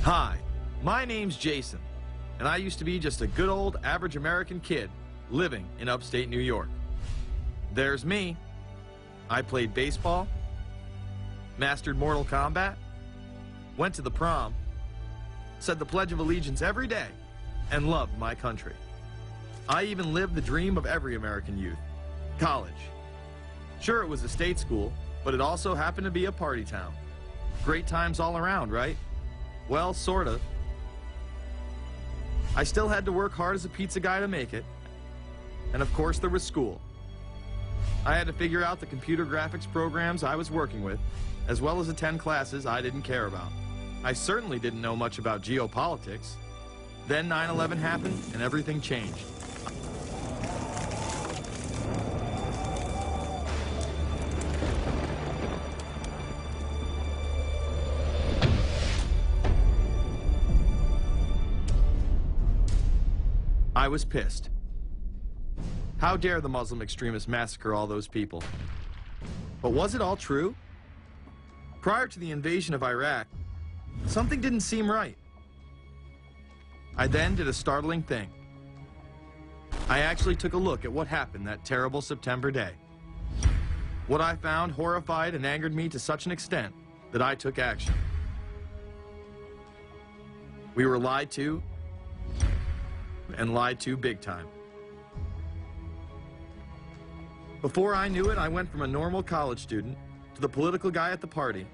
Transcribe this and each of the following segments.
Hi, my name's Jason, and I used to be just a good old average American kid living in upstate New York. There's me. I played baseball, mastered Mortal Kombat, went to the prom, said the Pledge of Allegiance every day, and loved my country. I even lived the dream of every American youth, college. Sure, it was a state school, but it also happened to be a party town. Great times all around, right? Well, sort of. I still had to work hard as a pizza guy to make it. And of course, there was school. I had to figure out the computer graphics programs I was working with, as well as attend classes I didn't care about. I certainly didn't know much about geopolitics. Then 9/11 happened and everything changed. I was pissed. How dare the Muslim extremists massacre all those people? But was it all true? Prior to the invasion of Iraq, something didn't seem right. I then did a startling thing. I actually took a look at what happened that terrible September day. What I found horrified and angered me to such an extent that I took action. We were lied to, and lied to big time. Before I knew it, I went from a normal college student to the political guy at the party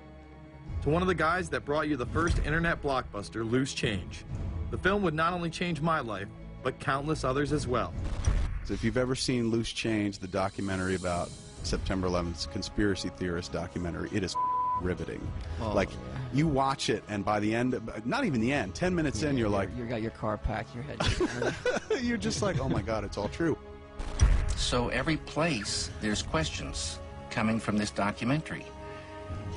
to one of the guys that brought you the first internet blockbuster, Loose Change. The film would not only change my life, but countless others as well. So if you've ever seen Loose Change, the documentary about September 11th, conspiracy theorist documentary, it is riveting. Oh, like, yeah. you watch it, and by the end, not even the end, 10 minutes in, you're like... You got your car packed, your head... You're just like, oh my God, it's all true. So every place, there's questions coming from this documentary.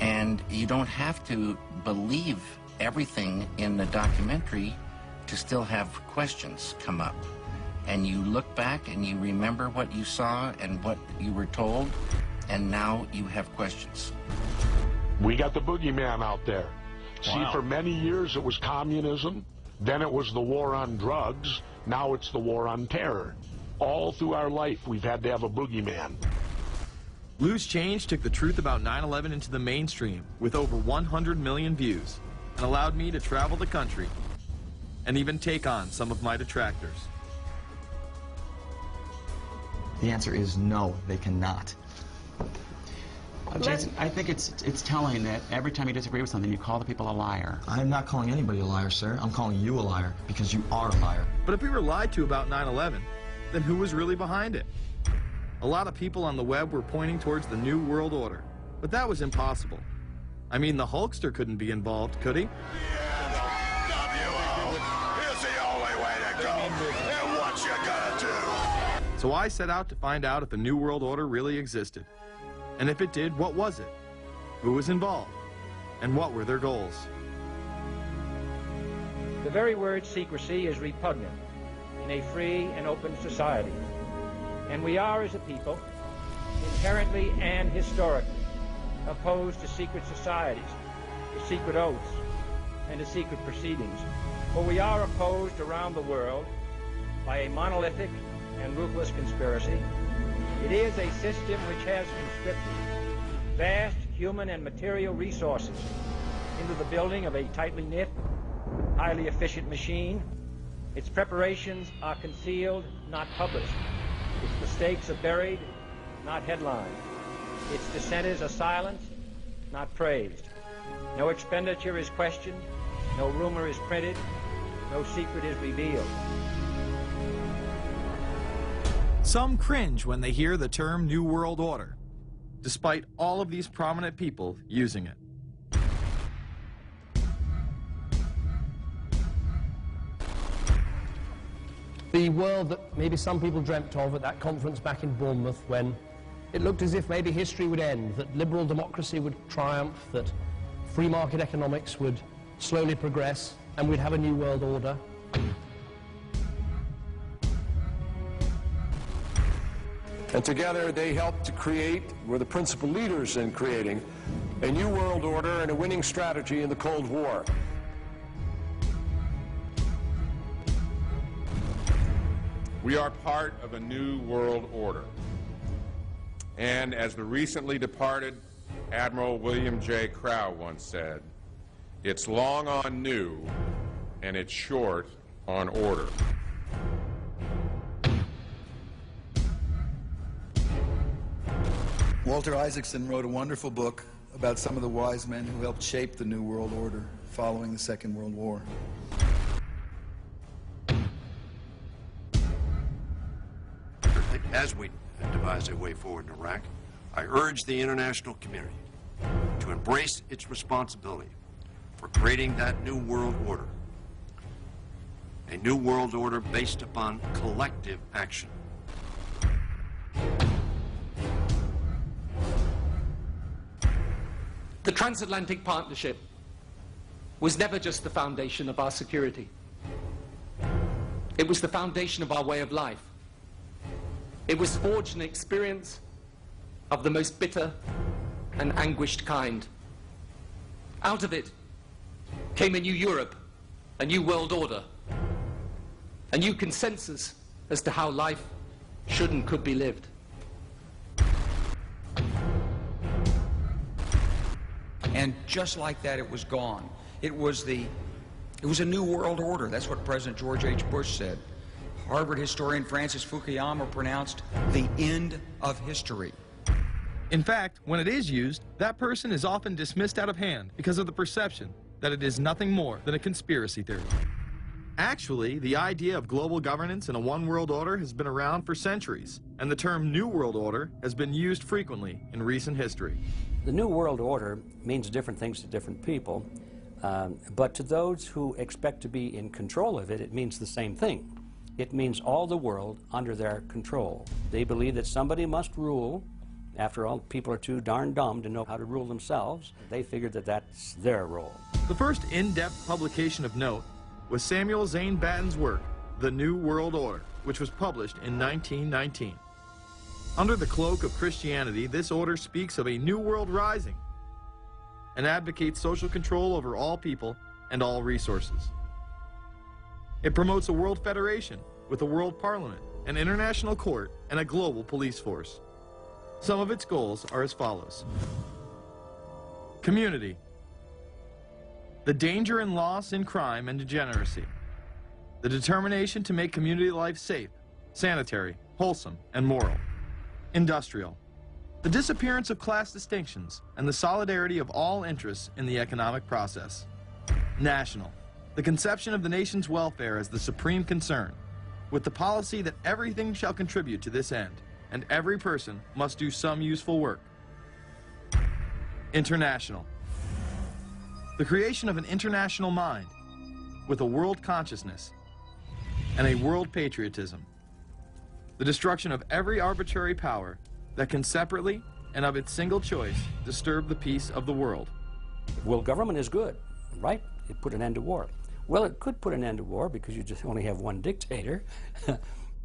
And you don't have to believe everything in the documentary to still have questions come up. And you look back and you remember what you saw and what you were told, and now you have questions. We got the boogeyman out there. Wow. See, for many years it was communism, then it was the war on drugs, now it's the war on terror. All through our life, we've had to have a boogeyman. Loose Change took the truth about 9/11 into the mainstream with over 100 million views and allowed me to travel the country and even take on some of my detractors. The answer is no, they cannot. Jason, I think it's telling that every time you disagree with something, you call the people a liar. I'm not calling anybody a liar, sir. I'm calling you a liar because you are a liar. But if we were lied to about 9/11, then who was really behind it? A lot of people on the web were pointing towards the New World Order, but that was impossible. I mean, the Hulkster couldn't be involved, could he? Is the only way to go, and what you gonna do? So I set out to find out if the New World Order really existed. And if it did, what was it? Who was involved? And what were their goals? The very word secrecy is repugnant in a free and open society. And we are, as a people, inherently and historically opposed to secret societies, to secret oaths, and to secret proceedings. For we are opposed around the world by a monolithic and ruthless conspiracy. It is a system which has conscripted vast human and material resources into the building of a tightly knit, highly efficient machine. Its preparations are concealed, not published. Its mistakes are buried, not headlined. Its dissenters are silenced, not praised. No expenditure is questioned, no rumor is printed, no secret is revealed. Some cringe when they hear the term New World Order, despite all of these prominent people using it. The world that maybe some people dreamt of at that conference back in Bournemouth, when it looked as if maybe history would end, that liberal democracy would triumph, that free market economics would slowly progress, and we'd have a new world order. And together they helped to create, were the principal leaders in creating, a new world order and a winning strategy in the Cold War. We are part of a new world order. And as the recently departed Admiral William J. Crowe once said, it's long on new and it's short on order. Walter Isaacson wrote a wonderful book about some of the wise men who helped shape the New World Order following the Second World War. As we devise a way forward in Iraq, I urge the international community to embrace its responsibility for creating that new world order. A new world order based upon collective action. The transatlantic partnership was never just the foundation of our security. It was the foundation of our way of life. It was forged an experience of the most bitter and anguished kind. Out of it came a new Europe, a new world order, a new consensus as to how life should and could be lived. And just like that, it was gone. It was a new world order. That's what President George H. Bush said. Harvard historian Francis Fukuyama pronounced the end of history. In fact, when it is used, that person is often dismissed out of hand because of the perception that it is nothing more than a conspiracy theory. Actually, the idea of global governance and a one world order has been around for centuries, and the term New World Order has been used frequently in recent history. The New World Order means different things to different people, but to those who expect to be in control of it, it means the same thing. It means all the world under their control. They believe that somebody must rule. After all, people are too darn dumb to know how to rule themselves. They figured that that's their role. The first in-depth publication of note was Samuel Zane Batten's work, The New World Order, which was published in 1919. Under the cloak of Christianity, this order speaks of a new world rising and advocates social control over all people and all resources. It promotes a world federation with a world parliament, an international court, and a global police force. Some of its goals are as follows. Community. The danger and loss in crime and degeneracy. The determination to make community life safe, sanitary, wholesome, and moral. Industrial. The disappearance of class distinctions and the solidarity of all interests in the economic process. National. The conception of the nation's welfare as the supreme concern, with the policy that everything shall contribute to this end, and every person must do some useful work. International. The creation of an international mind, with a world consciousness and a world patriotism. The destruction of every arbitrary power that can separately and of its single choice disturb the peace of the world. Well, government is good, right? It put an end to war. Well, it could put an end to war because you just only have one dictator. I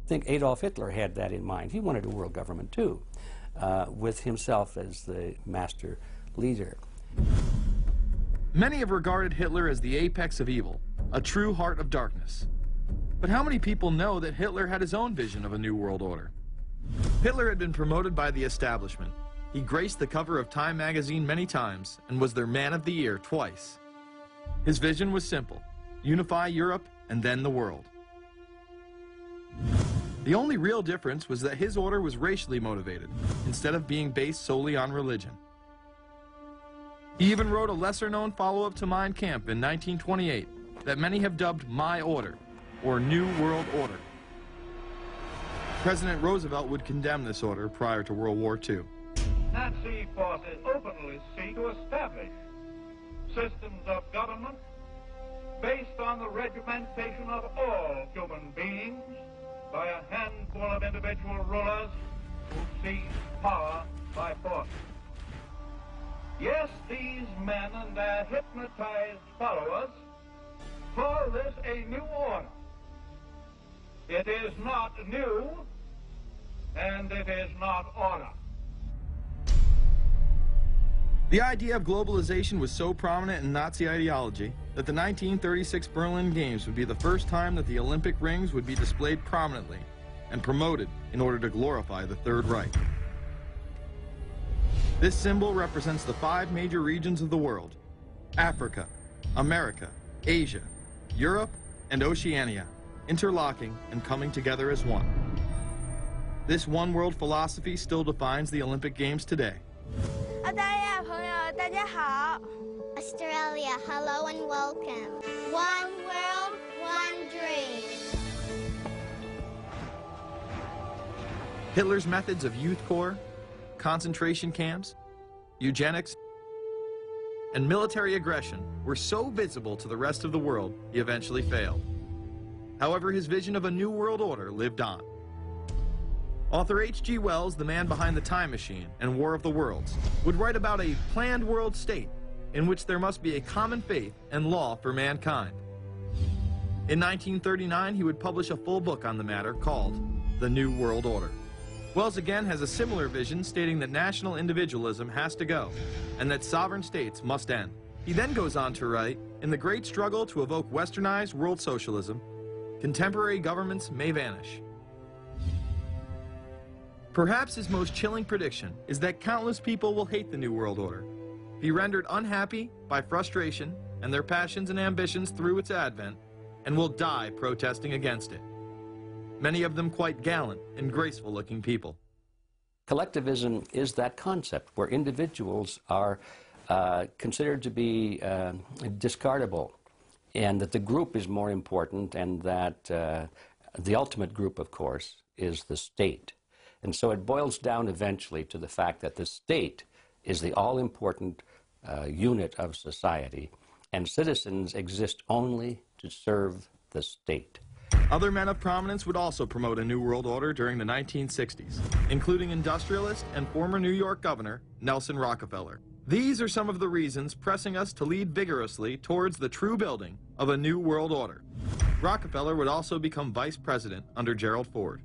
think Adolf Hitler had that in mind. He wanted a world government too, with himself as the master leader. Many have regarded Hitler as the apex of evil, a true heart of darkness. But how many people know that Hitler had his own vision of a new world order? Hitler had been promoted by the establishment. He graced the cover of Time magazine many times and was their Man of the Year twice. His vision was simple: unify Europe and then the world. The only real difference was that his order was racially motivated, instead of being based solely on religion. He even wrote a lesser-known follow-up to Mein Kampf in 1928 that many have dubbed My Order, or New World Order. President Roosevelt would condemn this order prior to World War II. Nazi forces openly seek to establish systems of government based on the regimentation of all human beings by a handful of individual rulers who seize power by force. Yes, these men and their hypnotized followers call this a new order. It is not new, and it is not order. The idea of globalization was so prominent in Nazi ideology that the 1936 Berlin Games would be the first time that the Olympic rings would be displayed prominently and promoted in order to glorify the Third Reich. This symbol represents the 5 major regions of the world: Africa, America, Asia, Europe, and Oceania, interlocking and coming together as one. This one world philosophy still defines the Olympic Games today. Australia, hello and welcome. One world, one dream. Hitler's methods of youth corps, concentration camps, eugenics, and military aggression were so visible to the rest of the world, he eventually failed. However, his vision of a new world order lived on. Author H.G. Wells, the man behind The Time Machine and War of the Worlds, would write about a planned world state in which there must be a common faith and law for mankind. In 1939, he would publish a full book on the matter called The New World Order. Wells again has a similar vision, stating that national individualism has to go and that sovereign states must end. He then goes on to write, in the great struggle to evoke westernized world socialism, contemporary governments may vanish. Perhaps his most chilling prediction is that countless people will hate the New World Order, be rendered unhappy by frustration and their passions and ambitions through its advent, and will die protesting against it. Many of them quite gallant and graceful-looking people. Collectivism is that concept where individuals are considered to be discardable, and that the group is more important, and that the ultimate group, of course, is the state. And so it boils down eventually to the fact that the state is the all-important unit of society, and citizens exist only to serve the state. Other men of prominence would also promote a New World Order during the 1960s, including industrialist and former New York Governor Nelson Rockefeller. These are some of the reasons pressing us to lead vigorously towards the true building of a New World Order. Rockefeller would also become vice president under Gerald Ford.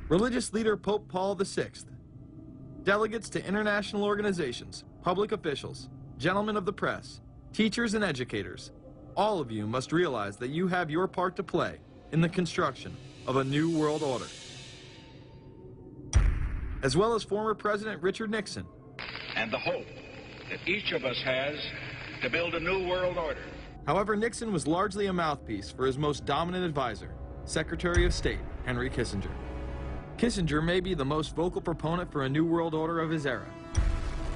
Religious leader Pope Paul VI, delegates to international organizations, public officials, gentlemen of the press, teachers and educators, all of you must realize that you have your part to play in the construction of a new world order. As well as former President Richard Nixon. And the hope that each of us has to build a new world order. However, Nixon was largely a mouthpiece for his most dominant advisor, Secretary of State Henry Kissinger. Kissinger may be the most vocal proponent for a new world order of his era.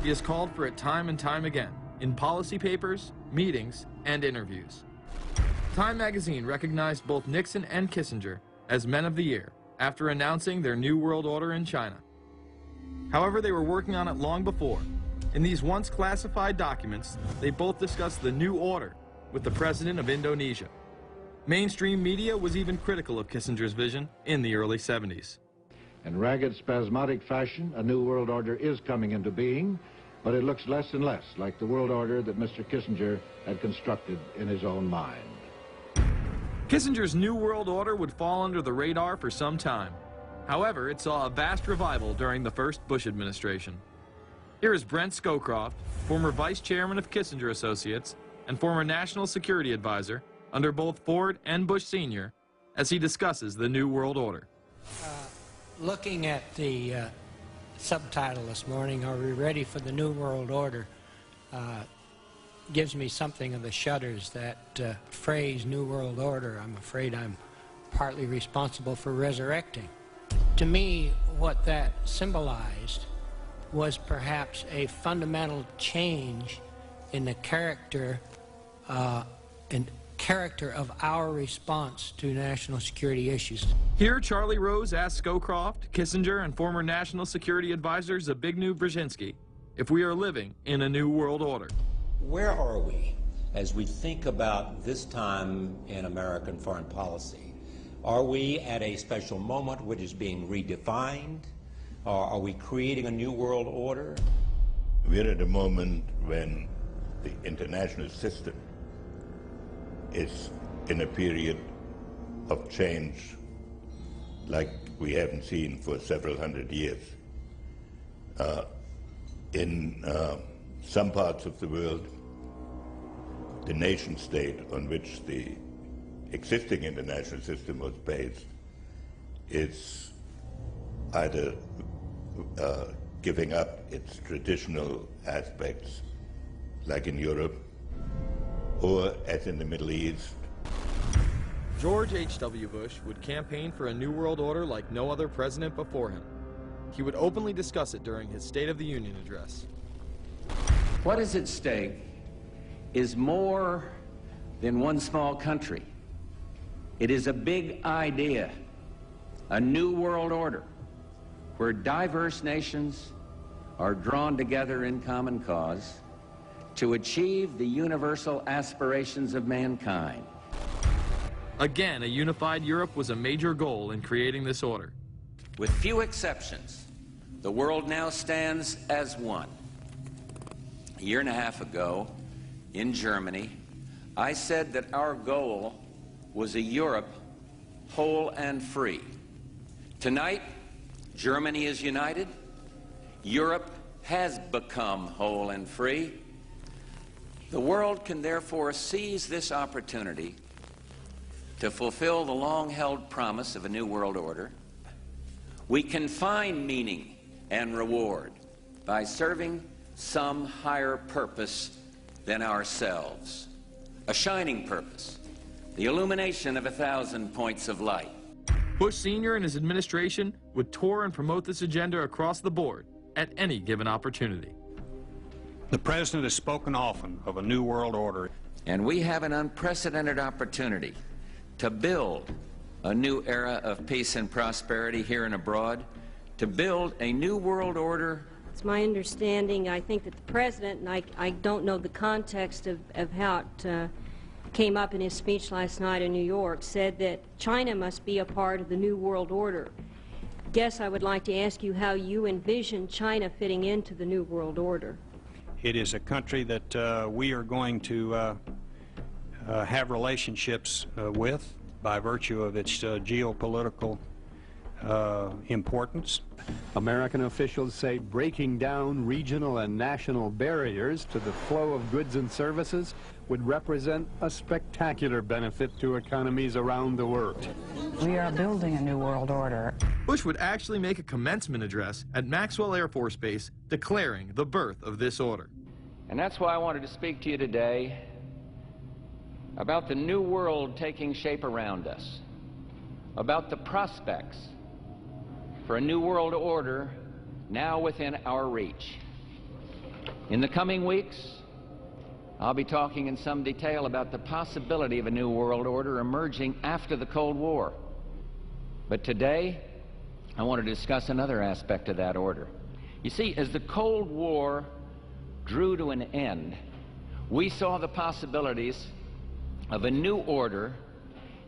He has called for it time and time again, in policy papers, meetings, and interviews. Time magazine recognized both Nixon and Kissinger as Men of the Year after announcing their New World Order in China. However, they were working on it long before. In these once classified documents, they both discussed the New Order with the President of Indonesia. Mainstream media was even critical of Kissinger's vision in the early 70s. In ragged, spasmodic fashion, a new world order is coming into being, but it looks less and less like the world order that Mr. Kissinger had constructed in his own mind. Kissinger's New World Order would fall under the radar for some time. However, it saw a vast revival during the first Bush administration. Here is Brent Scowcroft, former vice chairman of Kissinger Associates and former national security advisor under both Ford and Bush Sr., as he discusses the New World Order. Looking at the subtitle this morning, Are We Ready for the New World Order? Gives me something of the shudders. That phrase, New World Order, I'm afraid I'm partly responsible for resurrecting. To me, what that symbolized was perhaps a fundamental change in the character of our response to national security issues. Here, Charlie Rose asked Scowcroft, Kissinger, and former National Security Advisor Zbigniew Brzezinski if we are living in a new world order. Where are we as we think about this time in American foreign policy? Are we at a special moment which is being redefined? Or are we creating a new world order? We're at a moment when the international system is in a period of change like we haven't seen for several hundred years. In some parts of the world, the nation state on which the existing international system was based is either giving up its traditional aspects, like in Europe, or as in the Middle East. George H.W. Bush would campaign for a new world order like no other president before him. He would openly discuss it during his State of the Union address. What is at stake is more than one small country. It is a big idea, a new world order, where diverse nations are drawn together in common cause to achieve the universal aspirations of mankind. Again, a unified Europe was a major goal in creating this order. With few exceptions, the world now stands as one. A year and a half ago, in Germany, I said that our goal was a Europe whole and free. Tonight, Germany is united. Europe has become whole and free. The world can therefore seize this opportunity to fulfill the long-held promise of a new world order. We can find meaning and reward by serving some higher purpose than ourselves. A shining purpose, the illumination of 1,000 points of light. Bush Sr. and his administration would tour and promote this agenda across the board at any given opportunity. The President has spoken often of a new world order. And we have an unprecedented opportunity to build a new era of peace and prosperity here and abroad, to build a new world order. It's my understanding, I think, that the President, and I don't know the context of how it came up in his speech last night in New York, said that China must be a part of the new world order. Guess I would like to ask you how you envision China fitting into the new world order. It is a country that we are going to have relationships with by virtue of its geopolitical importance. American officials say breaking down regional and national barriers to the flow of goods and services would represent a spectacular benefit to economies around the world. We are building a new world order. Bush would actually make a commencement address at Maxwell Air Force Base declaring the birth of this order. And that's why I wanted to speak to you today about the new world taking shape around us, about the prospects for a new world order now within our reach. In the coming weeks, I'll be talking in some detail about the possibility of a new world order emerging after the Cold War. But today, I want to discuss another aspect of that order. You see, as the Cold War drew to an end, we saw the possibilities of a new order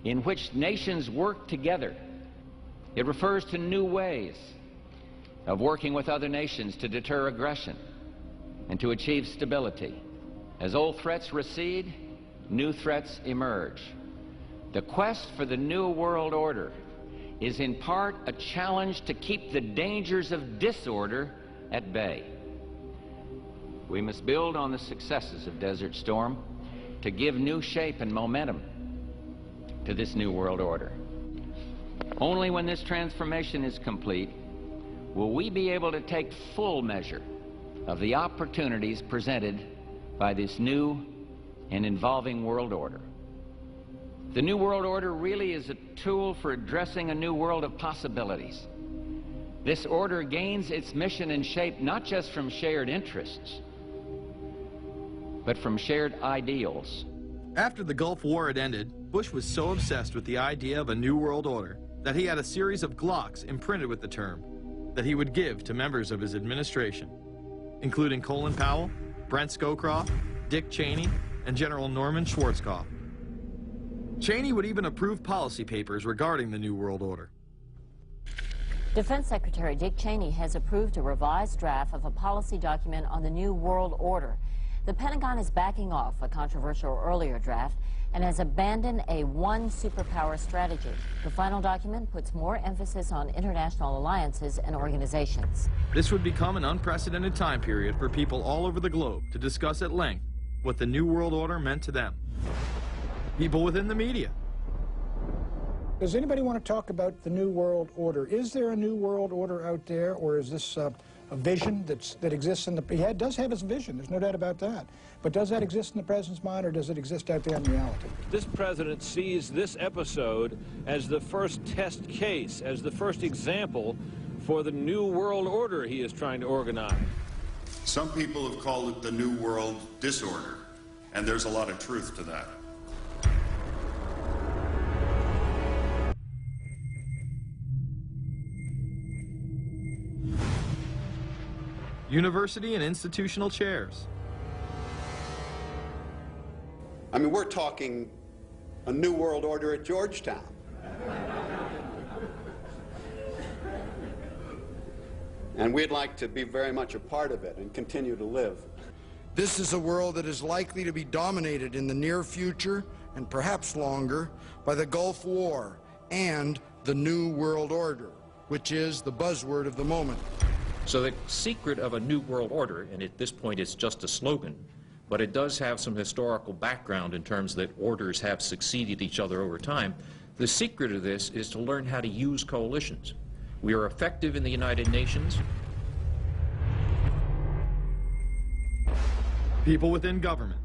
in which nations work together. It refers to new ways of working with other nations to deter aggression and to achieve stability. As old threats recede, new threats emerge. The quest for the new world order is in part a challenge to keep the dangers of disorder at bay. We must build on the successes of Desert Storm to give new shape and momentum to this new world order. Only when this transformation is complete will we be able to take full measure of the opportunities presented by this new and evolving world order. The new world order really is a tool for addressing a new world of possibilities. This order gains its mission and shape not just from shared interests, but from shared ideals. After the Gulf War had ended, Bush was so obsessed with the idea of a new world order that he had a series of Glocks imprinted with the term that he would give to members of his administration, including Colin Powell, Brent Scowcroft, Dick Cheney, and General Norman Schwarzkopf. Cheney would even approve policy papers regarding the New World Order. Defense Secretary Dick Cheney has approved a revised draft of a policy document on the New World Order. The Pentagon is backing off a controversial earlier draft and has abandoned a one superpower strategy. The final document puts more emphasis on international alliances and organizations. This would become an unprecedented time period for people all over the globe to discuss at length what the New World Order meant to them. People within the media, Does anybody want to talk about the New World Order? Is there a New World Order out there, or is this a vision that exists in the... He does have his vision, there's no doubt about that. But does that exist in the President's mind, or does it exist out there in reality? This President sees this episode as the first test case, as the first example for the New World Order he is trying to organize. Some people have called it the New World Disorder, and there's a lot of truth to that. University and institutional chairs. I mean, we're talking a New World Order at Georgetown. And we'd like to be very much a part of it and continue to live. This is a world that is likely to be dominated in the near future, and perhaps longer, by the Gulf War and the New World Order, which is the buzzword of the moment. So the secret of a New World Order, and at this point it's just a slogan, but it does have some historical background in terms that orders have succeeded each other over time. The secret of this is to learn how to use coalitions. We are effective in the United Nations. People within government.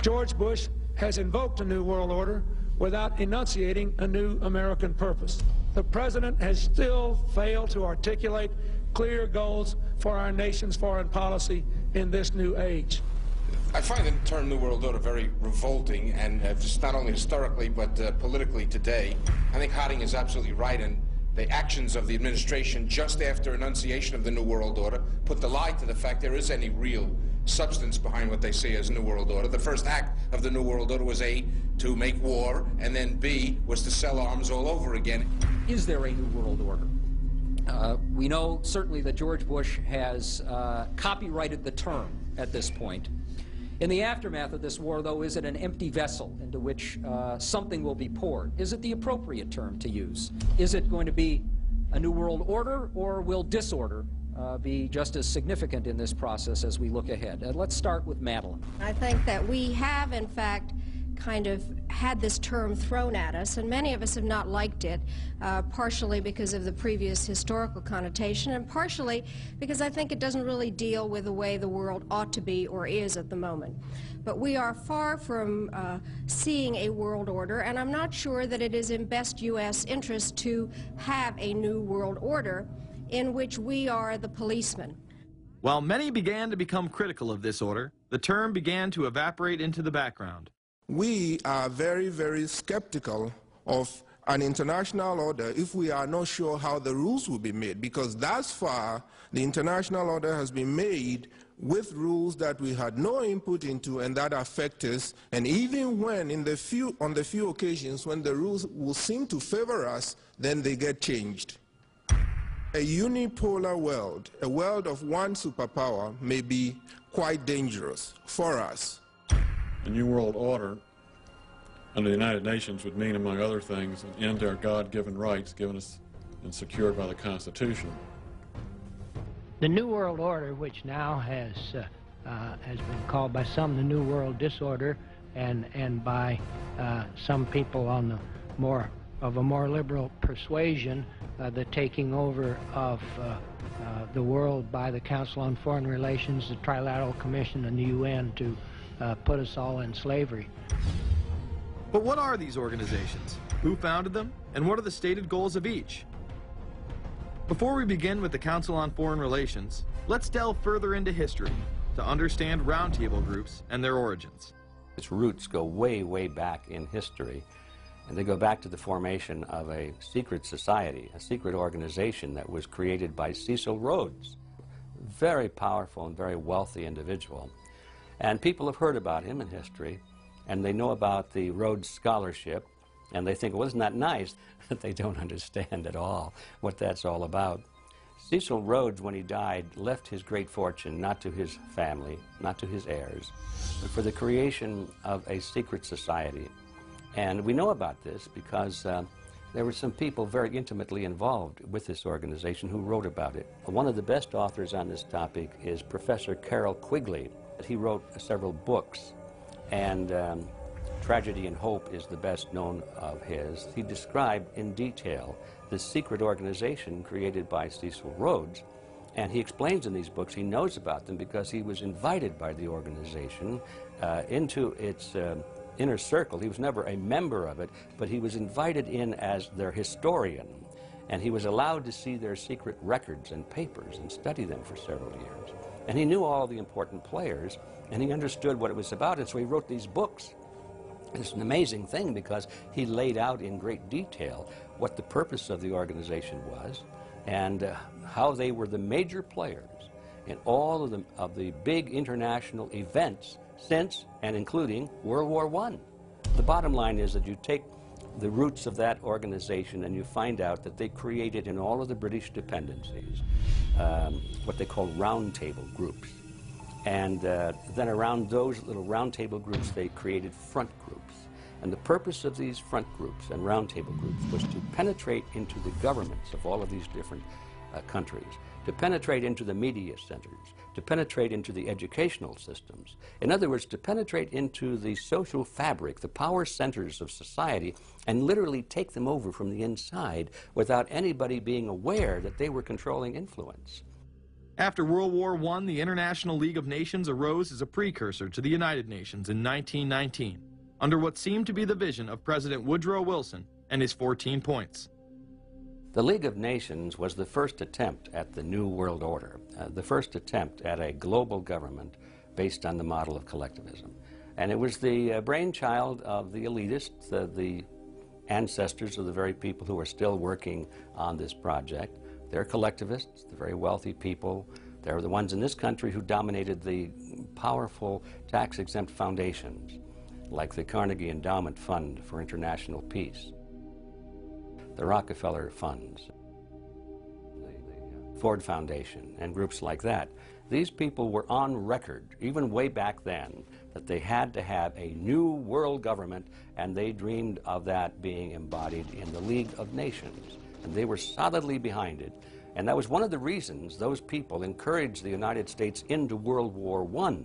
George Bush has invoked a New World Order without enunciating a new American purpose. The President has still failed to articulate clear goals for our nation's foreign policy in this new age. I find the term New World Order very revolting, and just not only historically but politically today. I think Harding is absolutely right, and the actions of the administration just after enunciation of the New World Order put the lie to the fact there is any real substance behind what they say as New World Order. The first act of the New World Order was A, to make war, and then B, was to sell arms all over again. Is there a New World Order? We know certainly that George Bush has copyrighted the term at this point. In the aftermath of this war, though, is it an empty vessel into which something will be poured? Is it the appropriate term to use? Is it going to be a New World Order, or will disorder be just as significant in this process as we look ahead? Let's start with Madeline. I think that we have, in fact, kind of had this term thrown at us, and many of us have not liked it, partially because of the previous historical connotation, and partially because I think it doesn't really deal with the way the world ought to be or is at the moment. But we are far from seeing a world order, and I'm not sure that it is in best U.S. interest to have a new world order in which we are the policeman. While many began to become critical of this order, the term began to evaporate into the background. We are very, very skeptical of an international order if we are not sure how the rules will be made, because thus far the international order has been made with rules that we had no input into and that affect us, and even when on the few occasions when the rules will seem to favor us, then they get changed. A unipolar world, a world of one superpower, may be quite dangerous for us. The New World Order under the United Nations would mean, among other things, an end to our God-given rights given us and secured by the Constitution. The New World Order, which now has been called by some the New World Disorder, and by some people on the more liberal persuasion, the taking over of the world by the Council on Foreign Relations, the Trilateral Commission, and the UN to put us all in slavery. But what are these organizations? Who founded them? And what are the stated goals of each? Before we begin with the Council on Foreign Relations, let's delve further into history to understand roundtable groups and their origins. Its roots go way, way back in history, and they go back to the formation of a secret society, a secret organization that was created by Cecil Rhodes, very powerful and very wealthy individual. And people have heard about him in history, and they know about the Rhodes Scholarship, and they think, well, isn't that nice? That they don't understand at all what that's all about. Cecil Rhodes, when he died, left his great fortune not to his family, not to his heirs, but for the creation of a secret society. And we know about this because there were some people very intimately involved with this organization who wrote about it. One of the best authors on this topic is Professor Carroll Quigley. He wrote several books, and Tragedy and Hope is the best known of his. He described in detail the secret organization created by Cecil Rhodes, and he explains in these books he knows about them because he was invited by the organization into its inner circle. He was never a member of it, but he was invited in as their historian, and he was allowed to see their secret records and papers and study them for several years. And he knew all the important players, and he understood what it was about, and so he wrote these books. It's an amazing thing because he laid out in great detail what the purpose of the organization was and how they were the major players in all of the big international events since and including World War I. The bottom line is that you take the roots of that organization and you find out that they created in all of the British dependencies what they call roundtable groups. And then around those little roundtable groups, they created front groups. And the purpose of these front groups and roundtable groups was to penetrate into the governments of all of these different countries, to penetrate into the media centers, to penetrate into the educational systems. In other words, to penetrate into the social fabric, the power centers of society, and literally take them over from the inside without anybody being aware that they were controlling influence. After World War I, the International League of Nations arose as a precursor to the United Nations in 1919, under what seemed to be the vision of President Woodrow Wilson and his 14 points. The League of Nations was the first attempt at the New World Order, the first attempt at a global government based on the model of collectivism. And it was the brainchild of the elitists, the ancestors of the very people who are still working on this project. They're collectivists, the very wealthy people. They're the ones in this country who dominated the powerful tax-exempt foundations, like the Carnegie Endowment Fund for International Peace, the Rockefeller Funds, the Ford Foundation, and groups like that. These people were on record, even way back then, that they had to have a new world government, and they dreamed of that being embodied in the League of Nations. And they were solidly behind it. And that was one of the reasons those people encouraged the United States into World War I,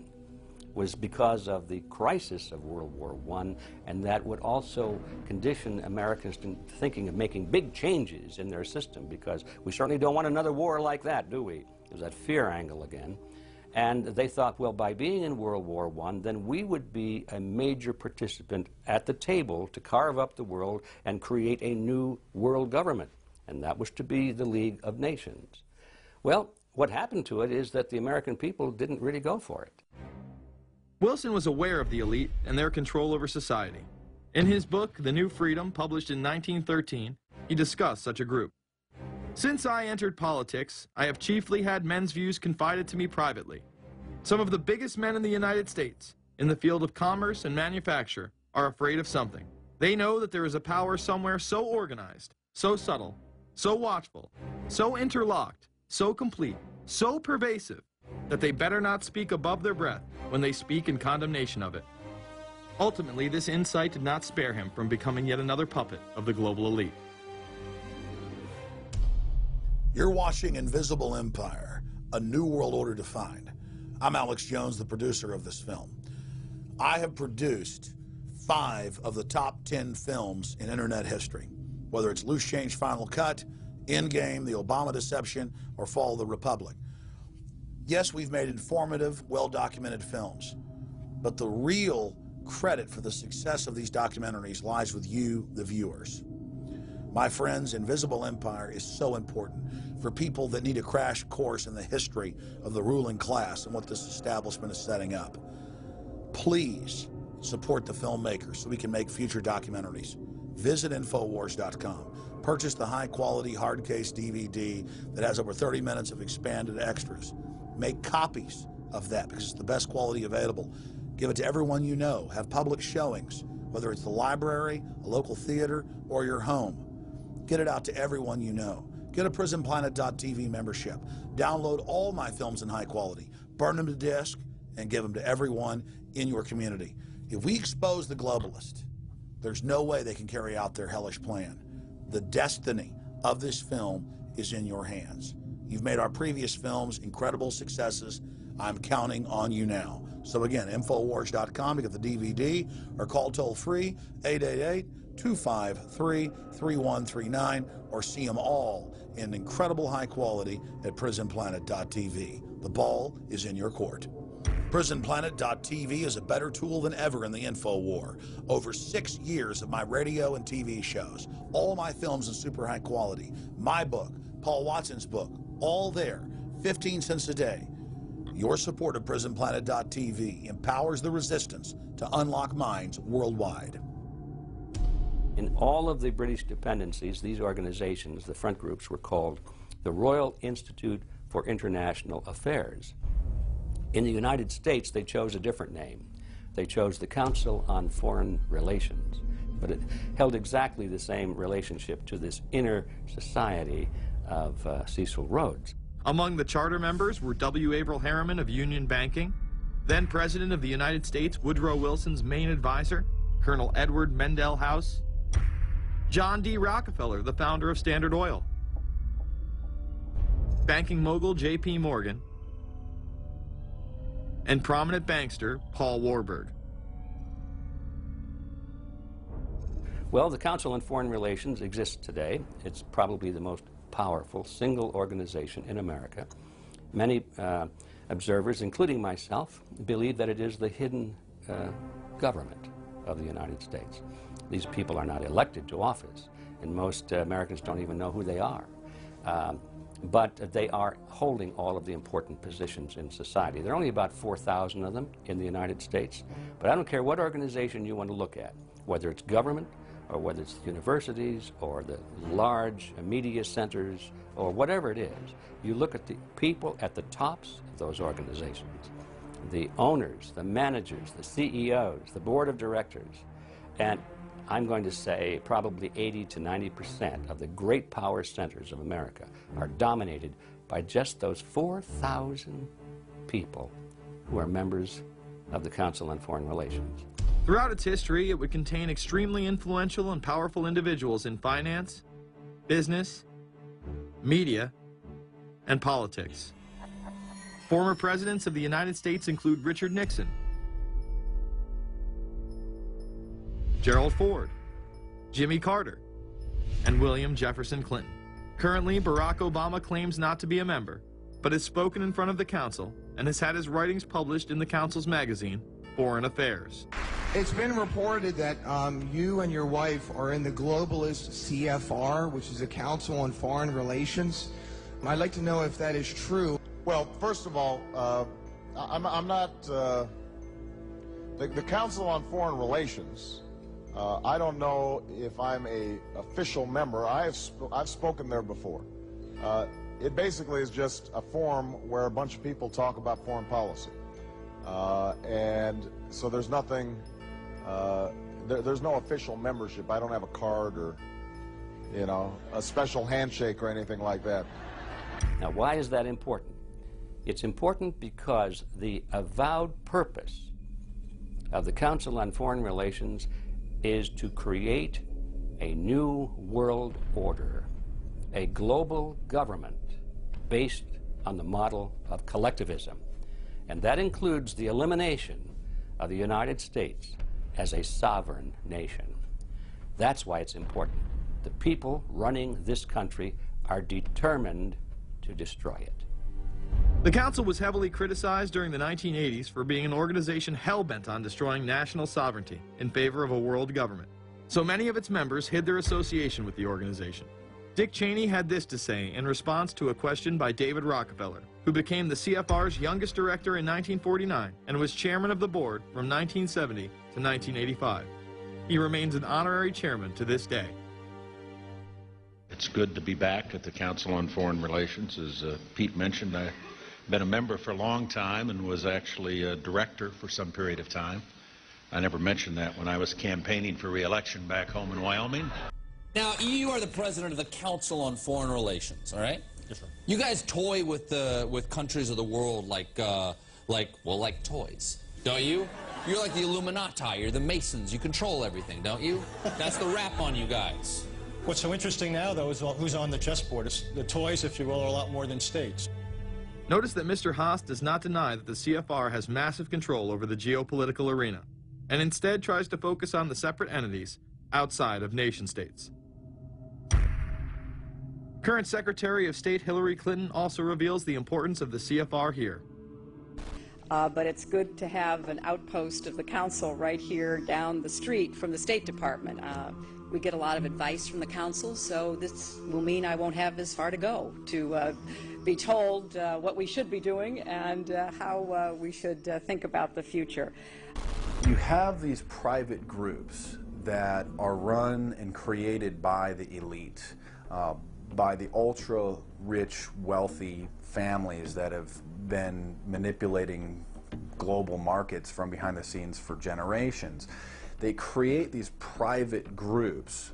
was because of the crisis of World War I, and that would also condition Americans to thinking of making big changes in their system, because we certainly don't want another war like that, do we? There's that fear angle again. And they thought, well, by being in World War I, then we would be a major participant at the table to carve up the world and create a new world government. And that was to be the League of Nations. Well, what happened to it is that the American people didn't really go for it. Wilson was aware of the elite and their control over society. In his book, The New Freedom, published in 1913, he discussed such a group. Since I entered politics, I have chiefly had men's views confided to me privately. Some of the biggest men in the United States, in the field of commerce and manufacture, are afraid of something. They know that there is a power somewhere so organized, so subtle, so watchful, so interlocked, so complete, so pervasive, that they better not speak above their breath when they speak in condemnation of it. Ultimately, this insight did not spare him from becoming yet another puppet of the global elite. You're watching Invisible Empire, A New World Order Defined. I'm Alex Jones, the producer of this film. I have produced 5 of the top 10 films in internet history, whether it's Loose Change Final Cut, Endgame, The Obama Deception, or Fall of the Republic. Yes, we've made informative, well-documented films, but the real credit for the success of these documentaries lies with you, the viewers. My friends, Invisible Empire is so important for people that need a crash course in the history of the ruling class and what this establishment is setting up. Please support the filmmakers so we can make future documentaries. Visit Infowars.com. Purchase the high-quality hard case DVD that has over 30 minutes of expanded extras. Make copies of that because it's the best quality available. Give it to everyone you know. Have public showings, whether it's the library, a local theater, or your home. Get it out to everyone you know. Get a PrisonPlanet.tv membership. Download all my films in high quality. Burn them to disc and give them to everyone in your community. If we expose the globalist, there's no way they can carry out their hellish plan. The destiny of this film is in your hands. You've made our previous films incredible successes. I'm counting on you now. So again, Infowars.com to get the DVD, or call toll-free 888-253-3139, or see them all in incredible high quality at prisonplanet.tv. The ball is in your court. PrisonPlanet.tv is a better tool than ever in the info war. Over 6 years of my radio and TV shows, all my films in super high quality, my book, Paul Watson's book, all there, 15 cents a day. Your support of PrisonPlanet.tv empowers the resistance to unlock minds worldwide. In all of the British dependencies, these organizations, the front groups, were called the Royal Institute for International Affairs. In the United States, they chose a different name. They chose the Council on Foreign Relations, but it held exactly the same relationship to this inner society of Cecil Rhodes. Among the charter members were W. Averill Harriman of Union Banking, then President of the United States Woodrow Wilson's main advisor, Colonel Edward Mendell House, John D. Rockefeller, the founder of Standard Oil, banking mogul J.P. Morgan, and prominent bankster Paul Warburg. Well, the Council on Foreign Relations exists today. It's probably the most powerful single organization in America. Many observers, including myself, believe that it is the hidden government of the United States. These people are not elected to office, and most Americans don't even know who they are. But they are holding all of the important positions in society. There are only about 4,000 of them in the United States, but I don't care what organization you want to look at, whether it's government, or whether it's universities, or the large media centers, or whatever it is. You look at the people at the tops of those organizations, the owners, the managers, the CEOs, the board of directors, and I'm going to say probably 80 to 90% of the great power centers of America are dominated by just those 4,000 people who are members of the Council on Foreign Relations. Throughout its history, it would contain extremely influential and powerful individuals in finance, business, media, and politics. Former presidents of the United States include Richard Nixon, Gerald Ford, Jimmy Carter, and William Jefferson Clinton. Currently, Barack Obama claims not to be a member, but has spoken in front of the Council and has had his writings published in the Council's magazine, Foreign Affairs. It's been reported that you and your wife are in the globalist CFR, which is the Council on Foreign Relations. I'd like to know if that is true. Well, first of all, I'm not the Council on Foreign Relations. I don't know if I'm a official member. I've spoken there before. It basically is just a forum where a bunch of people talk about foreign policy, and so there's nothing. There's no official membership. I don't have a card or, you know, a special handshake or anything like that. Now, why is that important? It's important because the avowed purpose of the Council on Foreign Relations is to create a new world order, a global government based on the model of collectivism. And that includes the elimination of the United States as a sovereign nation. That's why it's important. The people running this country are determined to destroy it. The Council was heavily criticized during the 1980s for being an organization hell-bent on destroying national sovereignty in favor of a world government. So many of its members hid their association with the organization. Dick Cheney had this to say in response to a question by David Rockefeller, who became the CFR's youngest director in 1949 and was chairman of the board from 1970 to 1985. He remains an honorary chairman to this day. It's good to be back at the Council on Foreign Relations. As Pete mentioned, I've been a member for a long time and was actually a director for some period of time. I never mentioned that when I was campaigning for re-election back home in Wyoming. Now, you are the president of the Council on Foreign Relations, all right? Yes, sir. You guys toy with countries of the world like toys, don't you? You're like the Illuminati, you're the Masons, you control everything, don't you? That's the rap on you guys. What's so interesting now, though, is who's on the chessboard. It's the toys, if you will, are a lot more than states. Notice that Mr. Haas does not deny that the CFR has massive control over the geopolitical arena, and instead tries to focus on the separate entities outside of nation-states. Current Secretary of State Hillary Clinton also reveals the importance of the CFR here. But it's good to have an outpost of the council right here down the street from the State Department. We get a lot of advice from the council, so this will mean I won't have as far to go to be told what we should be doing and how we should think about the future. You have these private groups that are run and created by the elite, by the ultra-rich, wealthy families that have been manipulating global markets from behind the scenes for generations. They create these private groups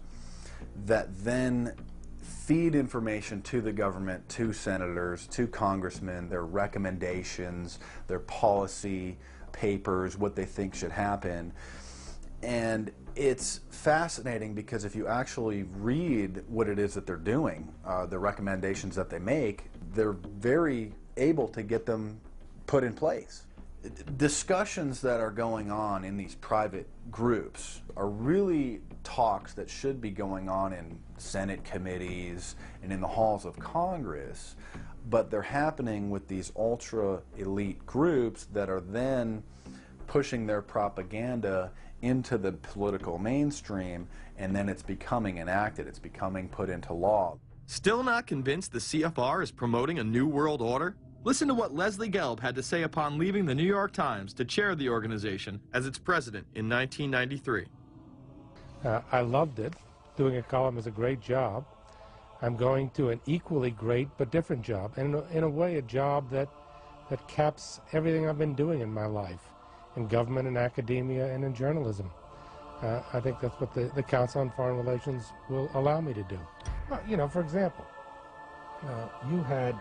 that then feed information to the government, to senators, to congressmen, their recommendations, their policy papers, what they think should happen. And it's fascinating because if you actually read what it is that they're doing, the recommendations that they make, they're very able to get them put in place. Discussions that are going on in these private groups are really talks that should be going on in Senate committees and in the halls of Congress, but they're happening with these ultra-elite groups that are then pushing their propaganda into the political mainstream, and then it's becoming enacted, it's becoming put into law. Still not convinced the CFR is promoting a new world order? Listen to what Leslie Gelb had to say upon leaving the New York Times to chair the organization as its president in 1993. I loved it. Doing a column is a great job. I'm going to an equally great but different job, and in a way a job that caps everything I've been doing in my life, in government and academia and in journalism. I think that's what the Council on Foreign Relations will allow me to do. Well, you know, for example, you had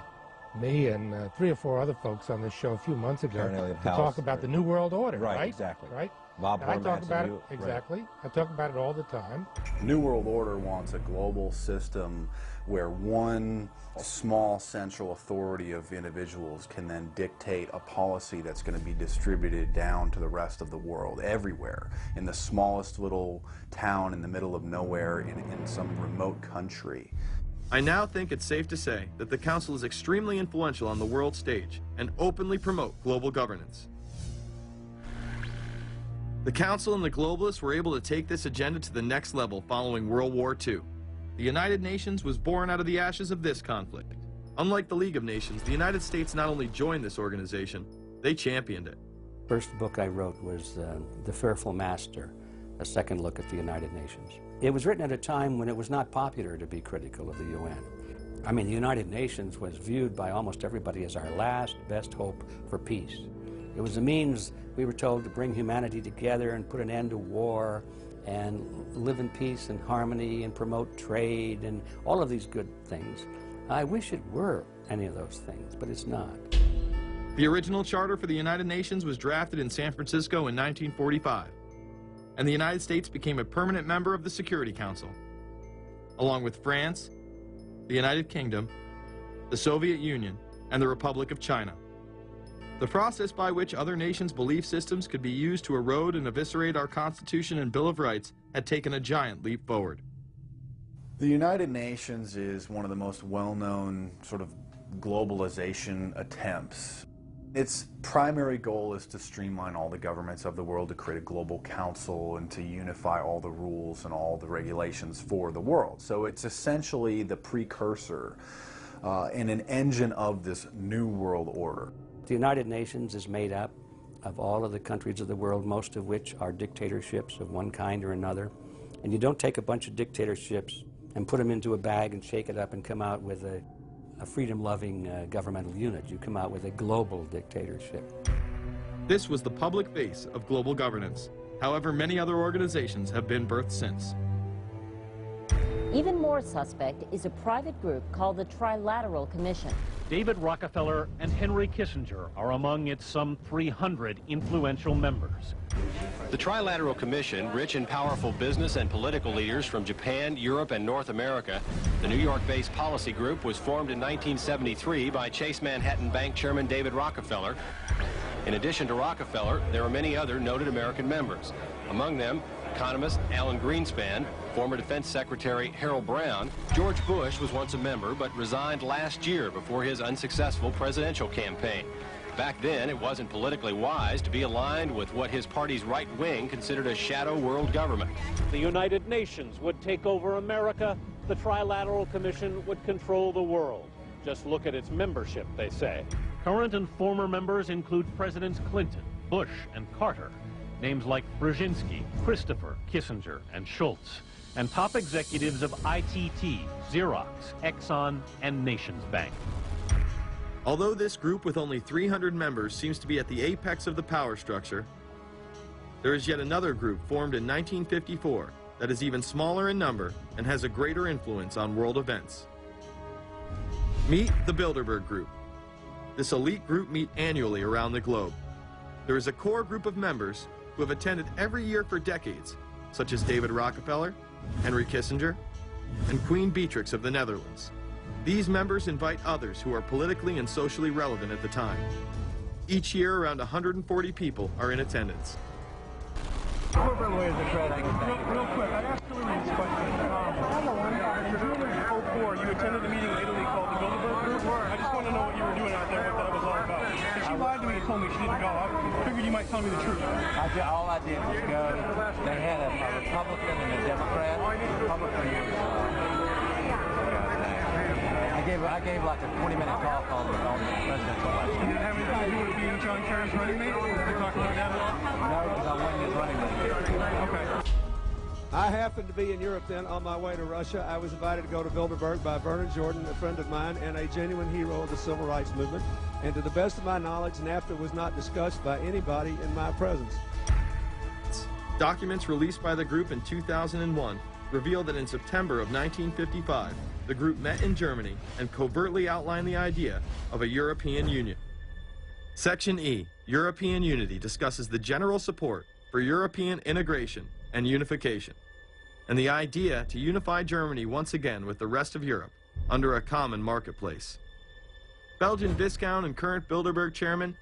me and 3 or 4 other folks on this show a few months ago to talk about the New World Order, right? Exactly. Right? Bob I talk about it, you, exactly. right. I talk about it all the time. New World Order wants a global system where one small central authority of individuals can then dictate a policy that's going to be distributed down to the rest of the world, everywhere, in the smallest little town in the middle of nowhere in some remote country. I now think it's safe to say that the Council is extremely influential on the world stage and openly promote global governance. The Council and the globalists were able to take this agenda to the next level following World War II. The United Nations was born out of the ashes of this conflict. Unlike the League of Nations, the United States not only joined this organization, they championed it. First book I wrote was The Fearful Master, a second look at the United Nations. It was written at a time when it was not popular to be critical of the UN. I mean, the United Nations was viewed by almost everybody as our last best hope for peace. It was a means, we were told, to bring humanity together and put an end to war and live in peace and harmony and promote trade and all of these good things. I wish it were any of those things, but it's not. The original charter for the United Nations was drafted in San Francisco in 1945, and the United States became a permanent member of the Security Council, along with France, the United Kingdom, the Soviet Union, and the Republic of China. The process by which other nations' belief systems could be used to erode and eviscerate our Constitution and Bill of Rights had taken a giant leap forward. The United Nations is one of the most well-known sort of globalization attempts. Its primary goal is to streamline all the governments of the world, to create a global council and to unify all the rules and all the regulations for the world. So it's essentially the precursor and an engine of this new world order. The United Nations is made up of all of the countries of the world, most of which are dictatorships of one kind or another. And you don't take a bunch of dictatorships and put them into a bag and shake it up and come out with a freedom-loving governmental unit. You come out with a global dictatorship. This was the public face of global governance. However, many other organizations have been birthed since. Even more suspect is a private group called the Trilateral Commission. David Rockefeller and Henry Kissinger are among its some 300 influential members. The Trilateral Commission, rich and powerful business and political leaders from Japan, Europe, and North America. The New York-based policy group was formed in 1973 by Chase Manhattan Bank Chairman David Rockefeller. In addition to Rockefeller, there are many other noted American members. Among them, economist Alan Greenspan, former Defense Secretary Harold Brown. George Bush was once a member, but resigned last year before his unsuccessful presidential campaign. Back then, it wasn't politically wise to be aligned with what his party's right wing considered a shadow world government. The United Nations would take over America. The Trilateral Commission would control the world. Just look at its membership, they say. Current and former members include Presidents Clinton, Bush, and Carter. Names like Brzezinski, Christopher, Kissinger, and Schultz. And top executives of ITT, Xerox, Exxon, and Nations Bank. Although this group with only 300 members seems to be at the apex of the power structure, there is yet another group formed in 1954 that is even smaller in number and has a greater influence on world events. Meet the Bilderberg Group. This elite group meet annually around the globe. There is a core group of members who have attended every year for decades, such as David Rockefeller, Henry Kissinger, and Queen Beatrix of the Netherlands. These members invite others who are politically and socially relevant at the time. Each year, around 140 people are in attendance. Real quick, I asked Hillary this question. In June of 2004, you attended a meeting in Italy called the Bilderberg Group. I just want to know what you were doing out there, what that was all about. And she lied to me and told me she didn't go. I figured you might tell me the truth. All I did was go. They had a Republican and a Democrat. Republican I gave like a 20-minute talk on the presidential election. You didn't have anything to do with being John Kerry's running mate? Did they talk about that at all? No, because I wasn't his running mate. Okay. I happened to be in Europe then on my way to Russia. I was invited to go to Bilderberg by Vernon Jordan, a friend of mine and a genuine hero of the civil rights movement. And to the best of my knowledge, NAFTA was not discussed by anybody in my presence. Documents released by the group in 2001 reveal that in September of 1955, the group met in Germany and covertly outlined the idea of a European Union. Section E, European Unity, discusses the general support for European integration and unification, and the idea to unify Germany once again with the rest of Europe under a common marketplace. Belgian Viscount and current Bilderberg chairman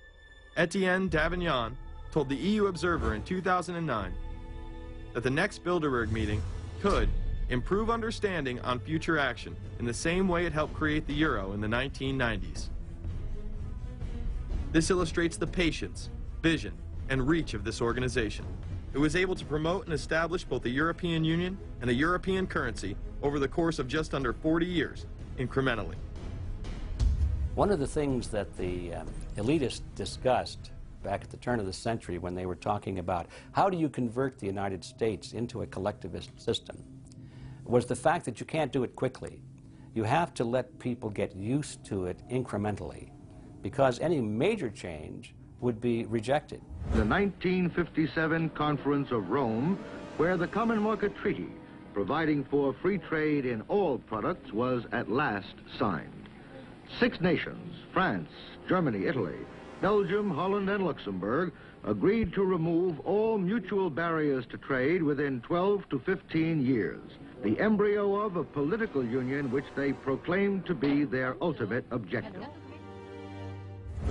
Etienne Davignon told the EU Observer in 2009 that the next Bilderberg meeting could improve understanding on future action in the same way it helped create the euro in the 1990s. This illustrates the patience, vision, and reach of this organization. It was able to promote and establish both a European Union and a European currency over the course of just under 40 years, incrementally. One of the things that the elitists discussed back at the turn of the century when they were talking about how do you convert the United States into a collectivist system was the fact that you can't do it quickly. You have to let people get used to it incrementally, because any major change would be rejected. The 1957 Conference of Rome, where the Common Market Treaty, providing for free trade in all products, was at last signed. 6 nations, France, Germany, Italy, Belgium, Holland, and Luxembourg, agreed to remove all mutual barriers to trade within 12 to 15 years, the embryo of a political union which they proclaimed to be their ultimate objective.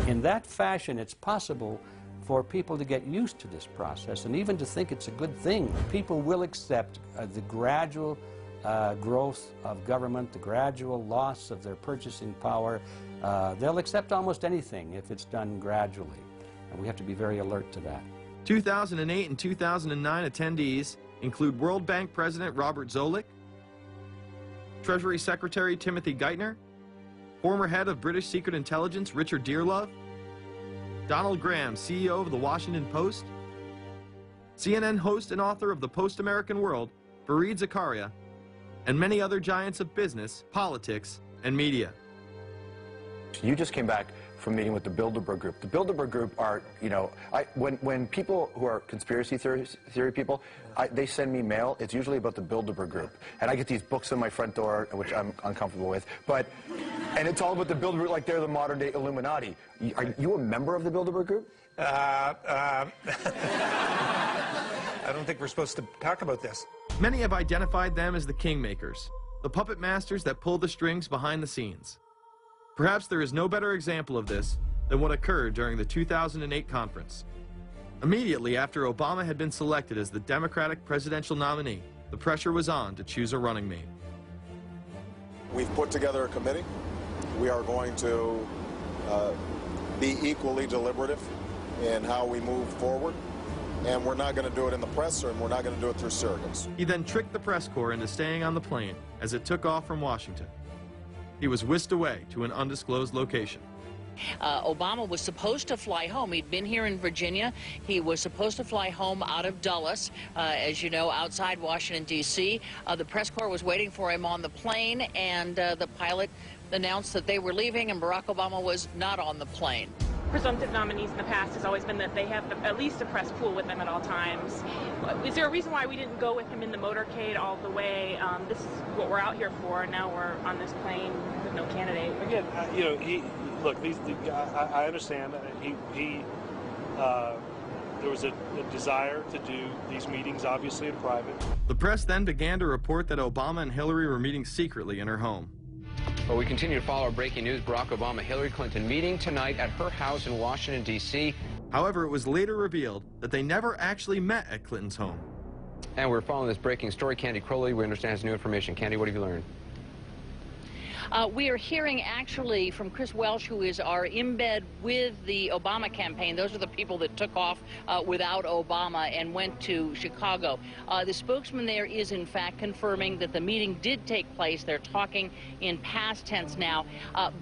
In that fashion, it's possible for people to get used to this process and even to think it's a good thing. People will accept the gradual growth of government, the gradual loss of their purchasing power. They'll accept almost anything if it's done gradually, and we have to be very alert to that. 2008 and 2009 attendees include World Bank President Robert Zoellick, Treasury Secretary Timothy Geithner, former head of British Secret Intelligence Richard Dearlove, Donald Graham, CEO of the Washington Post, CNN host and author of The Post-American World, Fareed Zakaria, and many other giants of business, politics, and media. You just came back from meeting with the Bilderberg Group. The Bilderberg Group are, you know, when people who are conspiracy theory people, they send me mail, it's usually about the Bilderberg Group. And I get these books on my front door, which I'm uncomfortable with, and it's all about the Bilderberg, like they're the modern day Illuminati. Are you a member of the Bilderberg Group? I don't think we're supposed to talk about this. Many have identified them as the kingmakers, the puppet masters that pull the strings behind the scenes. Perhaps there is no better example of this than what occurred during the 2008 conference. Immediately after Obama had been selected as the Democratic presidential nominee, the pressure was on to choose a running mate. We've put together a committee. We are going to be equally deliberative in how we move forward, and we're not going to do it in the press, and we're not going to do it through surrogates. He then tricked the press corps into staying on the plane as it took off from Washington. He was whisked away to an undisclosed location. Obama was supposed to fly home. He'd been here in Virginia. He was supposed to fly home out of Dulles, as you know, outside Washington, D.C. The press corps was waiting for him on the plane, and the pilot announced that they were leaving, and Barack Obama was not on the plane. Presumptive nominees in the past has always been that they have at least a press pool with them at all times. Is there a reason why we didn't go with him in the motorcade all the way? This is what we're out here for, and now we're on this plane with no candidate. Again, you know, look, I understand. There was a desire to do these meetings, obviously, in private. The press then began to report that Obama and Hillary were meeting secretly in her home. Well, we continue to follow our breaking news. Barack Obama, Hillary Clinton meeting tonight at her house in Washington, D.C. However, it was later revealed that they never actually met at Clinton's home. And we're following this breaking story. Candy Crowley, we understand, has new information. Candy, what have you learned? We are hearing actually from Chris Welch, who is our embed with the Obama campaign. Those are the people that took off without Obama and went to Chicago. The spokesman there is in fact confirming that the meeting did take place. They're talking in past tense now,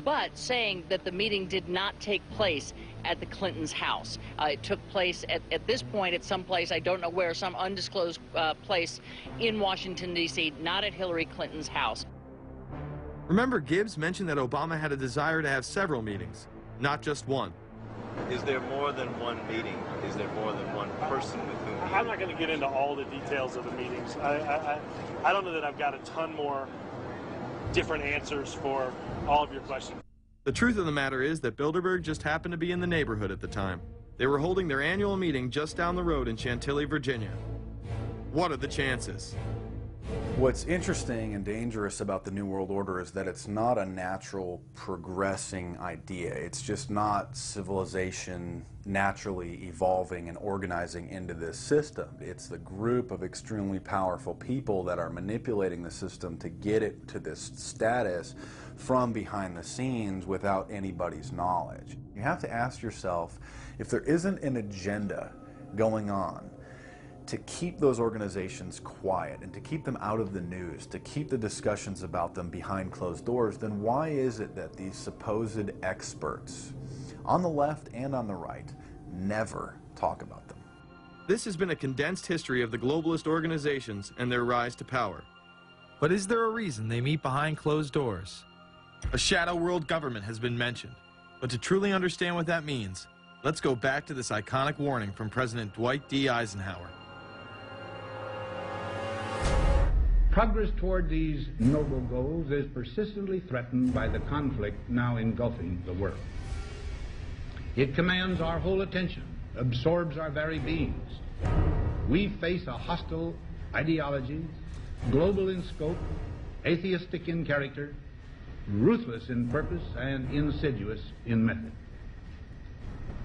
but saying that the meeting did not take place at the Clintons' house. It took place at this point at some place, I don't know where, some undisclosed place in Washington, D.C., not at Hillary Clinton's house. Remember, Gibbs mentioned that Obama had a desire to have several meetings, not just one. Is there more than one meeting? Is there more than one person with whom you... I'm not going to get into all the details of the meetings. I don't know that I've got a ton more different answers for all of your questions. The truth of the matter is that Bilderberg just happened to be in the neighborhood at the time. They were holding their annual meeting just down the road in Chantilly, Virginia. What are the chances? What's interesting and dangerous about the New World Order is that it's not a natural progressing idea. It's just not civilization naturally evolving and organizing into this system. It's the group of extremely powerful people that are manipulating the system to get it to this status from behind the scenes without anybody's knowledge. You have to ask yourself, if there isn't an agenda going on to keep those organizations quiet and to keep them out of the news, to keep the discussions about them behind closed doors, then why is it that these supposed experts on the left and on the right never talk about them? This has been a condensed history of the globalist organizations and their rise to power. But is there a reason they meet behind closed doors? A shadow world government has been mentioned, but to truly understand what that means, let's go back to this iconic warning from President Dwight D. Eisenhower. Progress toward these noble goals is persistently threatened by the conflict now engulfing the world. It commands our whole attention, absorbs our very beings. We face a hostile ideology, global in scope, atheistic in character, ruthless in purpose, and insidious in method.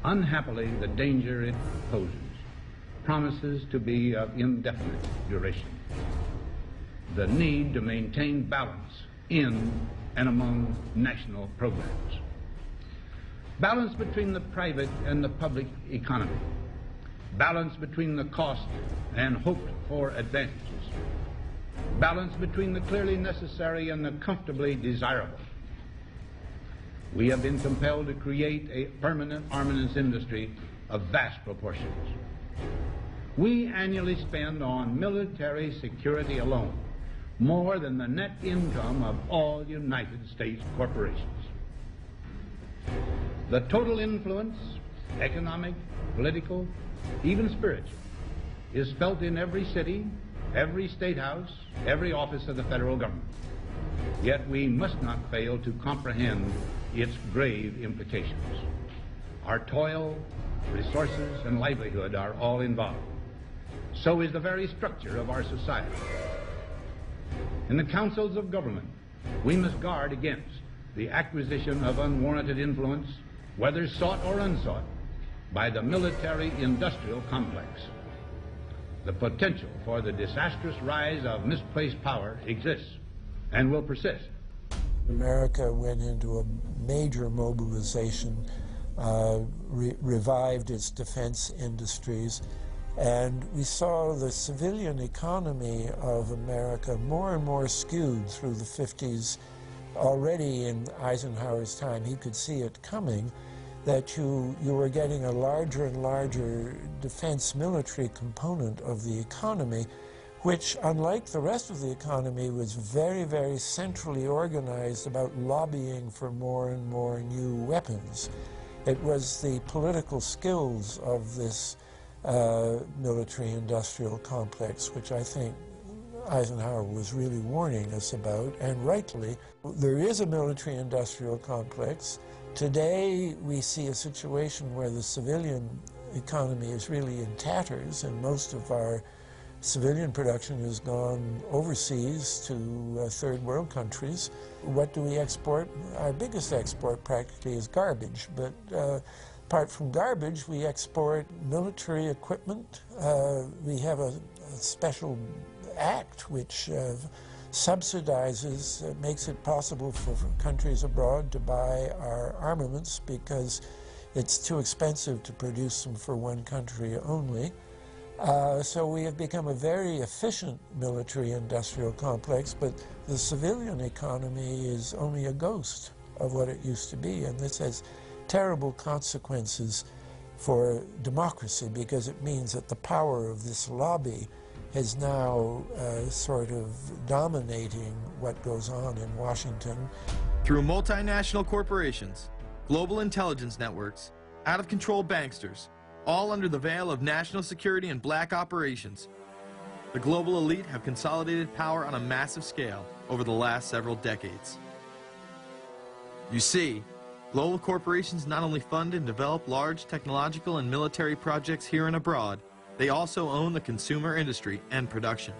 Unhappily, the danger it poses promises to be of indefinite duration. The need to maintain balance in and among national programs. Balance between the private and the public economy. Balance between the cost and hoped for advantages. Balance between the clearly necessary and the comfortably desirable. We have been compelled to create a permanent armaments industry of vast proportions. We annually spend on military security alone more than the net income of all United States corporations. The total influence, economic, political, even spiritual, is felt in every city, every state house, every office of the federal government. Yet we must not fail to comprehend its grave implications. Our toil, resources, and livelihood are all involved. So is the very structure of our society. In the councils of government, we must guard against the acquisition of unwarranted influence, whether sought or unsought, by the military-industrial complex. The potential for the disastrous rise of misplaced power exists and will persist. America went into a major mobilization, revived its defense industries, and we saw the civilian economy of America more and more skewed through the 50s. Already in Eisenhower's time, he could see it coming, that you were getting a larger and larger defense military component of the economy, which, unlike the rest of the economy, was very, very centrally organized about lobbying for more and more new weapons. It was the political skills of this military-industrial complex, which I think Eisenhower was really warning us about, and rightly. There is a military-industrial complex. Today, we see a situation where the civilian economy is really in tatters, and most of our civilian production has gone overseas to third world countries. What do we export? Our biggest export practically is garbage, but apart from garbage, we export military equipment. We have a special act which subsidizes, makes it possible for countries abroad to buy our armaments because it's too expensive to produce them for one country only. So we have become a very efficient military-industrial complex, but the civilian economy is only a ghost of what it used to be, and this has terrible consequences for democracy because it means that the power of this lobby is now sort of dominating what goes on in Washington. Through multinational corporations, global intelligence networks, out-of-control banksters, all under the veil of national security and black operations, the global elite have consolidated power on a massive scale over the last several decades. You see, global corporations not only fund and develop large technological and military projects here and abroad, they also own the consumer industry and production,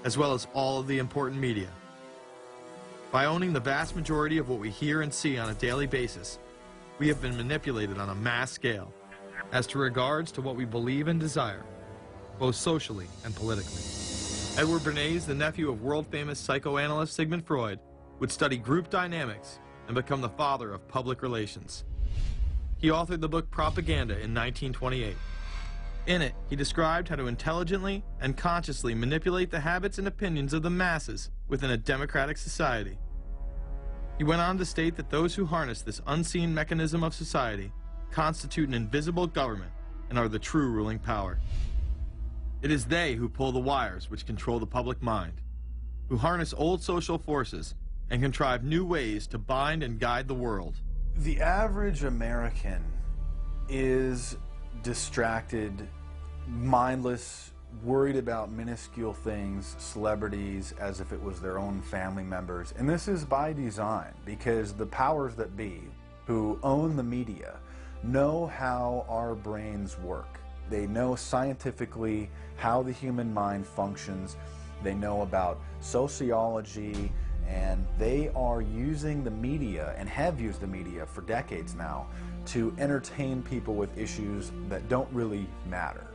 as well as all of the important media. By owning the vast majority of what we hear and see on a daily basis, we have been manipulated on a mass scale as to regards to what we believe and desire, both socially and politically. Edward Bernays, the nephew of world-famous psychoanalyst Sigmund Freud, would study group dynamics and become the father of public relations. He authored the book Propaganda in 1928. In it, he described how to intelligently and consciously manipulate the habits and opinions of the masses within a democratic society. He went on to state that those who harness this unseen mechanism of society constitute an invisible government and are the true ruling power. It is they who pull the wires which control the public mind, who harness old social forces and contrive new ways to bind and guide the world. The average American is distracted, mindless, worried about minuscule things, celebrities, as if it was their own family members. And this is by design, because the powers that be, who own the media, know how our brains work. They know scientifically how the human mind functions. They know about sociology, and they are using the media, and have used the media for decades now, to entertain people with issues that don't really matter.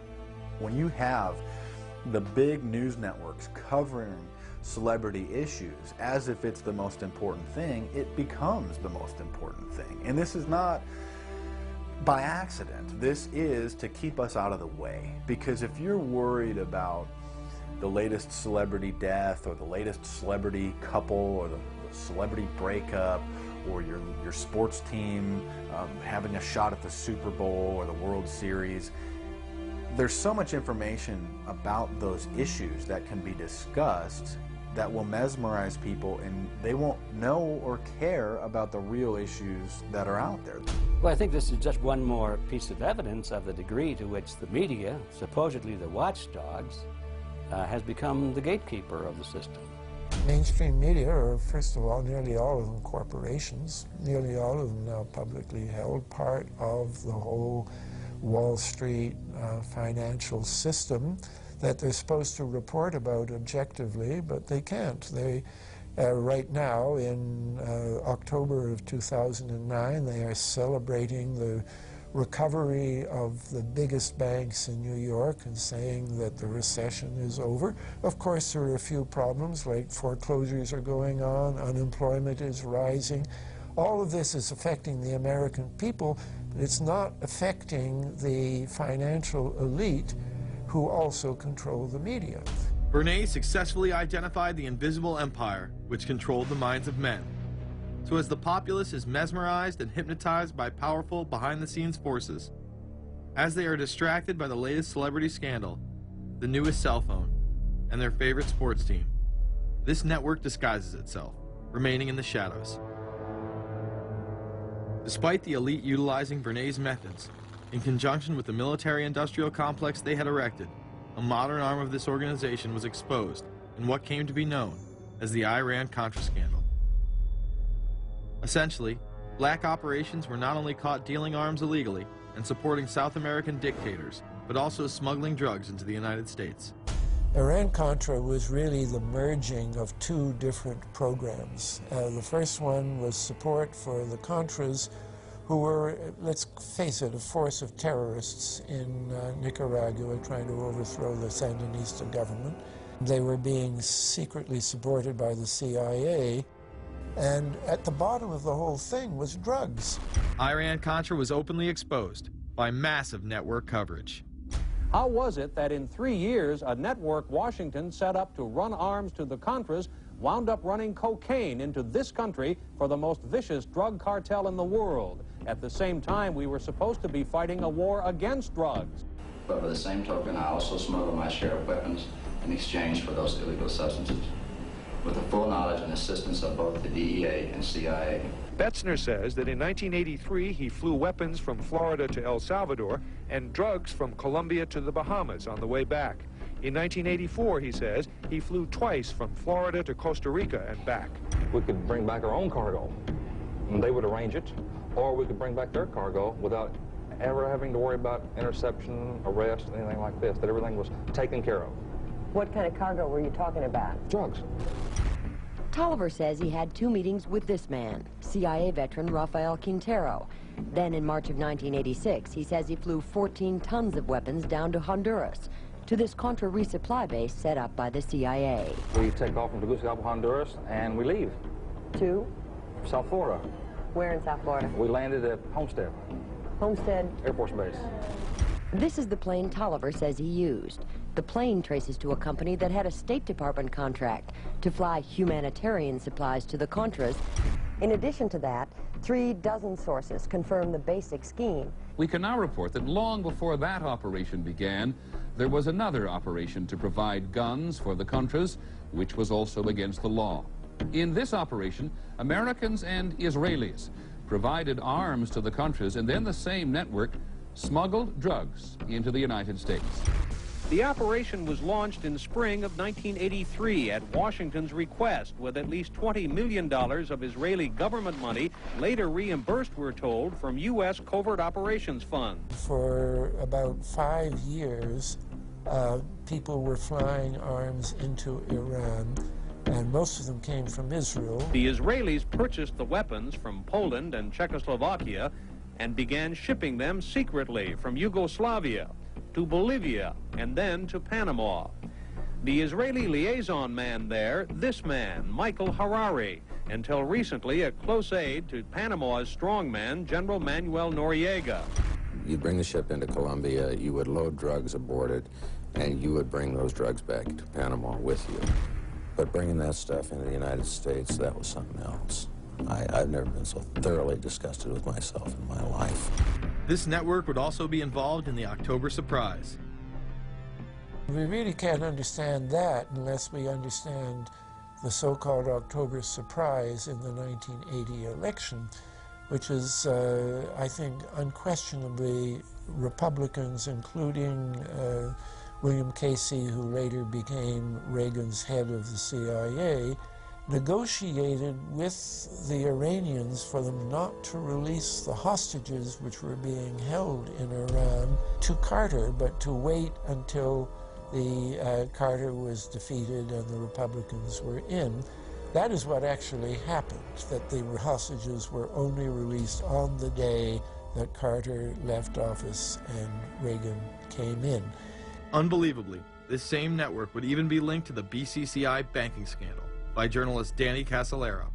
When you have the big news networks covering celebrity issues as if it's the most important thing, it becomes the most important thing. And this is not by accident. This is to keep us out of the way. Because if you're worried about the latest celebrity death, or the latest celebrity couple, or the celebrity breakup, or your sports team having a shot at the Super Bowl or the World Series, there's so much information about those issues that can be discussed that will mesmerize people, and they won't know or care about the real issues that are out there. Well, I think this is just one more piece of evidence of the degree to which the media, supposedly the watchdogs, has become the gatekeeper of the system. Mainstream media are, first of all, nearly all of them corporations, nearly all of them now publicly held, part of the whole Wall Street financial system that they're supposed to report about objectively, but they can't. They, right now, in October of 2009, they are celebrating the recovery of the biggest banks in New York and saying that the recession is over. Of course, there are a few problems, like foreclosures are going on, unemployment is rising. All of this is affecting the American people, but it's not affecting the financial elite who also control the media. Bernays successfully identified the invisible empire which controlled the minds of men. So as the populace is mesmerized and hypnotized by powerful behind-the-scenes forces, as they are distracted by the latest celebrity scandal, the newest cell phone, and their favorite sports team, this network disguises itself, remaining in the shadows. Despite the elite utilizing Bernays' methods, in conjunction with the military-industrial complex they had erected, a modern arm of this organization was exposed in what came to be known as the Iran-Contra scandal. Essentially, black operations were not only caught dealing arms illegally and supporting South American dictators, but also smuggling drugs into the United States. Iran-Contra was really the merging of two different programs. The first one was support for the Contras, who were, let's face it, a force of terrorists in Nicaragua trying to overthrow the Sandinista government. They were being secretly supported by the CIA. And at the bottom of the whole thing was drugs. Iran-Contra was openly exposed by massive network coverage. How was it that in 3 years, a network Washington set up to run arms to the Contras wound up running cocaine into this country for the most vicious drug cartel in the world? At the same time, we were supposed to be fighting a war against drugs. But by the same token, I also smuggled my share of weapons in exchange for those illegal substances, with the full knowledge and assistance of both the DEA and CIA. Betzner says that in 1983 he flew weapons from Florida to El Salvador and drugs from Colombia to the Bahamas on the way back. In 1984, he says, he flew twice from Florida to Costa Rica and back. We could bring back our own cargo, and they would arrange it, or we could bring back their cargo without ever having to worry about interception, arrest, anything like this, that everything was taken care of. What kind of cargo were you talking about? Drugs. Tolliver says he had 2 meetings with this man, CIA veteran Rafael Quintero. Then in March of 1986, he says he flew 14 tons of weapons down to Honduras, to this Contra resupply base set up by the CIA. We take off from Tegucigalpa, Honduras, and we leave. To? South Florida. Where in South Florida? We landed at Homestead. Homestead? Air Force Base. This is the plane Tolliver says he used. The plane traces to a company that had a State Department contract to fly humanitarian supplies to the Contras. In addition to that, 3 dozen sources confirm the basic scheme. We can now report that long before that operation began, there was another operation to provide guns for the Contras, which was also against the law. In this operation, Americans and Israelis provided arms to the Contras, and then the same network smuggled drugs into the United States. The operation was launched in spring of 1983 at Washington's request, with at least $20 million of Israeli government money later reimbursed, we're told, from U.S. Covert Operations Fund. For about 5 years, people were flying arms into Iran, and most of them came from Israel. The Israelis purchased the weapons from Poland and Czechoslovakia and began shipping them secretly from Yugoslavia to Bolivia, and then to Panama. The Israeli liaison man there, this man, Michael Harari, until recently a close aide to Panama's strongman, General Manuel Noriega. You'd bring the ship into Colombia, you would load drugs aboard it, and you would bring those drugs back to Panama with you. But bringing that stuff into the United States, that was something else. I've never been so thoroughly disgusted with myself in my life. This network would also be involved in the October surprise. We really can't understand that unless we understand the so-called October surprise in the 1980 election, which is, I think, unquestionably Republicans, including William Casey, who later became Reagan's head of the CIA, negotiated with the Iranians for them not to release the hostages which were being held in Iran to Carter, but to wait until the Carter was defeated and the Republicans were in. That is what actually happened, that the hostages were only released on the day that Carter left office and Reagan came in. Unbelievably, this same network would even be linked to the BCCI banking scandal by journalist Danny Casolaro.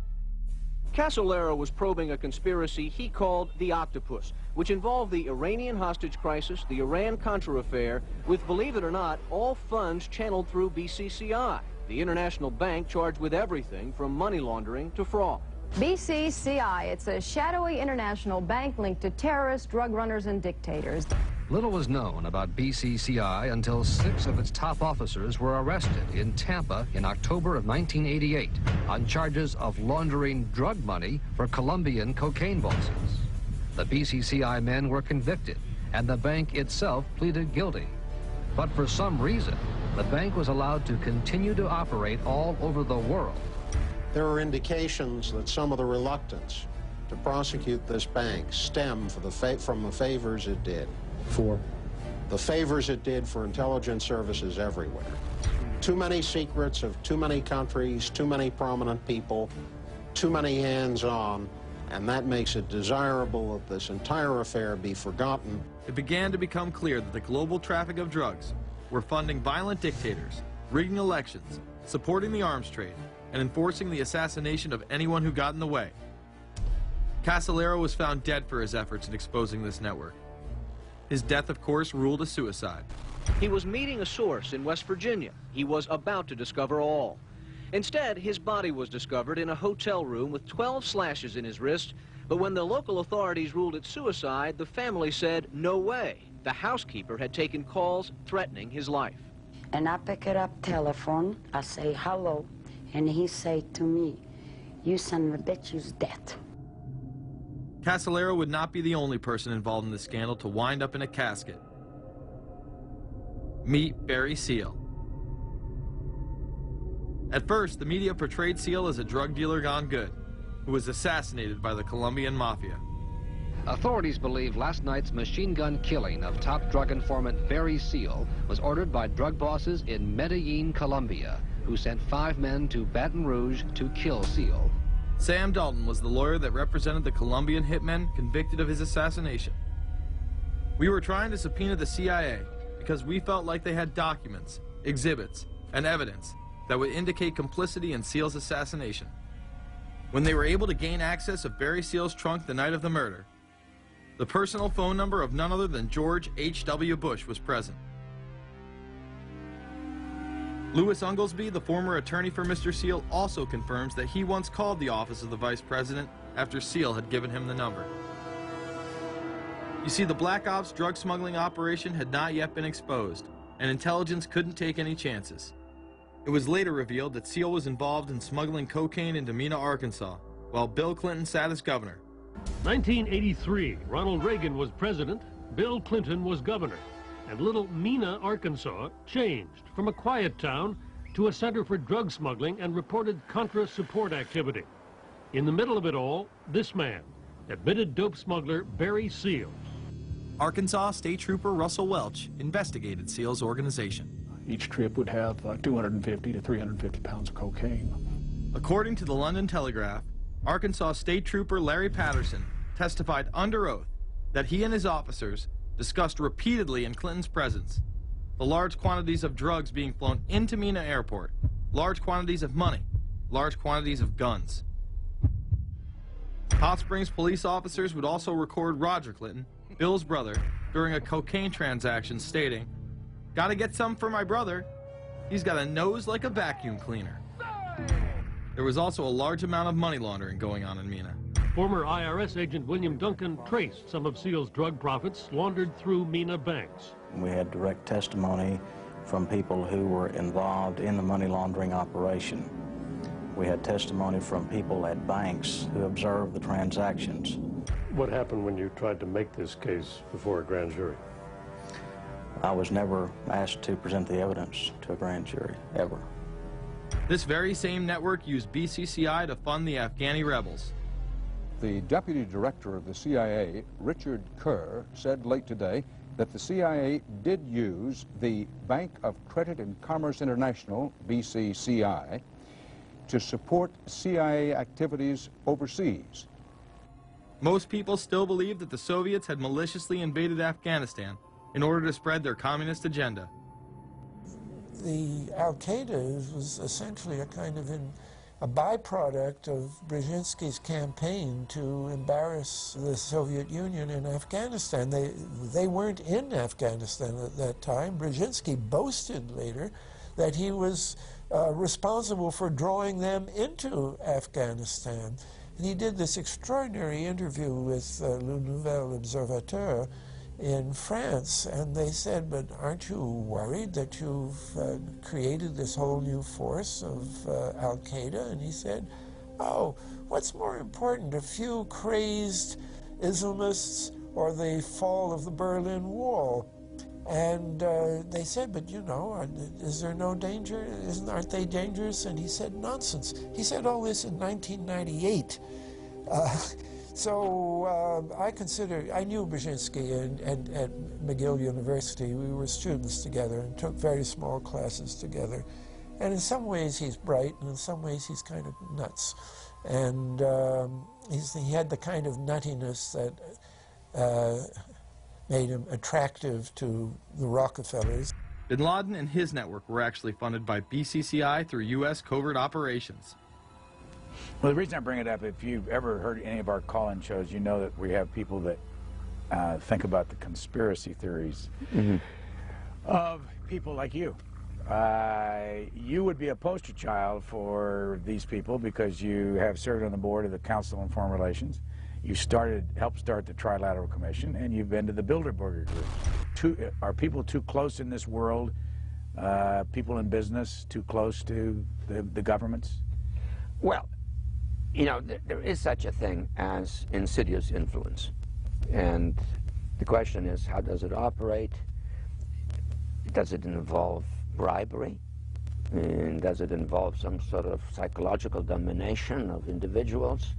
Casolaro was probing a conspiracy he called the Octopus, which involved the Iranian hostage crisis, the Iran-Contra affair, with, believe it or not, all funds channeled through BCCI, the international bank charged with everything from money laundering to fraud. BCCI, it's a shadowy international bank linked to terrorists, drug runners, and dictators. Little was known about BCCI until 6 of its top officers were arrested in Tampa in October of 1988 on charges of laundering drug money for Colombian cocaine bosses. The BCCI men were convicted, and the bank itself pleaded guilty. But for some reason, the bank was allowed to continue to operate all over the world. There are indications that some of the reluctance to prosecute this bank stem from the favors it did. For? The favors it did for intelligence services everywhere. Too many secrets of too many countries, too many prominent people, too many hands-on, and that makes it desirable that this entire affair be forgotten. It began to become clear that the global traffic of drugs were funding violent dictators, rigging elections, supporting the arms trade, and enforcing the assassination of anyone who got in the way. Casolaro was found dead for his efforts in exposing this network. His death, of course, ruled a suicide. He was meeting a source in West Virginia. He was about to discover all. Instead, his body was discovered in a hotel room with 12 slashes in his wrist, but when the local authorities ruled it suicide, the family said, no way. The housekeeper had taken calls threatening his life. And I pick it up telephone, I say hello, and he say to me, you son of a bitch, you's dead. Casolaro would not be the only person involved in the scandal to wind up in a casket. Meet Barry Seal. At first, the media portrayed Seal as a drug dealer gone good, who was assassinated by the Colombian mafia. Authorities believe last night's machine gun killing of top drug informant Barry Seal was ordered by drug bosses in Medellin, Colombia, who sent 5 men to Baton Rouge to kill Seal. Sam Dalton was the lawyer that represented the Colombian hitmen convicted of his assassination. We were trying to subpoena the CIA because we felt like they had documents, exhibits, and evidence that would indicate complicity in Seal's assassination. When they were able to gain access of Barry Seal's trunk the night of the murder, the personal phone number of none other than George H.W. Bush was present. Louis Unglesby, the former attorney for Mr. Seal, also confirms that he once called the office of the vice president after Seal had given him the number. You see, the Black Ops drug smuggling operation had not yet been exposed, and intelligence couldn't take any chances. It was later revealed that Seal was involved in smuggling cocaine into Mena, Arkansas, while Bill Clinton sat as governor. 1983, Ronald Reagan was president, Bill Clinton was governor. And little Mena, Arkansas, changed from a quiet town to a center for drug smuggling and reported Contra support activity. In the middle of it all, this man, admitted dope smuggler Barry Seal. Arkansas State Trooper Russell Welch investigated Seal's organization. Each trip would have 250 to 350 pounds of cocaine. According to the London Telegraph, Arkansas State Trooper Larry Patterson testified under oath that he and his officers discussed repeatedly in Clinton's presence the large quantities of drugs being flown into Mena Airport, large quantities of money, large quantities of guns. Hot Springs police officers would also record Roger Clinton, Bill's brother, during a cocaine transaction stating, "Gotta get some for my brother. He's got a nose like a vacuum cleaner." There was also a large amount of money laundering going on in Mena. Former IRS agent William Duncan traced some of Seal's drug profits laundered through Mena banks. We had direct testimony from people who were involved in the money laundering operation. We had testimony from people at banks who observed the transactions. What happened when you tried to make this case before a grand jury? I was never asked to present the evidence to a grand jury, ever. This very same network used BCCI to fund the Afghani rebels. The deputy director of the CIA, Richard Kerr, said late today that the CIA did use the Bank of Credit and Commerce International, BCCI, to support CIA activities overseas. Most people still believe that the Soviets had maliciously invaded Afghanistan in order to spread their communist agenda. The Al-Qaeda was essentially a kind of a byproduct of Brzezinski's campaign to embarrass the Soviet Union in Afghanistan. They weren't in Afghanistan at that time. Brzezinski boasted later that he was responsible for drawing them into Afghanistan. And he did this extraordinary interview with Le Nouvel Observateur in France, and they said, but aren't you worried that you've created this whole new force of Al-Qaeda? And he said, oh, what's more important, a few crazed Islamists or the fall of the Berlin Wall? And they said, but you know, is there no danger? Aren't they dangerous? And he said, nonsense. He said all this in 1998. So I knew Brzezinski at McGill University. We were students together and took very small classes together. And in some ways he's bright, and in some ways he's kind of nuts. And he had the kind of nuttiness that made him attractive to the Rockefellers. Bin Laden and his network were actually funded by BCCI through U.S. covert operations. Well, the reason I bring it up, if you've ever heard any of our call-in shows, you know that we have people that think about the conspiracy theories of people like you. You would be a poster child for these people because you have served on the board of the Council on Foreign Relations. You helped start the Trilateral Commission, and you've been to the Bilderberger group. Are people too close in this world, people in business, too close to the governments? Well, you know, there is such a thing as insidious influence. And the question is, how does it operate? Does it involve bribery? And does it involve some sort of psychological domination of individuals?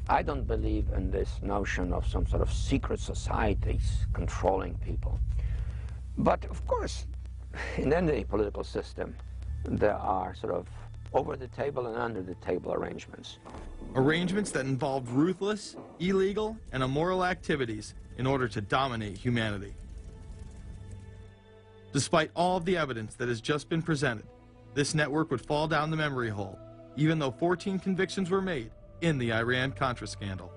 I don't believe in this notion of some sort of secret societies controlling people. But of course, in any political system, there are sort of over-the-table and under-the-table arrangements. Arrangements that involved ruthless, illegal, and immoral activities in order to dominate humanity. Despite all of the evidence that has just been presented, this network would fall down the memory hole, even though 14 convictions were made in the Iran-Contra scandal.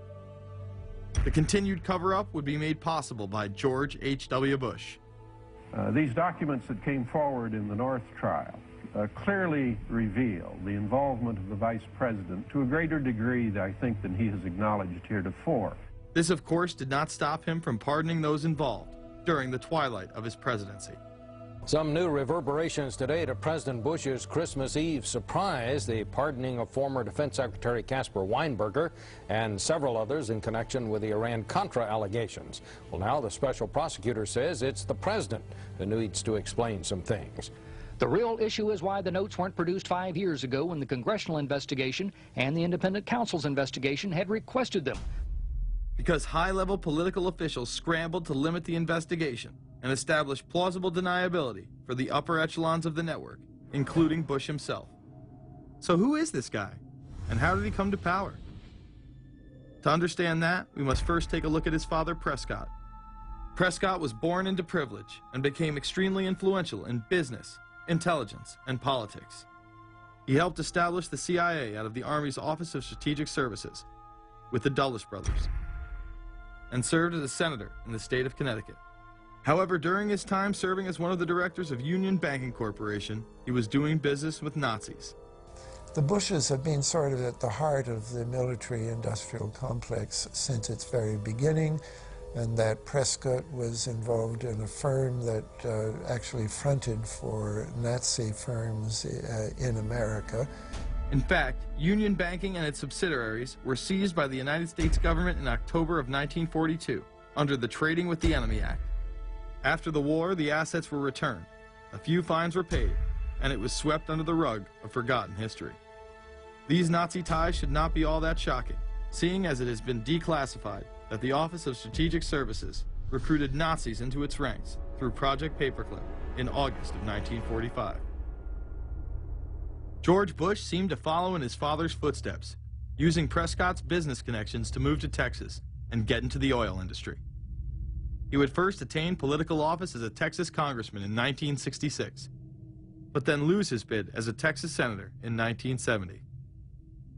The continued cover-up would be made possible by George H.W. Bush. These documents that came forward in the North trial clearly reveal the involvement of the Vice President to a greater degree, I think, than he has acknowledged heretofore. This, of course, did not stop him from pardoning those involved during the twilight of his presidency. Some new reverberations today to President Bush's Christmas Eve surprise, the pardoning of former Defense Secretary Caspar Weinberger and several others in connection with the Iran-Contra allegations. Well, now the special prosecutor says it's the president who needs to explain some things. The real issue is why the notes weren't produced 5 years ago when the congressional investigation and the independent counsel's investigation had requested them. Because high-level political officials scrambled to limit the investigation and establish plausible deniability for the upper echelons of the network, including Bush himself. So who is this guy, and how did he come to power? To understand that, we must first take a look at his father, Prescott. Prescott was born into privilege and became extremely influential in business, intelligence, and politics. He helped establish the CIA out of the Army's Office of Strategic Services with the Dulles brothers, and served as a senator in the state of Connecticut. However, during his time serving as one of the directors of Union Banking Corporation, he was doing business with Nazis. The Bushes have been sort of at the heart of the military-industrial complex since its very beginning, and that Prescott was involved in a firm that actually fronted for Nazi firms in America. In fact, Union Banking and its subsidiaries were seized by the United States government in October of 1942 under the Trading with the Enemy Act. After the war, the assets were returned, a few fines were paid, and it was swept under the rug of forgotten history. These Nazi ties should not be all that shocking, seeing as it has been declassified that the Office of Strategic Services recruited Nazis into its ranks through Project Paperclip in August of 1945. George Bush seemed to follow in his father's footsteps, using Prescott's business connections to move to Texas and get into the oil industry. He would first attain political office as a Texas congressman in 1966, but then lose his bid as a Texas senator in 1970.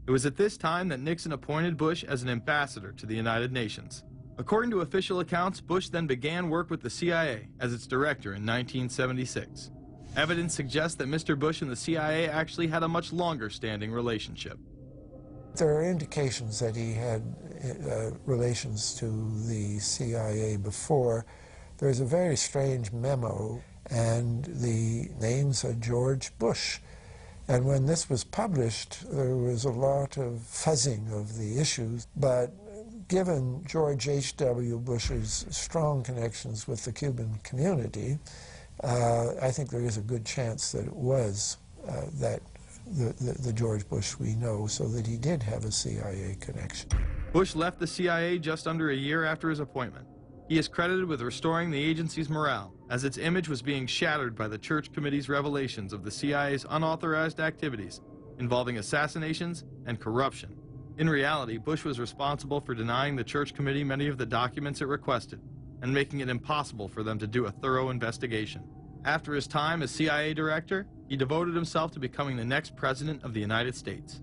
It was at this time that Nixon appointed Bush as an ambassador to the United Nations. According to official accounts, Bush then began work with the CIA as its director in 1976. Evidence suggests that Mr. Bush and the CIA actually had a much longer-standing relationship. There are indications that he had relations to the CIA before. There's a very strange memo, and the name's George Bush. And when this was published, there was a lot of fuzzing of the issues, but given George H.W. Bush's strong connections with the Cuban community, I think there is a good chance that it was the George Bush we know, so that he did have a CIA connection. Bush left the CIA just under a year after his appointment. He is credited with restoring the agency's morale, as its image was being shattered by the Church Committee's revelations of the CIA's unauthorized activities involving assassinations and corruption. In reality, Bush was responsible for denying the Church Committee many of the documents it requested and making it impossible for them to do a thorough investigation. After his time as CIA director, he devoted himself to becoming the next president of the United States.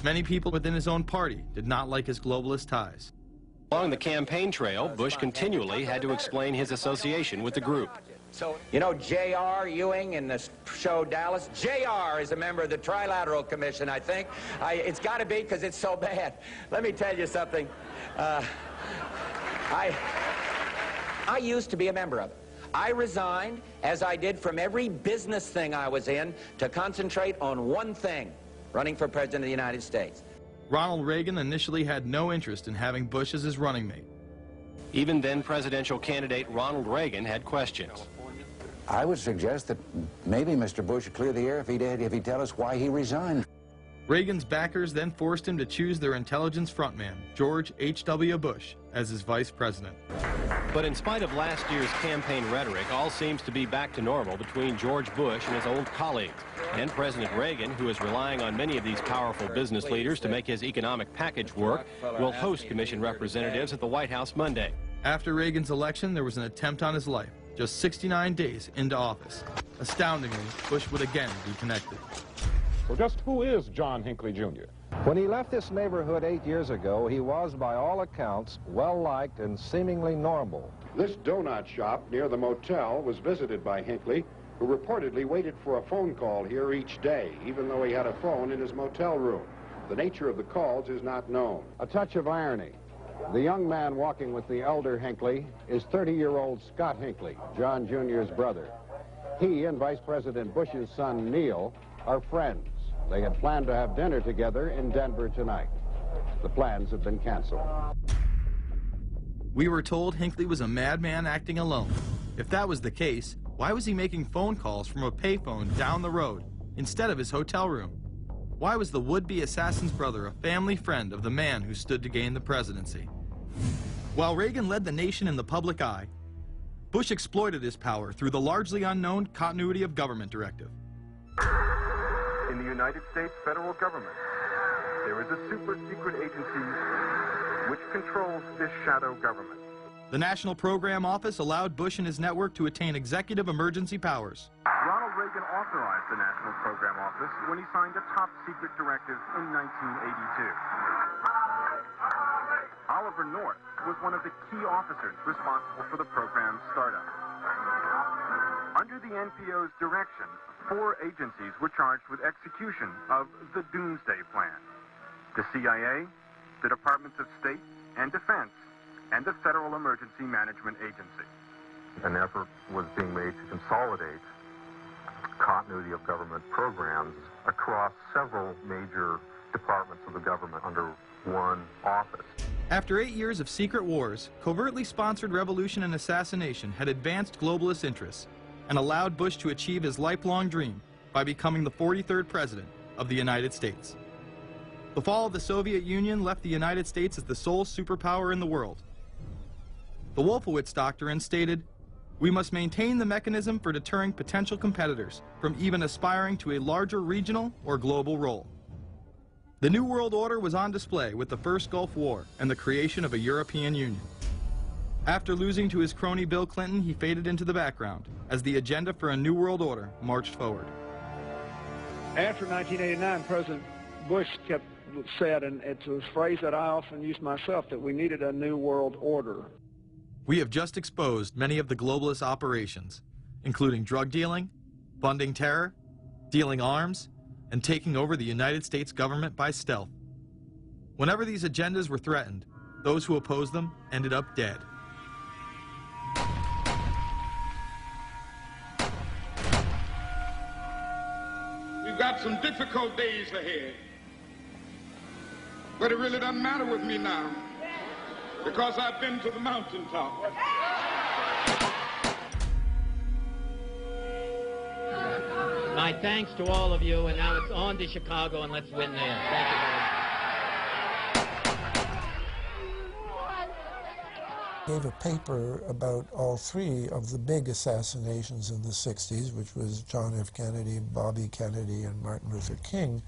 Many people within his own party did not like his globalist ties. Along the campaign trail, Bush continually had to explain his association with the group. You know J.R. Ewing in the show Dallas? J.R. is a member of the Trilateral Commission, I think. It's got to be because it's so bad. Let me tell you something. I used to be a member of it. I resigned, as I did from every business thing I was in, to concentrate on one thing, running for President of the United States. Ronald Reagan initially had no interest in having Bush as his running mate. Even then presidential candidate Ronald Reagan had questions. I would suggest that maybe Mr. Bush would clear the air if he'd tell us why he resigned. Reagan's backers then forced him to choose their intelligence frontman, George H.W. Bush, as his vice president. But in spite of last year's campaign rhetoric, all seems to be back to normal between George Bush and his old colleagues. And President Reagan, who is relying on many of these powerful business leaders to make his economic package work, will host commission representatives at the White House Monday. After Reagan's election, there was an attempt on his life, just 69 days into office. Astoundingly, Bush would again be connected. So just who is John Hinckley, Jr.? When he left this neighborhood 8 years ago, he was, by all accounts, well-liked and seemingly normal. This donut shop near the motel was visited by Hinckley, who reportedly waited for a phone call here each day, even though he had a phone in his motel room. The nature of the calls is not known. A touch of irony. The young man walking with the elder Hinckley is 30-year-old Scott Hinckley, John Jr.'s brother. He and Vice President Bush's son, Neil, are friends. They had planned to have dinner together in Denver tonight. The plans have been canceled. We were told Hinckley was a madman acting alone. If that was the case, why was he making phone calls from a payphone down the road instead of his hotel room? Why was the would-be assassin's brother a family friend of the man who stood to gain the presidency? While Reagan led the nation in the public eye, Bush exploited his power through the largely unknown Continuity of Government Directive. In the United States federal government, there is a super-secret agency which controls this shadow government. The National Program Office allowed Bush and his network to attain executive emergency powers. Ronald Reagan authorized the National Program Office when he signed a top-secret directive in 1982. Oliver North was one of the key officers responsible for the program's startup. Under the NPO's direction, 4 agencies were charged with execution of the Doomsday Plan: the CIA, the Departments of State and Defense, and the Federal Emergency Management Agency. An effort was being made to consolidate continuity of government programs across several major departments of the government under one office. After 8 years of secret wars, covertly sponsored revolution and assassination had advanced globalist interests and allowed Bush to achieve his lifelong dream by becoming the 43rd president of the United States. The fall of the Soviet Union left the United States as the sole superpower in the world. The Wolfowitz Doctrine stated, "We must maintain the mechanism for deterring potential competitors from even aspiring to a larger regional or global role." The New World Order was on display with the first Gulf War and the creation of a European Union. After losing to his crony Bill Clinton, he faded into the background as the agenda for a New World Order marched forward. After 1989, President Bush said, and it's a phrase that I often use myself, that we needed a New World Order. We have just exposed many of the globalist operations, including drug dealing, funding terror, dealing arms, and taking over the United States government by stealth. Whenever these agendas were threatened, those who opposed them ended up dead. We've got some difficult days ahead, but it really doesn't matter with me now, because I've been to the mountaintop. My thanks to all of you, and now it's on to Chicago, and let's win there. Thank you very much. Gave a paper about all three of the big assassinations in the 60s, which was John F. Kennedy, Bobby Kennedy, and Martin Luther King.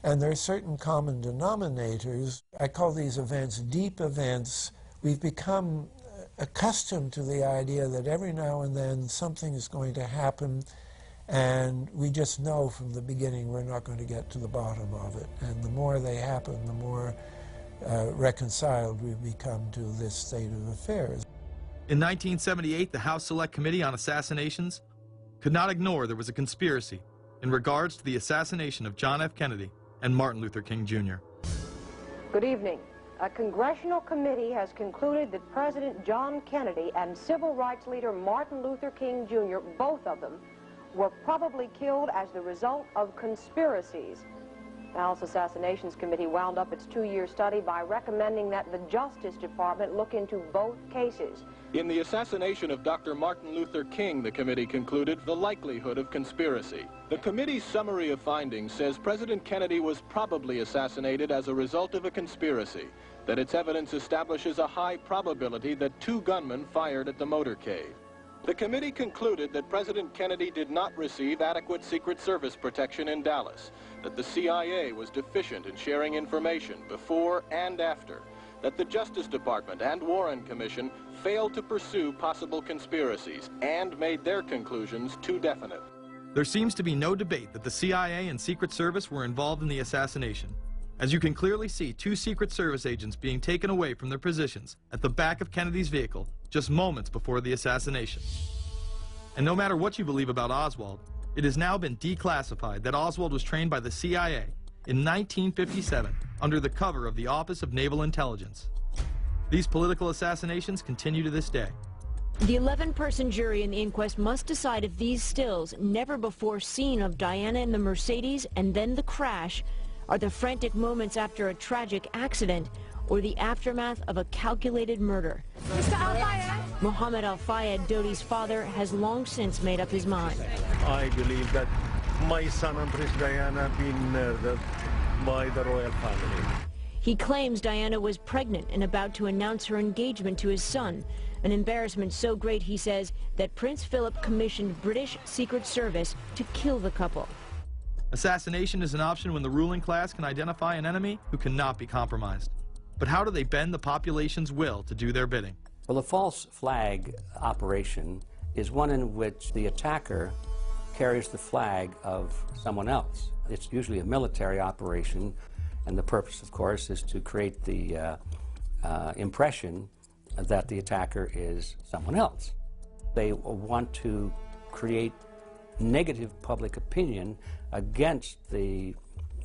And there are certain common denominators. I call these events deep events. We've become accustomed to the idea that every now and then something is going to happen, and we just know from the beginning we're not going to get to the bottom of it. And the more they happen, the more reconciled we've become to this state of affairs. In 1978, the House Select Committee on Assassinations could not ignore there was a conspiracy in regards to the assassination of John F. Kennedy and Martin Luther King Jr. Good evening. A congressional committee has concluded that President John Kennedy and civil rights leader Martin Luther King Jr., both of them, were probably killed as the result of conspiracies. The House Assassinations Committee wound up its 2-year study by recommending that the Justice Department look into both cases. In the assassination of Dr. Martin Luther King, the committee concluded the likelihood of conspiracy. The committee's summary of findings says President Kennedy was probably assassinated as a result of a conspiracy, that its evidence establishes a high probability that 2 gunmen fired at the motorcade. The committee concluded that President Kennedy did not receive adequate Secret Service protection in Dallas, that the CIA was deficient in sharing information before and after, that the Justice Department and Warren Commission failed to pursue possible conspiracies and made their conclusions too definite. There seems to be no debate that the CIA and Secret Service were involved in the assassination, as you can clearly see 2 Secret Service agents being taken away from their positions at the back of Kennedy's vehicle just moments before the assassination. And no matter what you believe about Oswald, it has now been declassified that Oswald was trained by the CIA in 1957 under the cover of the Office of Naval Intelligence. These political assassinations continue to this day. The 11-person jury in the inquest must decide if these stills, never before seen of Diana in the Mercedes and then the crash, are the frantic moments after a tragic accident or the aftermath of a calculated murder. Mr. Al-Fayed? Mohammed Al-Fayed, Dodi's father, has long since made up his mind. I believe that my son and Princess Diana have been murdered by the royal family. He claims Diana was pregnant and about to announce her engagement to his son, an embarrassment so great, he says, that Prince Philip commissioned British Secret Service to kill the couple. Assassination is an option when the ruling class can identify an enemy who cannot be compromised. But how do they bend the population's will to do their bidding? Well, the false flag operation is one in which the attacker carries the flag of someone else. It's usually a military operation, and the purpose, of course, is to create the impression that the attacker is someone else. They want to create negative public opinion against the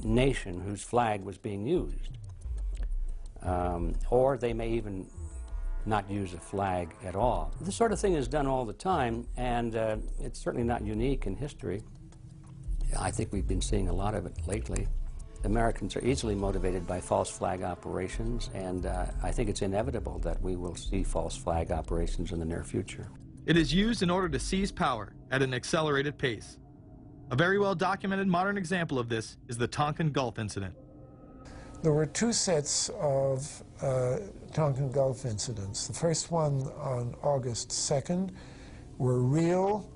nation whose flag was being used. Or they may even not use a flag at all. This sort of thing is done all the time, and it's certainly not unique in history. I think we've been seeing a lot of it lately. Americans are easily motivated by false flag operations, and I think it's inevitable that we will see false flag operations in the near future. It is used in order to seize power at an accelerated pace. A very well-documented modern example of this is the Tonkin Gulf incident. There were two sets of Tonkin Gulf incidents. The first one on August 2nd were real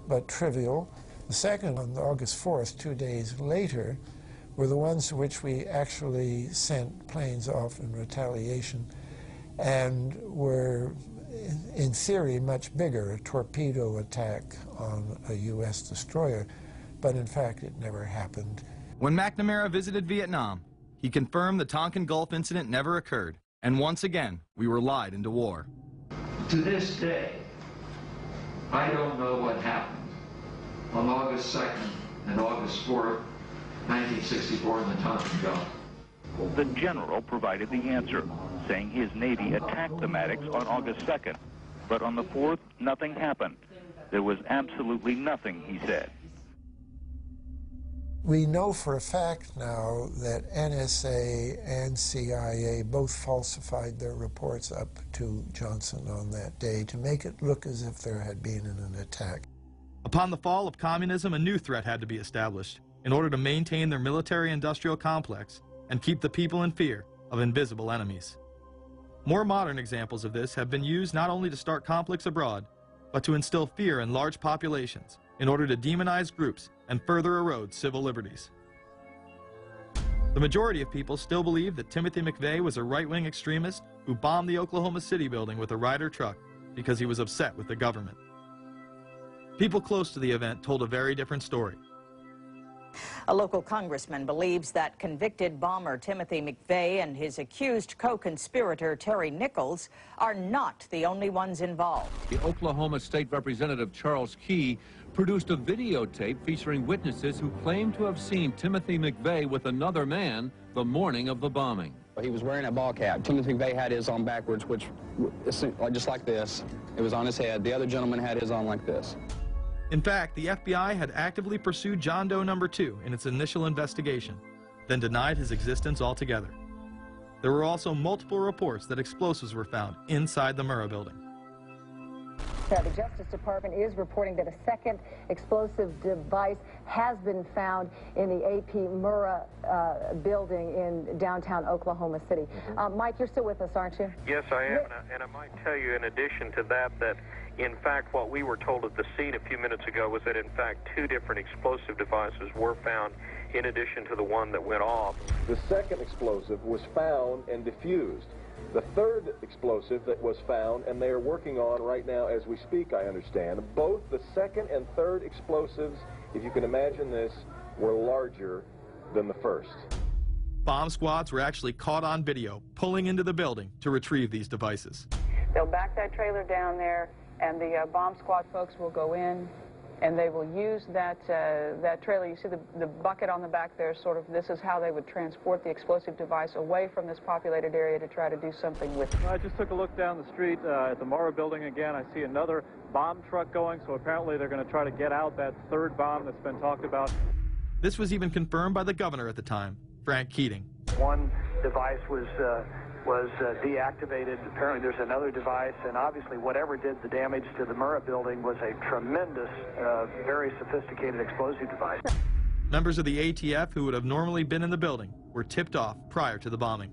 but trivial. The second on August 4th, 2 days later, were the ones to which we actually sent planes off in retaliation and were, in theory, much bigger, a torpedo attack on a U.S. destroyer, but in fact it never happened. When McNamara visited Vietnam, he confirmed the Tonkin Gulf incident never occurred, and once again, we were lied into war. To this day, I don't know what happened on August 2nd and August 4th, 1964 in the Tonkin Gulf. The general provided the answer, saying his Navy attacked the Maddox on August 2nd. But on the 4th, nothing happened. There was absolutely nothing, he said. We know for a fact now that NSA and CIA both falsified their reports up to Johnson on that day to make it look as if there had been an attack. Upon the fall of communism, a new threat had to be established in order to maintain their military-industrial complex and keep the people in fear of invisible enemies. More modern examples of this have been used not only to start conflicts abroad, but to instill fear in large populations in order to demonize groups and further erode civil liberties. The majority of people still believe that Timothy McVeigh was a right-wing extremist who bombed the Oklahoma City building with a Ryder truck because he was upset with the government. People close to the event told a very different story. A local congressman believes that convicted bomber Timothy McVeigh and his accused co-conspirator Terry Nichols are not the only ones involved. The Oklahoma State Representative Charles Key produced a videotape featuring witnesses who claim to have seen Timothy McVeigh with another man the morning of the bombing. He was wearing a ball cap. Timothy McVeigh had his on backwards, which just like this. It was on his head. The other gentleman had his on like this. In fact, the FBI had actively pursued John Doe No. 2 in its initial investigation, then denied his existence altogether. There were also multiple reports that explosives were found inside the Murrah building. The Justice Department is reporting that a second explosive device has been found in the AP Murrah building in downtown Oklahoma City. Mike, you're still with us, aren't you? Yes, I am, and I might tell you in addition to that, in fact, what we were told at the scene a few minutes ago was that, in fact, 2 different explosive devices were found in addition to the one that went off. The second explosive was found and diffused. The third explosive that was found, and they are working on right now as we speak, I understand, both the second and third explosives, if you can imagine this, were larger than the first. Bomb squads were actually caught on video pulling into the building to retrieve these devices. They'll back that trailer down there, and the bomb squad folks will go in, and they will use that trailer. You see the bucket on the back there, sort of, this is how they would transport the explosive device away from this populated area to try to do something with it. I just took a look down the street at the Murrah building again. I see another bomb truck going, so apparently they're going to try to get out that third bomb that's been talked about. This was even confirmed by the governor at the time, Frank Keating. One device was deactivated. Apparently there's another device, and obviously whatever did the damage to the Murrah building was a tremendous, very sophisticated explosive device. Members of the ATF who would have normally been in the building were tipped off prior to the bombing.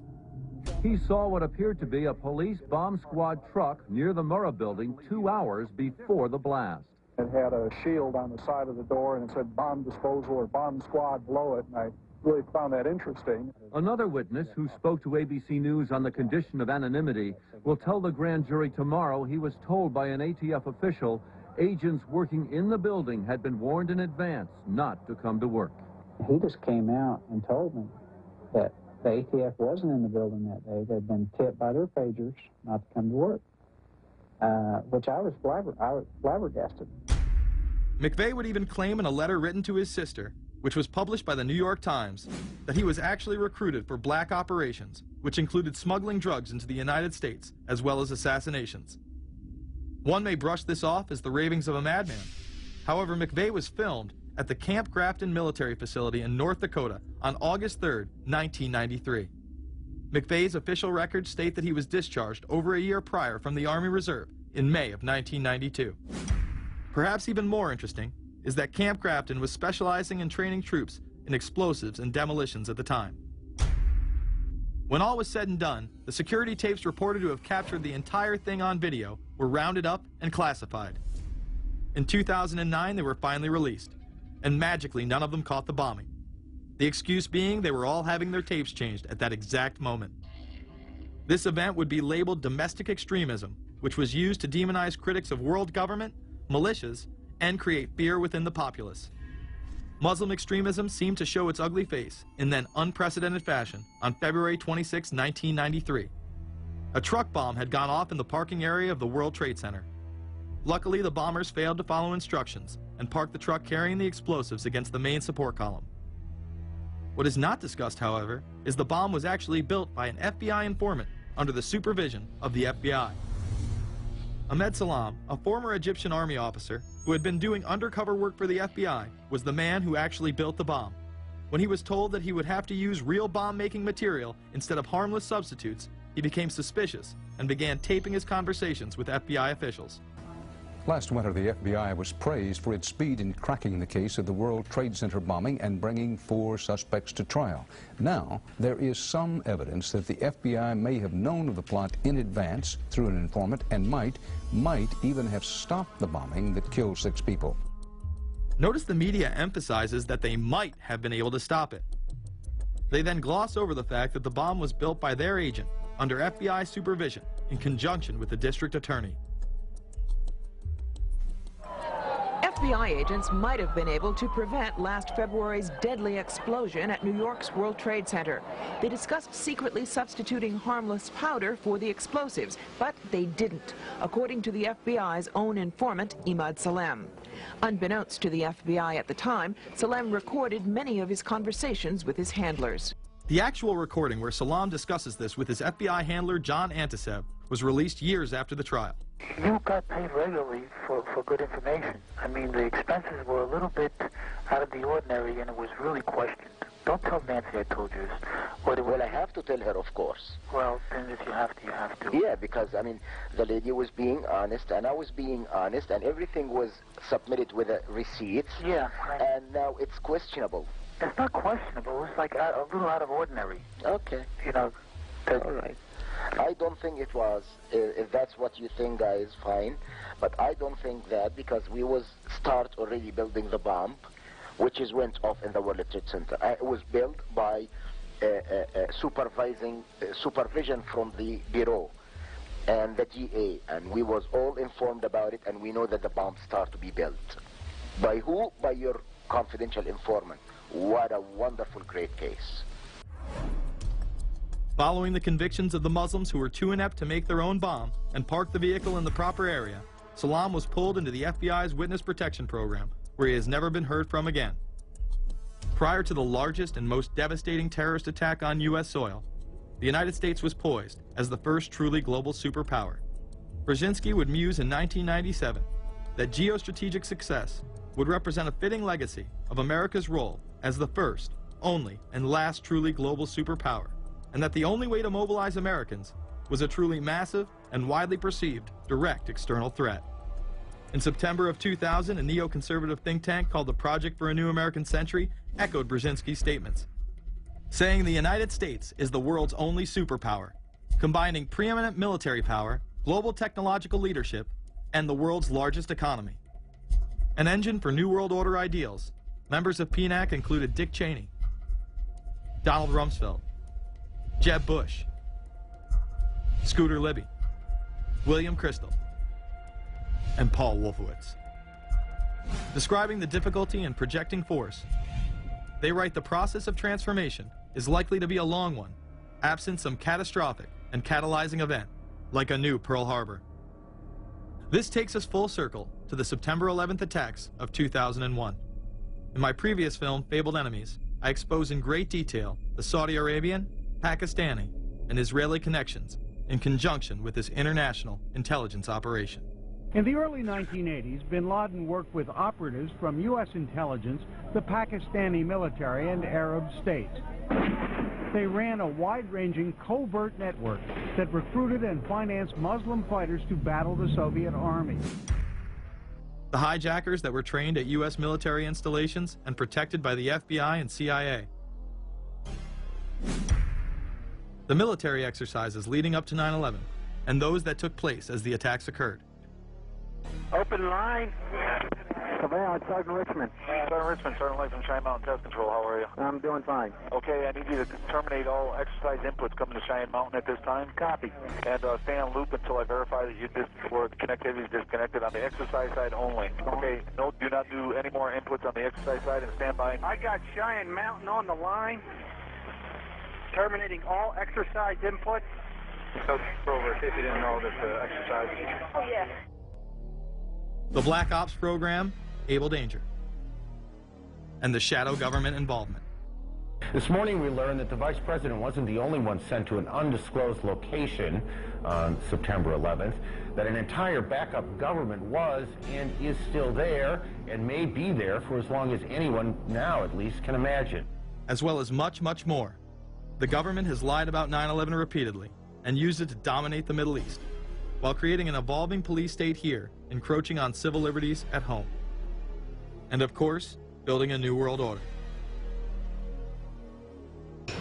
He saw what appeared to be a police bomb squad truck near the Murrah building 2 hours before the blast. It had a shield on the side of the door, and it said bomb disposal or bomb squad below it, and I really found that interesting. Another witness who spoke to ABC News on the condition of anonymity will tell the grand jury tomorrow he was told by an ATF official agents working in the building had been warned in advance not to come to work. He just came out and told me that the ATF wasn't in the building that day. They'd been tipped by their pagers not to come to work, which I was flabbergasted. McVeigh would even claim in a letter written to his sister, which was published by the New York Times, that he was actually recruited for black operations, which included smuggling drugs into the United States, as well as assassinations. One may brush this off as the ravings of a madman. However, McVeigh was filmed at the Camp Grafton military facility in North Dakota on August 3, 1993. McVeigh's official records state that he was discharged over a year prior from the Army Reserve in May of 1992. Perhaps even more interesting is that Camp Grafton was specializing in training troops in explosives and demolitions at the time. When all was said and done, the security tapes reported to have captured the entire thing on video were rounded up and classified. In 2009, they were finally released, and magically none of them caught the bombing. The excuse being they were all having their tapes changed at that exact moment. This event would be labeled domestic extremism, which was used to demonize critics of world government, militias, and create fear within the populace. Muslim extremism seemed to show its ugly face in then unprecedented fashion on February 26, 1993. A truck bomb had gone off in the parking area of the World Trade Center. Luckily, the bombers failed to follow instructions and parked the truck carrying the explosives against the main support column. What is not discussed, however, is the bomb was actually built by an FBI informant under the supervision of the FBI. Ahmed Salam, a former Egyptian army officer who had been doing undercover work for the FBI, was the man who actually built the bomb. When he was told that he would have to use real bomb-making material instead of harmless substitutes, he became suspicious and began taping his conversations with FBI officials. Last winter, the FBI was praised for its speed in cracking the case of the World Trade Center bombing and bringing 4 suspects to trial. Now, there is some evidence that the FBI may have known of the plot in advance through an informant and might even have stopped the bombing that killed 6 people. Notice the media emphasizes that they might have been able to stop it. They then gloss over the fact that the bomb was built by their agent under FBI supervision in conjunction with the district attorney. FBI agents might have been able to prevent last February's deadly explosion at New York's World Trade Center. They discussed secretly substituting harmless powder for the explosives, but they didn't, according to the FBI's own informant, Ahmed Salam. Unbeknownst to the FBI at the time, Salam recorded many of his conversations with his handlers. The actual recording where Salam discusses this with his FBI handler, John Antisev, was released years after the trial. You got paid regularly for good information. I mean, the expenses were a little bit out of the ordinary, and it was really questioned. Don't tell Nancy I told you this. Well, I have to tell her, of course. Well, then if you have to, you have to. Yeah, because, I mean, the lady was being honest, and I was being honest, and everything was submitted with a receipt. Yeah. And now it's questionable. It's not questionable. It's like a little out of ordinary. Okay. You know. All right. I don't think it was. If that's what you think, guys, fine. But I don't think that, because we was start already building the bomb, which is went off in the World Trade Center. It was built by supervision from the Bureau and the GA, and we was all informed about it, and we know that the bomb start to be built. By who? By your confidential informant. What a wonderful, great case. Following the convictions of the Muslims who were too inept to make their own bomb and park the vehicle in the proper area, Salam was pulled into the FBI's Witness Protection Program, where he has never been heard from again. Prior to the largest and most devastating terrorist attack on U.S. soil, the United States was poised as the first truly global superpower. Brzezinski would muse in 1997 that geostrategic success would represent a fitting legacy of America's role as the first, only, and last truly global superpower, and that the only way to mobilize Americans was a truly massive and widely perceived direct external threat. In September of 2000, a neoconservative think tank called the Project for a New American Century echoed Brzezinski's statements, saying the United States is the world's only superpower, combining preeminent military power, global technological leadership, and the world's largest economy. An engine for New World Order ideals, members of PNAC included Dick Cheney, Donald Rumsfeld, Jeb Bush, Scooter Libby, William Kristol, and Paul Wolfowitz. Describing the difficulty in projecting force, they write the process of transformation is likely to be a long one, absent some catastrophic and catalyzing event, like a new Pearl Harbor. This takes us full circle to the September 11th attacks of 2001. In my previous film, Fabled Enemies, I expose in great detail the Saudi Arabian, Pakistani, and Israeli connections in conjunction with this international intelligence operation. In the early 1980s, bin Laden worked with operatives from U.S. intelligence, the Pakistani military, and Arab states. They ran a wide-ranging covert network that recruited and financed Muslim fighters to battle the Soviet army. The hijackers that were trained at U.S. military installations and protected by the FBI and CIA. The military exercises leading up to 9/11, and those that took place as the attacks occurred. Open line. Surveillance, Sergeant Richmond. Sergeant Richmond, Sergeant Light from Cheyenne Mountain Test Control. How are you? I'm doing fine. Okay, I need you to terminate all exercise inputs coming to Cheyenne Mountain at this time. Copy. And stay on loop until I verify that the connectivity is disconnected on the exercise side only. Okay, no, do not do any more inputs on the exercise side and stand by. I got Cheyenne Mountain on the line. Terminating all exercise inputs. So, over, see if you didn't know that exercise. Oh, yeah. The Black Ops program, Able Danger, and the shadow government involvement. This morning we learned that the Vice President wasn't the only one sent to an undisclosed location on September 11th, that an entire backup government was and is still there and may be there for as long as anyone now at least can imagine. As well as much, much more. The government has lied about 9/11 repeatedly and used it to dominate the Middle East, while creating an evolving police state here, encroaching on civil liberties at home. And of course, building a new world order.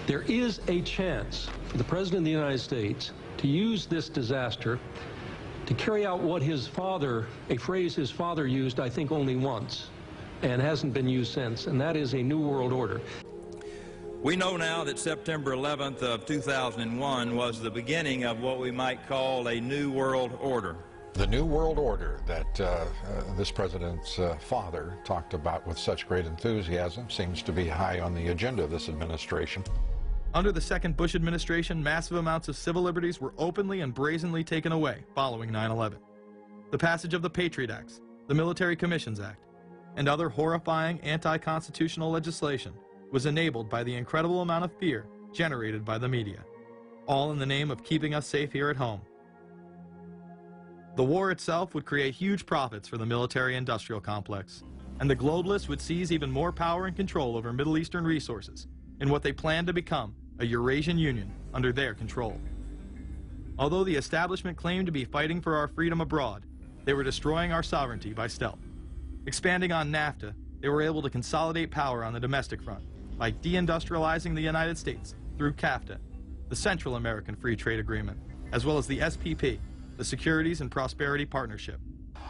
There is a chance for the President of the United States to use this disaster to carry out what his father, a phrase his father used, I think, only once, and hasn't been used since, and that is a new world order. We know now that September 11th of 2001 was the beginning of what we might call a new world order. The new world order that this president's father talked about with such great enthusiasm seems to be high on the agenda of this administration. Under the second Bush administration, massive amounts of civil liberties were openly and brazenly taken away following 9/11. The passage of the Patriot Acts, the Military Commissions Act, and other horrifying anti-constitutional legislation was enabled by the incredible amount of fear generated by the media, all in the name of keeping us safe here at home. The war itself would create huge profits for the military-industrial complex, and the globalists would seize even more power and control over Middle Eastern resources in what they planned to become a Eurasian Union under their control. Although the establishment claimed to be fighting for our freedom abroad, they were destroying our sovereignty by stealth. Expanding on NAFTA, they were able to consolidate power on the domestic front by deindustrializing the United States through CAFTA, the Central American Free Trade Agreement, as well as the SPP, the Securities and Prosperity Partnership.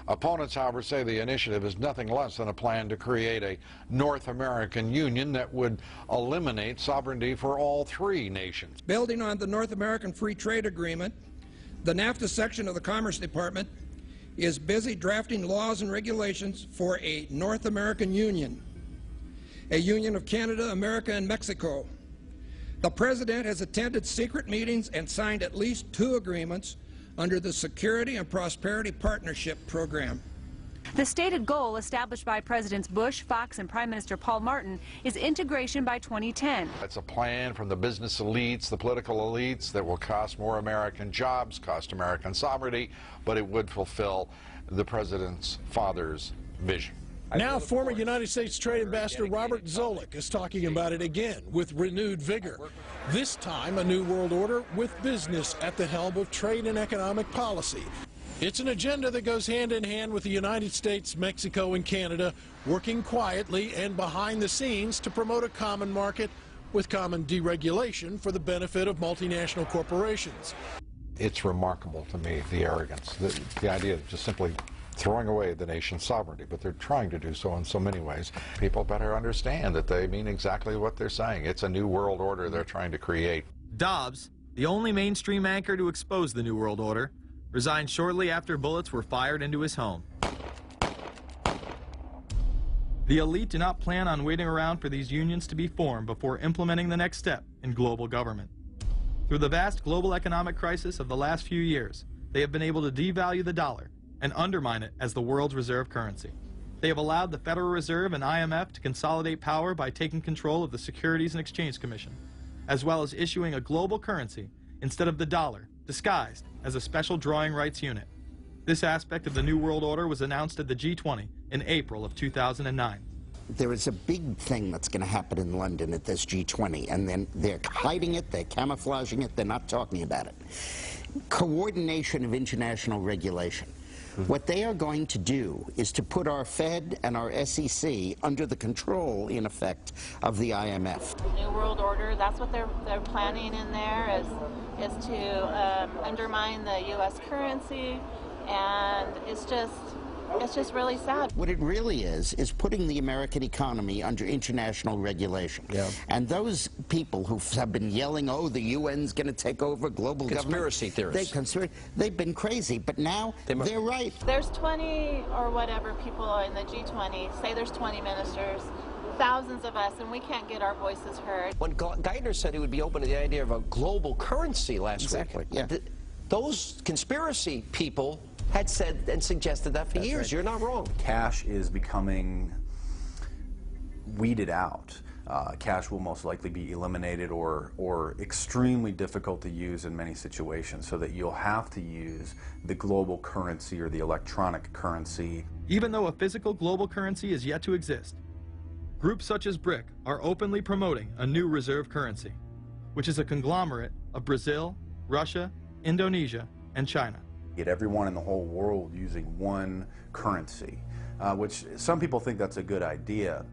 Opponents, however, say the initiative is nothing less than a plan to create a North American Union that would eliminate sovereignty for all three nations. Building on the North American Free Trade Agreement, the NAFTA section of the Commerce Department is busy drafting laws and regulations for a North American Union, a union of Canada, America, and Mexico. The President has attended secret meetings and signed at least 2 agreements under the Security and Prosperity Partnership Program. The stated goal established by Presidents Bush, Fox, and Prime Minister Paul Martin is integration by 2010. It's a plan from the business elites, the political elites, that will cost more American jobs, cost American sovereignty, but it would fulfill the President's father's vision. Now, former United States Trade Ambassador Robert Zoellick is talking about it again with renewed vigor. This time, a new world order with business at the helm of trade and economic policy. It's an agenda that goes hand in hand with the United States, Mexico, and Canada working quietly and behind the scenes to promote a common market with common deregulation for the benefit of multinational corporations. It's remarkable to me, the arrogance, the idea of just simply throwing away the nation's sovereignty, but they're trying to do so in so many ways. People better understand that they mean exactly what they're saying. It's a new world order they're trying to create. Dobbs, the only mainstream anchor to expose the New World Order, resigned shortly after bullets were fired into his home. The elite do not plan on waiting around for these unions to be formed before implementing the next step in global government. Through the vast global economic crisis of the last few years, they have been able to devalue the dollar and undermine it as the world's reserve currency. They have allowed the Federal Reserve and IMF to consolidate power by taking control of the Securities and Exchange Commission, as well as issuing a global currency instead of the dollar, disguised as a special drawing rights unit. This aspect of the New World Order was announced at the G20 in April of 2009. There is a big thing that's going to happen in London at this G20, and then they're hiding it, they're camouflaging it, they're not talking about it. Coordination of international regulation. What they are going to do is to put our Fed and our SEC under the control, in effect, of the IMF. New World Order, that's what they're planning in there, is to undermine the U.S. currency, and it's just really sad. What it really is putting the American economy under international regulation. Yeah. And those people who have been yelling, oh, the UN's going to take over global conspiracy government. Theorists. They've been crazy, but now they're right. There's 20 or whatever people in the G20, say there's 20 ministers, thousands of us, and we can't get our voices heard. When Geithner said he would be open to the idea of a global currency last week, yeah. Those conspiracy people had said and suggested that for years. Right. You're not wrong. Cash is becoming weeded out. Cash will most likely be eliminated or extremely difficult to use in many situations, so that you'll have to use the global currency or the electronic currency. Even though a physical global currency is yet to exist, groups such as BRIC are openly promoting a new reserve currency, which is a conglomerate of Brazil, Russia, Indonesia, and China. Get everyone in the whole world using one currency, which some people think that's a good idea.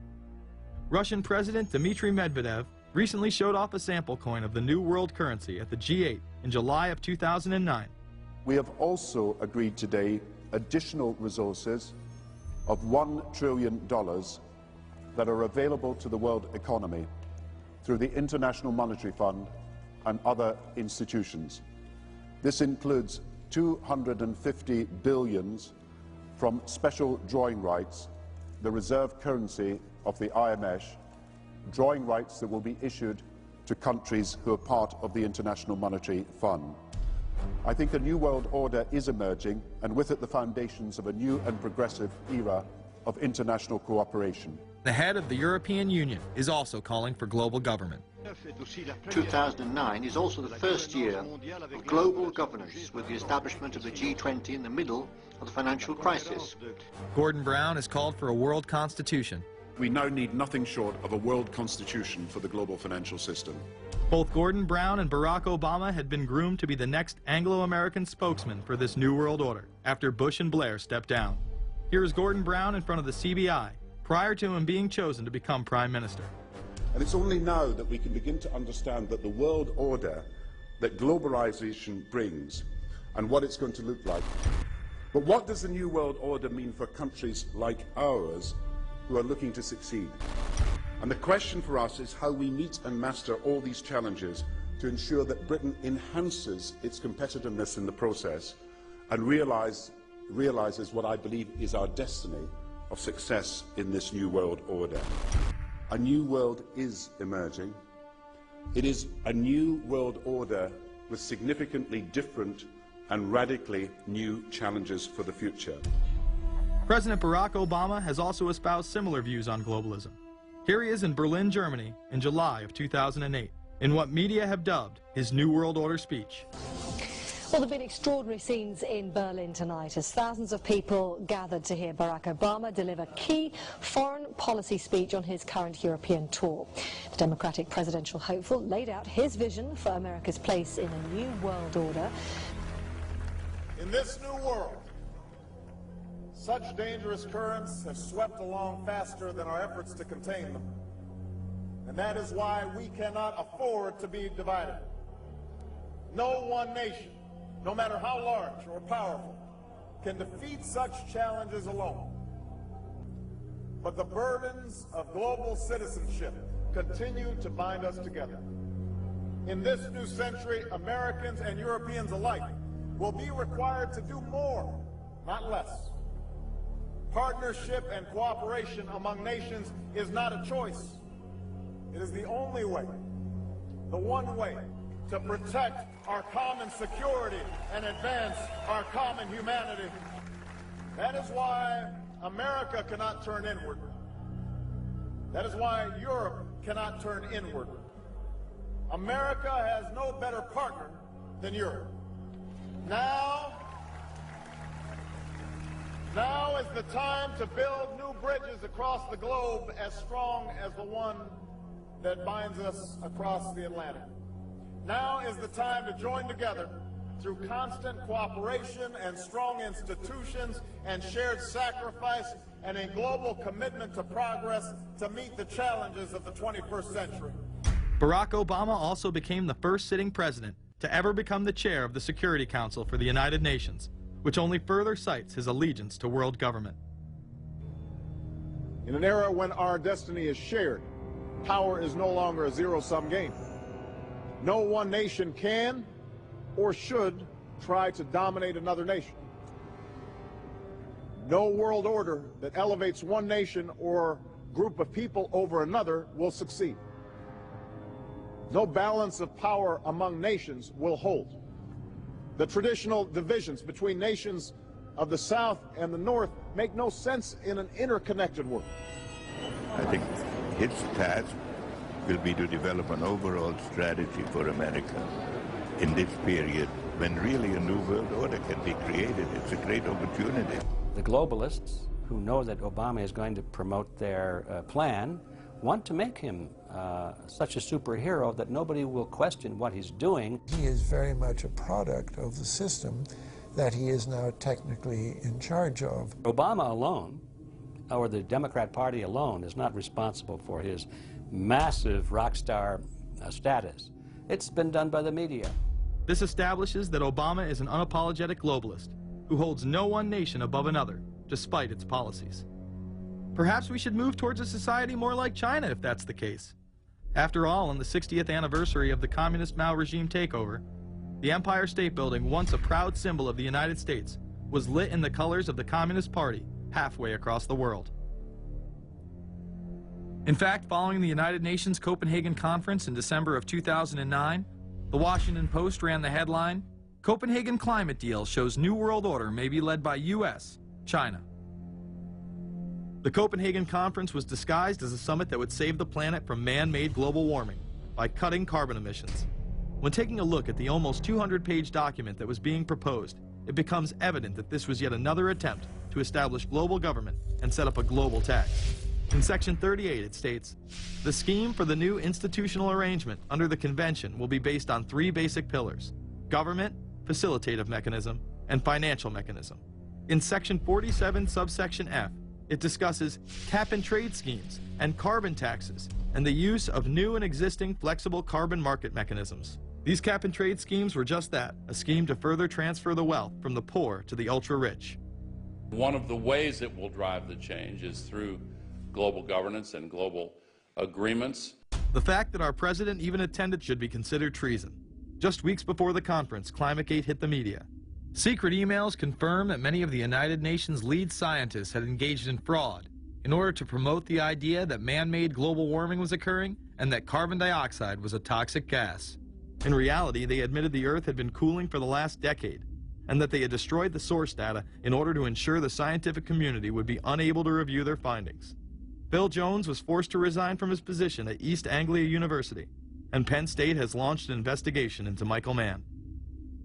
Russian President Dmitry Medvedev recently showed off a sample coin of the new world currency at the G8 in July of 2009. We have also agreed today additional resources of $1 trillion that are available to the world economy through the International Monetary Fund and other institutions. This includes 250 billion from special drawing rights, the reserve currency of the IMF, drawing rights that will be issued to countries who are part of the International Monetary Fund. I think a new world order is emerging, and with it the foundations of a new and progressive era of international cooperation. The head of the European Union is also calling for global government. 2009 is also the first year of global governance, with the establishment of the G20 in the middle of the financial crisis. Gordon Brown has called for a world constitution. We now need nothing short of a world constitution for the global financial system. Both Gordon Brown and Barack Obama had been groomed to be the next Anglo-American spokesman for this new world order after Bush and Blair stepped down. Here is Gordon Brown in front of the CBI prior to him being chosen to become Prime Minister. And it's only now that we can begin to understand that the world order that globalization brings and what it's going to look like. But what does the new world order mean for countries like ours who are looking to succeed? And the question for us is how we meet and master all these challenges to ensure that Britain enhances its competitiveness in the process and realizes what I believe is our destiny of success in this new world order. A new world is emerging. It is a new world order with significantly different and radically new challenges for the future. President Barack Obama has also espoused similar views on globalism. Here he is in Berlin, Germany, in July of 2008, in what media have dubbed his New World Order speech. Well, there have been extraordinary scenes in Berlin tonight as thousands of people gathered to hear Barack Obama deliver key foreign policy speech on his current European tour. The Democratic presidential hopeful laid out his vision for America's place in a new world order. In this new world, such dangerous currents have swept along faster than our efforts to contain them. And that is why we cannot afford to be divided. No one nation, no matter how large or powerful, can defeat such challenges alone. But the burdens of global citizenship continue to bind us together. In this new century, Americans and Europeans alike will be required to do more, not less. Partnership and cooperation among nations is not a choice. It is the only way, the one way, to protect our common security and advance our common humanity. That is why America cannot turn inward. That is why Europe cannot turn inward. America has no better partner than Europe. Now Now is the time to build new bridges across the globe as strong as the one that binds us across the Atlantic. Now is the time to join together through constant cooperation and strong institutions and shared sacrifice and a global commitment to progress to meet the challenges of the 21st century. Barack Obama also became the first sitting president to ever become the chair of the Security Council for the United Nations, which only further cites his allegiance to world government. In an era when our destiny is shared, power is no longer a zero-sum game. No one nation can or should try to dominate another nation. No world order that elevates one nation or group of people over another will succeed. No balance of power among nations will hold. The traditional divisions between nations of the South and the North make no sense in an interconnected world. I think its task will be to develop an overall strategy for America in this period when really a new world order can be created. It's a great opportunity. The globalists, who know that Obama is going to promote their plan, want to make him such a superhero that nobody will question what he's doing. He is very much a product of the system that he is now technically in charge of. Obama alone, or the Democrat Party alone, is not responsible for his massive rock star status. It's been done by the media. This establishes that Obama is an unapologetic globalist who holds no one nation above another, despite its policies. Perhaps we should move towards a society more like China if that's the case. After all, on the 60th anniversary of the communist Mao regime takeover, the Empire State Building, once a proud symbol of the United States, was lit in the colors of the Communist Party halfway across the world. In fact, following the United Nations Copenhagen Conference in December of 2009, the Washington Post ran the headline, "Copenhagen Climate Deal Shows New World Order May Be Led by U.S., China." The Copenhagen Conference was disguised as a summit that would save the planet from man-made global warming by cutting carbon emissions. When taking a look at the almost 200-page document that was being proposed, it becomes evident that this was yet another attempt to establish global government and set up a global tax. In Section 38, it states, "The scheme for the new institutional arrangement under the Convention will be based on three basic pillars: government, facilitative mechanism, and financial mechanism." In Section 47, subsection F, it discusses cap-and-trade schemes and carbon taxes and the use of new and existing flexible carbon market mechanisms. These cap-and-trade schemes were just that, a scheme to further transfer the wealth from the poor to the ultra-rich. One of the ways it will drive the change is through global governance and global agreements. The fact that our president even attended should be considered treason. Just weeks before the conference, ClimateGate hit the media. Secret emails confirm that many of the United Nations lead scientists had engaged in fraud in order to promote the idea that man-made global warming was occurring and that carbon dioxide was a toxic gas. In reality, they admitted the Earth had been cooling for the last decade and that they had destroyed the source data in order to ensure the scientific community would be unable to review their findings. Bill Jones was forced to resign from his position at East Anglia University, and Penn State has launched an investigation into Michael Mann.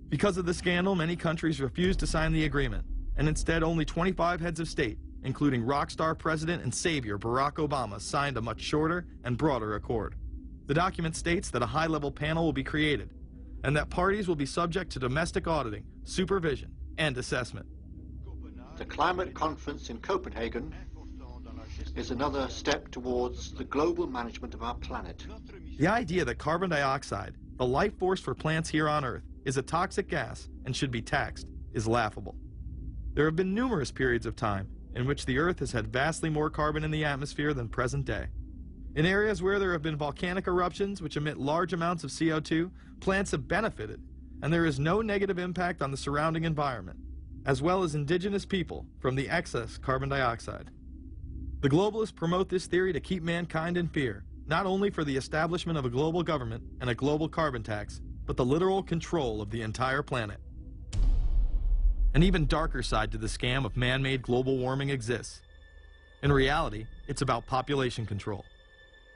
Because of the scandal, many countries refused to sign the agreement, and instead only 25 heads of state, including rock star president and savior Barack Obama, signed a much shorter and broader accord. The document states that a high-level panel will be created, and that parties will be subject to domestic auditing, supervision, and assessment. The climate conference in Copenhagen is another step towards the global management of our planet. The idea that carbon dioxide, the life force for plants here on Earth, is a toxic gas and should be taxed is laughable. There have been numerous periods of time in which the Earth has had vastly more carbon in the atmosphere than present day. In areas where there have been volcanic eruptions which emit large amounts of CO2, plants have benefited, and there is no negative impact on the surrounding environment, as well as indigenous people from the excess carbon dioxide. The globalists promote this theory to keep mankind in fear, not only for the establishment of a global government and a global carbon tax, but the literal control of the entire planet. An even darker side to the scam of man-made global warming exists. In reality, it's about population control.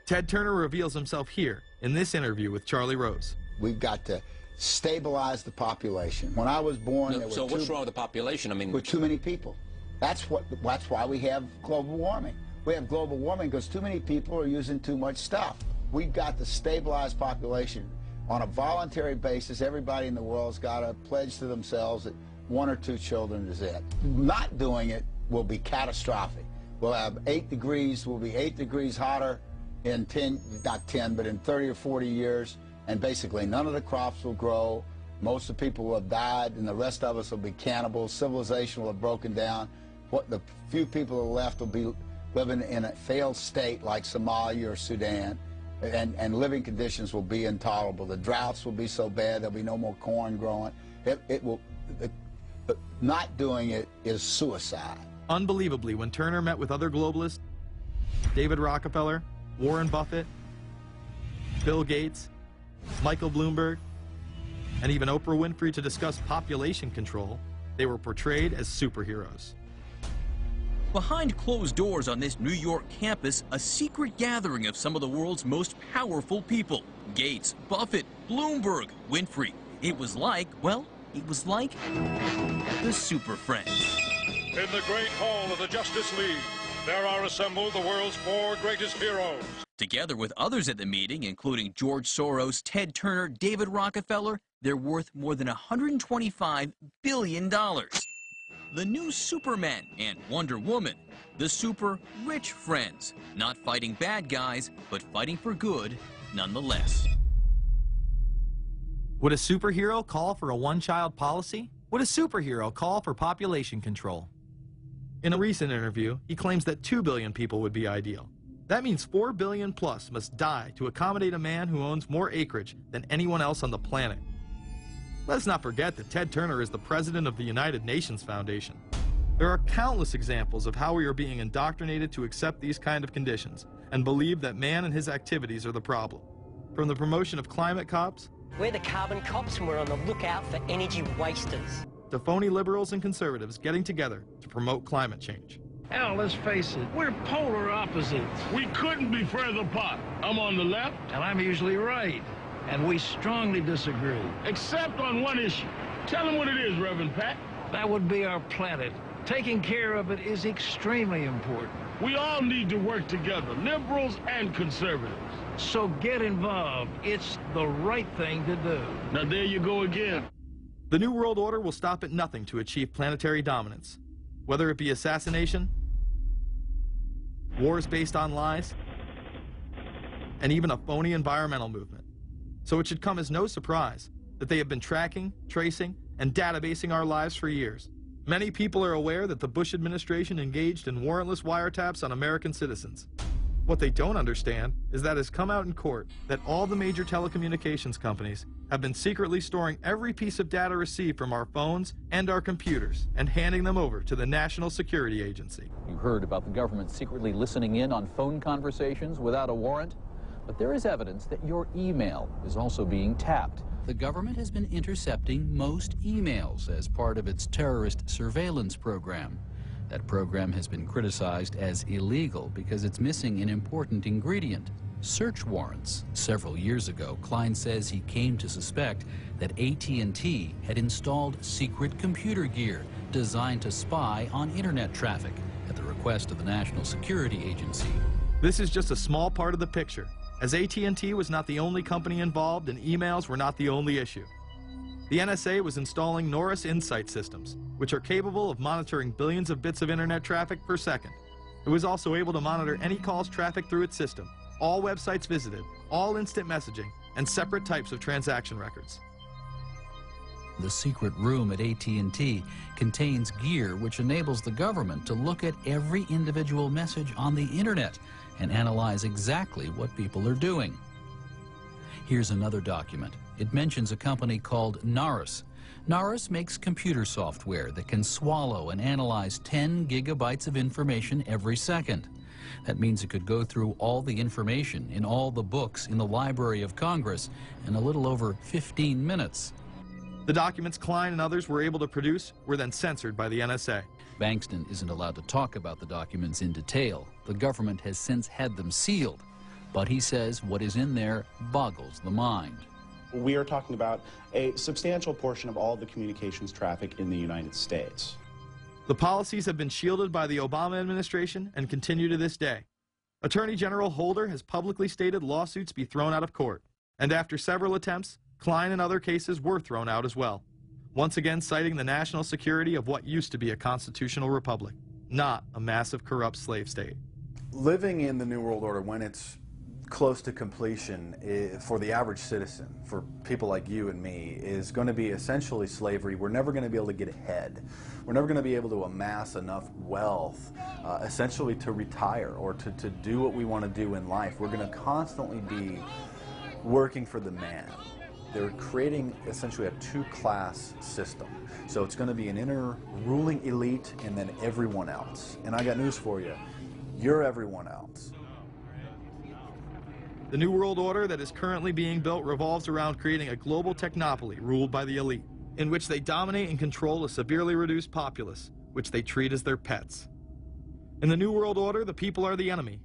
Ted Turner reveals himself here in this interview with Charlie Rose. We've got to stabilize the population. When I was born, there were what's wrong with the population? I mean, with too many people. That's why we have global warming. We have global warming because too many people are using too much stuff. We've got to stabilize population on a voluntary basis. Everybody in the world's got to pledge to themselves that 1 or 2 children is it. Not doing it will be catastrophic. We'll have 8 degrees, we'll be 8 degrees hotter in 30 or 40 years, and basically none of the crops will grow. Most of the people will have died, and the rest of us will be cannibals. Civilization will have broken down. What the few people who are left will be living in a failed state like Somalia or Sudan, and living conditions will be intolerable. The droughts will be so bad there'll be no more corn growing. Not doing it is suicide. Unbelievably, when Turner met with other globalists, David Rockefeller, Warren Buffett, Bill Gates, Michael Bloomberg, and even Oprah Winfrey to discuss population control, they were portrayed as superheroes. Behind closed doors on this New York campus, a secret gathering of some of the world's most powerful people. Gates, Buffett, Bloomberg, Winfrey. It was like, well, it was like the Super Friends. In the great hall of the Justice League, there are assembled the world's 4 greatest heroes. Together with others at the meeting, including George Soros, Ted Turner, David Rockefeller, they're worth more than $125 billion. The new Superman and Wonder Woman, the super rich friends, not fighting bad guys, but fighting for good nonetheless. Would a superhero call for a one-child policy? Would a superhero call for population control? In a recent interview, he claims that 2 billion people would be ideal. That means 4 billion plus must die to accommodate a man who owns more acreage than anyone else on the planet. Let's not forget that Ted Turner is the president of the United Nations Foundation. There are countless examples of how we are being indoctrinated to accept these kind of conditions and believe that man and his activities are the problem. From the promotion of climate cops, we're the carbon cops and we're on the lookout for energy wasters, to phony liberals and conservatives getting together to promote climate change. Hell, let's face it, we're polar opposites. We couldn't be further apart. I'm on the left, and I'm usually right. And we strongly disagree. Except on one issue. Tell them what it is, Reverend Pat. That would be our planet. Taking care of it is extremely important. We all need to work together, liberals and conservatives. So get involved. It's the right thing to do. Now there you go again. The New World Order will stop at nothing to achieve planetary dominance, whether it be assassination, wars based on lies, and even a phony environmental movement. So it should come as no surprise that they have been tracking, tracing, and databasing our lives for years. Many people are aware that the Bush administration engaged in warrantless wiretaps on American citizens. What they don't understand is that it's come out in court that all the major telecommunications companies have been secretly storing every piece of data received from our phones and our computers and handing them over to the National Security Agency. You heard about the government secretly listening in on phone conversations without a warrant, but there is evidence that your email is also being tapped. The government has been intercepting most emails as part of its terrorist surveillance program. That program has been criticized as illegal because it's missing an important ingredient: search warrants. Several years ago, Klein says he came to suspect that AT&T had installed secret computer gear designed to spy on internet traffic at the request of the National Security Agency. This is just a small part of the picture, as AT&T was not the only company involved and emails were not the only issue. The NSA was installing Norris Insight systems, which are capable of monitoring billions of bits of internet traffic per second. It was also able to monitor any calls trafficked through its system, all websites visited, all instant messaging, and separate types of transaction records. The secret room at AT&T contains gear which enables the government to look at every individual message on the internet and analyze exactly what people are doing. Here's another document. It mentions a company called Norris. Norris makes computer software that can swallow and analyze 10 gigabytes of information every second. That means it could go through all the information in all the books in the Library of Congress in a little over 15 minutes. The documents Klein and others were able to produce were then censored by the NSA. Bankston isn't allowed to talk about the documents in detail. The government has since had them sealed. But he says what is in there boggles the mind. We are talking about a substantial portion of all the communications traffic in the United States. The policies have been shielded by the Obama administration and continue to this day. Attorney General Holder has publicly stated lawsuits be thrown out of court, and after several attempts, Klein and other cases were thrown out as well, once again citing the national security of what used to be a constitutional republic, not a massive corrupt slave state. Living in the New World Order, when it's close to completion, for the average citizen, for people like you and me, is going to be essentially slavery. We're never going to be able to get ahead. We're never going to be able to amass enough wealth, essentially to retire or to do what we want to do in life. We're going to constantly be working for the man. They're creating essentially a two-class system. So it's going to be an inner ruling elite and then everyone else. And I got news for you. You're everyone else. The New World Order that is currently being built revolves around creating a global technopoly ruled by the elite, in which they dominate and control a severely reduced populace, which they treat as their pets. In the New World Order, the people are the enemy.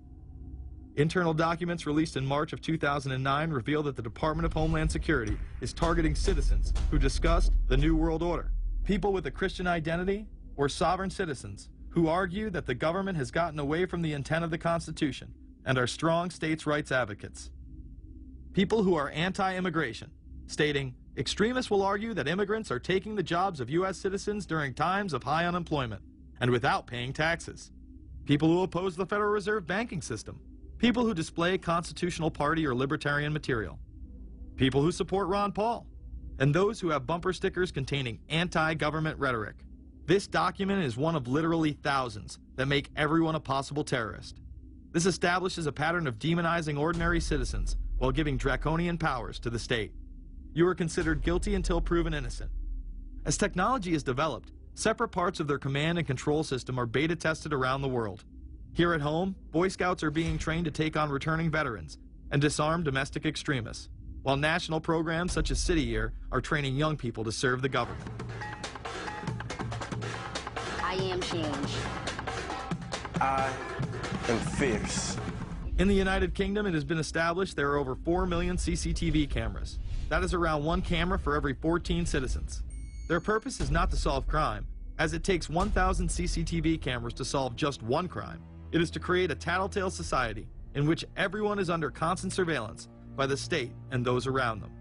Internal documents released in March of 2009 reveal that the Department of Homeland Security is targeting citizens who discussed the New World Order, people with a Christian identity or sovereign citizens who argue that the government has gotten away from the intent of the Constitution and are strong states' rights advocates. People who are anti-immigration, stating, extremists will argue that immigrants are taking the jobs of U.S. citizens during times of high unemployment and without paying taxes. People who oppose the Federal Reserve banking system. People who display constitutional party or libertarian material. People who support Ron Paul. And those who have bumper stickers containing anti-government rhetoric. This document is one of literally thousands that make everyone a possible terrorist. This establishes a pattern of demonizing ordinary citizens while giving draconian powers to the state. You are considered guilty until proven innocent. As technology is developed, separate parts of their command and control system are beta tested around the world. Here at home, Boy Scouts are being trained to take on returning veterans and disarm domestic extremists, while national programs such as City Year are training young people to serve the government. I am change. I am fierce. In the United Kingdom, it has been established there are over 4 million CCTV cameras. That is around 1 camera for every 14 citizens. Their purpose is not to solve crime, as it takes 1,000 CCTV cameras to solve just one crime. It is to create a tattletale society in which everyone is under constant surveillance by the state and those around them.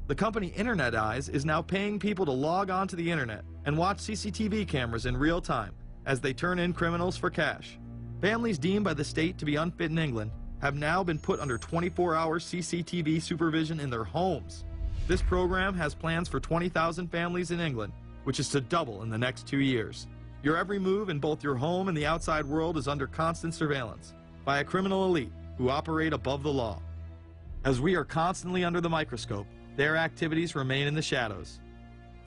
The company Internet Eyes is now paying people to log on to the internet and watch CCTV cameras in real time as they turn in criminals for cash. Families deemed by the state to be unfit in England have now been put under 24-hour CCTV supervision in their homes. This program has plans for 20,000 families in England, which is to double in the next 2 years. Your every move in both your home and the outside world is under constant surveillance by a criminal elite who operate above the law. As we are constantly under the microscope, their activities remain in the shadows.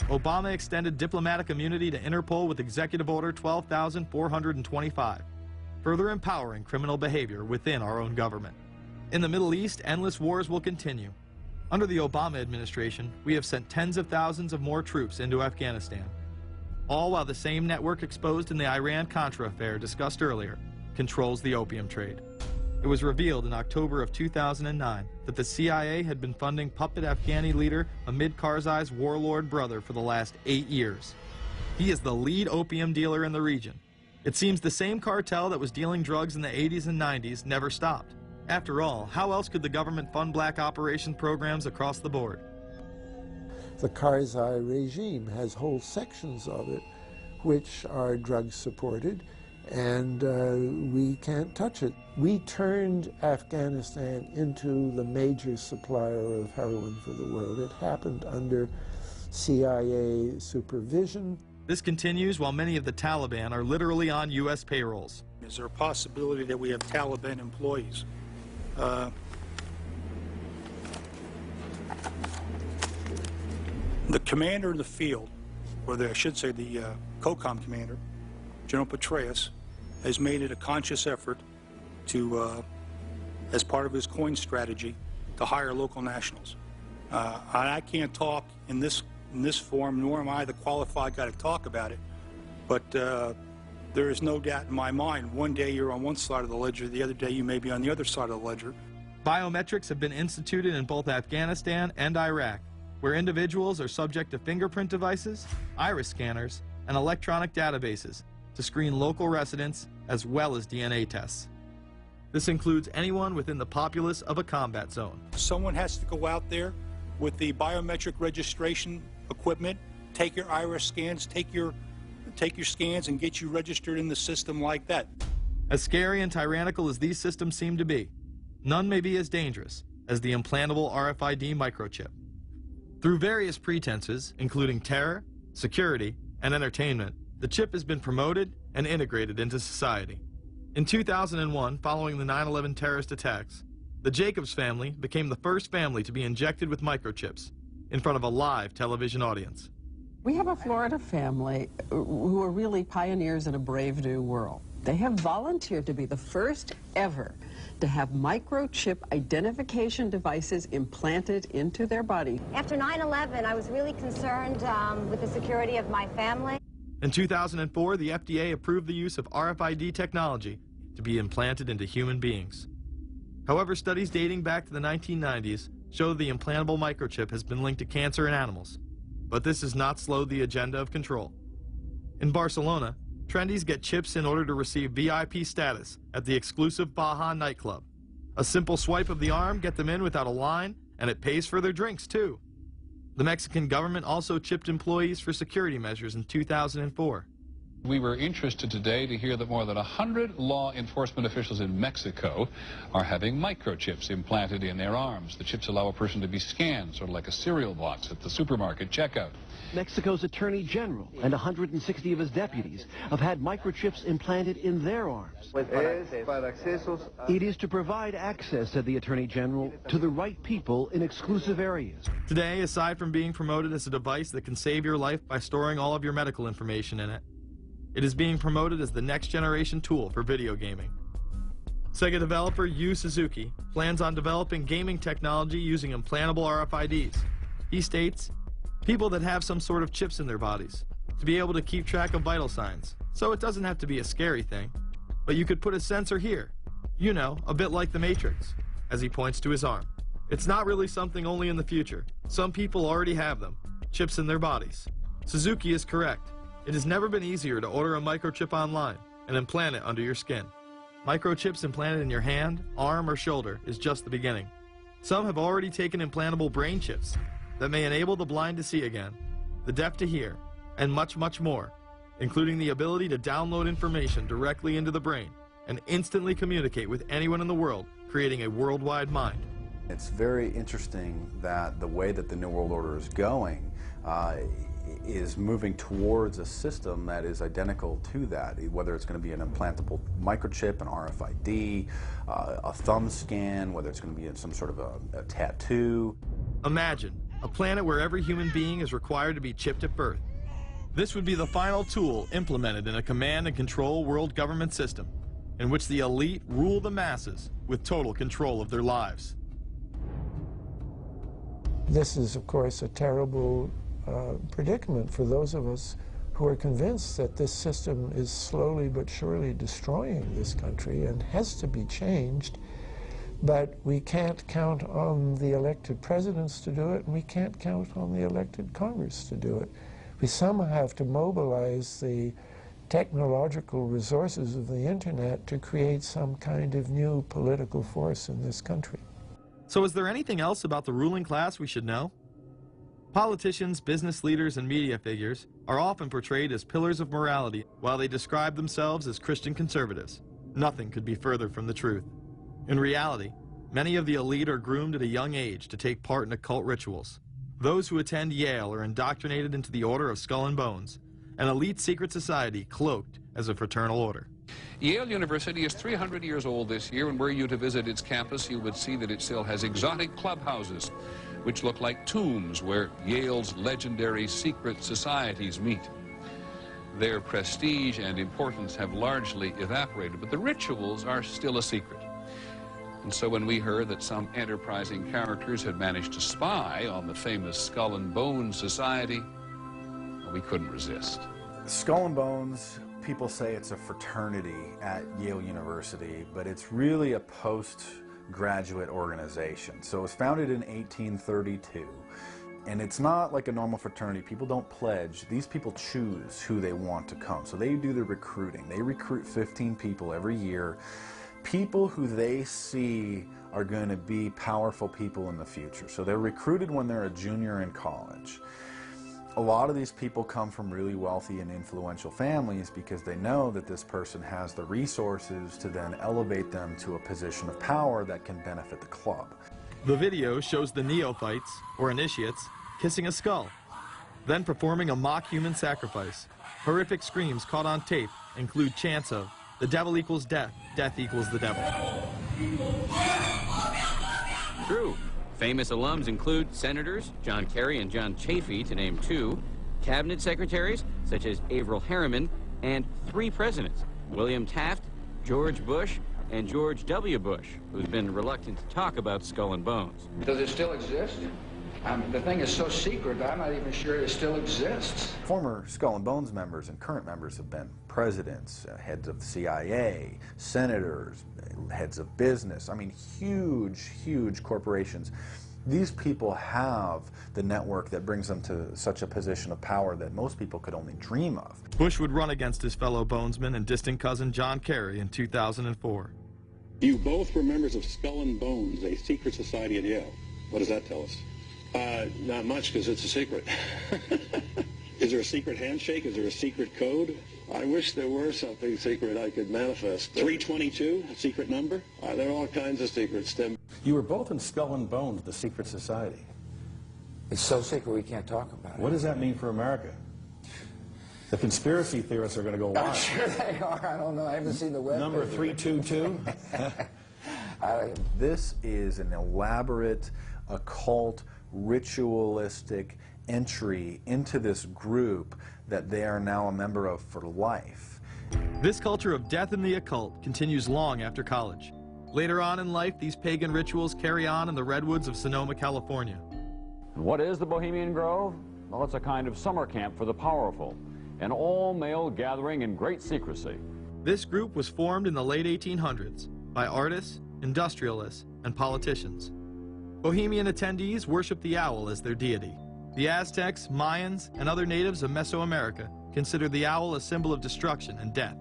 Obama extended diplomatic immunity to Interpol with Executive Order 12,425, further empowering criminal behavior within our own government. In the Middle East, endless wars will continue. Under the Obama administration, we have sent tens of thousands of more troops into Afghanistan, all while the same network exposed in the Iran-Contra affair discussed earlier controls the opium trade. It was revealed in October of 2009 that the CIA had been funding puppet Afghani leader Hamid Karzai's warlord brother for the last 8 years. He is the lead opium dealer in the region. It seems the same cartel that was dealing drugs in the 80s and 90s never stopped. After all, how else could the government fund black operation programs across the board? The Karzai regime has whole sections of it which are drug-supported, and we can't touch it. We turned Afghanistan into the major supplier of heroin for the world. It happened under CIA supervision. This continues while many of the Taliban are literally on U.S. payrolls. Is there a possibility that we have Taliban employees? The commander in the field, or I should say the COCOM commander, General Petraeus, has made it a conscious effort to, as part of his coin strategy, to hire local nationals. I can't talk in this form, nor am I the qualified guy to talk about it, but there is no doubt in my mind, one day you're on one side of the ledger, the other day you may be on the other side of the ledger. Biometrics have been instituted in both Afghanistan and Iraq, where individuals are subject to fingerprint devices, iris scanners, and electronic databases to screen local residents as well as DNA tests. This includes anyone within the populace of a combat zone. Someone has to go out there with the biometric registration equipment, take your iris scans, take your scans and get you registered in the system like that. As scary and tyrannical as these systems seem to be, none may be as dangerous as the implantable RFID microchip. Through various pretenses, including terror, security, and entertainment, the chip has been promoted and integrated into society. In 2001, following the 9/11 terrorist attacks, the Jacobs family became the first family to be injected with microchips in front of a live television audience. We have a Florida family who are really pioneers in a brave new world. They have volunteered to be the first ever to have microchip identification devices implanted into their body. After 9/11, I was really concerned with the security of my family. In 2004, the FDA approved the use of RFID technology to be implanted into human beings. However, studies dating back to the 1990s show the implantable microchip has been linked to cancer in animals, but this has not slowed the agenda of control. In Barcelona, trendies get chips in order to receive VIP status at the exclusive Baja nightclub. A simple swipe of the arm gets them in without a line, and it pays for their drinks too. The Mexican government also chipped employees for security measures in 2004. We were interested today to hear that more than 100 law enforcement officials in Mexico are having microchips implanted in their arms. The chips allow a person to be scanned, sort of like a cereal box at the supermarket checkout. Mexico's Attorney General and 160 of his deputies have had microchips implanted in their arms. It is to provide access, said the Attorney General, to the right people in exclusive areas. Today, aside from being promoted as a device that can save your life by storing all of your medical information in it, it is being promoted as the next generation tool for video gaming. Sega developer Yu Suzuki plans on developing gaming technology using implantable RFIDs. He states, people that have some sort of chips in their bodies to be able to keep track of vital signs. So it doesn't have to be a scary thing, but you could put a sensor here, you know, a bit like the Matrix, as he points to his arm. It's not really something only in the future. Some people already have them, chips in their bodies. Suzuki is correct. It has never been easier to order a microchip online and implant it under your skin. Microchips implanted in your hand, arm, or shoulder is just the beginning. Some have already taken implantable brain chips that may enable the blind to see again, the deaf to hear, and much, much more, including the ability to download information directly into the brain and instantly communicate with anyone in the world, creating a worldwide mind. It's very interesting that the way that the New World Order is going is moving towards a system that is identical to that, whether it's going to be an implantable microchip, an RFID, a thumb scan, whether it's going to be some sort of a tattoo. Imagine a planet where every human being is required to be chipped at birth. This would be the final tool implemented in a command and control world government system in which the elite rule the masses with total control of their lives. This is, of course, a terrible predicament for those of us who are convinced that this system is slowly but surely destroying this country and has to be changed. But we can't count on the elected presidents to do it, and we can't count on the elected Congress to do it. We somehow have to mobilize the technological resources of the internet to create some kind of new political force in this country. So is there anything else about the ruling class we should know? Politicians, business leaders, and media figures are often portrayed as pillars of morality while they describe themselves as Christian conservatives. Nothing could be further from the truth. In reality, many of the elite are groomed at a young age to take part in occult rituals. Those who attend Yale are indoctrinated into the Order of Skull and Bones, an elite secret society cloaked as a fraternal order. Yale University is 300 years old this year, and were you to visit its campus, you would see that it still has exotic clubhouses, which look like tombs where Yale's legendary secret societies meet. Their prestige and importance have largely evaporated, but the rituals are still a secret. And so when we heard that some enterprising characters had managed to spy on the famous Skull and Bones Society, we couldn't resist. Skull and Bones, people say it's a fraternity at Yale University, but it's really a postgraduate organization. So it was founded in 1832, And it's not like a normal fraternity. People don't pledge. These people choose who they want to come. So they do the recruiting. They recruit 15 people every year, people who they see are going to be powerful people in the future. So they're recruited when they're a junior in college. A lot of these people come from really wealthy and influential families because they know that this person has the resources to then elevate them to a position of power that can benefit the club. The video shows the neophytes, or initiates, kissing a skull, then performing a mock human sacrifice. Horrific screams caught on tape include chants of, "The devil equals death, death equals the devil." True. Famous alums include Senators John Kerry and John Chafee, to name two, cabinet secretaries such as Averell Harriman, and 3 presidents, William Taft, George Bush, and George W. Bush, who's been reluctant to talk about Skull and Bones. Does it still exist? The thing is so secret, I'm not even sure it still exists. Former Skull and Bones members and current members have been presidents, heads of the CIA, senators, heads of business. I mean, huge, huge corporations. These people have the network that brings them to such a position of power that most people could only dream of. Bush would run against his fellow Bonesman and distant cousin John Kerry in 2004. You both were members of Skull and Bones, a secret society at Yale. What does that tell us? Not much, because it's a secret. Is there a secret handshake? Is there a secret code? I wish there were something secret I could manifest. 322, a secret number? There are all kinds of secrets, Tim. You were both in Skull and Bones, the secret society. It's so secret we can't talk about it. What does that mean for America? The conspiracy theorists are going to go wild. I'm sure they are. I don't know. I haven't seen the web. Number 322? This is an elaborate, occult, ritualistic entry into this group that they are now a member of for life. This culture of death and the occult continues long after college. Later on in life, these pagan rituals carry on in the redwoods of Sonoma, California. What is the Bohemian Grove? Well, it's a kind of summer camp for the powerful, an all-male gathering in great secrecy. This group was formed in the late 1800s by artists, industrialists, and politicians. Bohemian attendees worship the owl as their deity. The Aztecs, Mayans, and other natives of Mesoamerica considered the owl a symbol of destruction and death.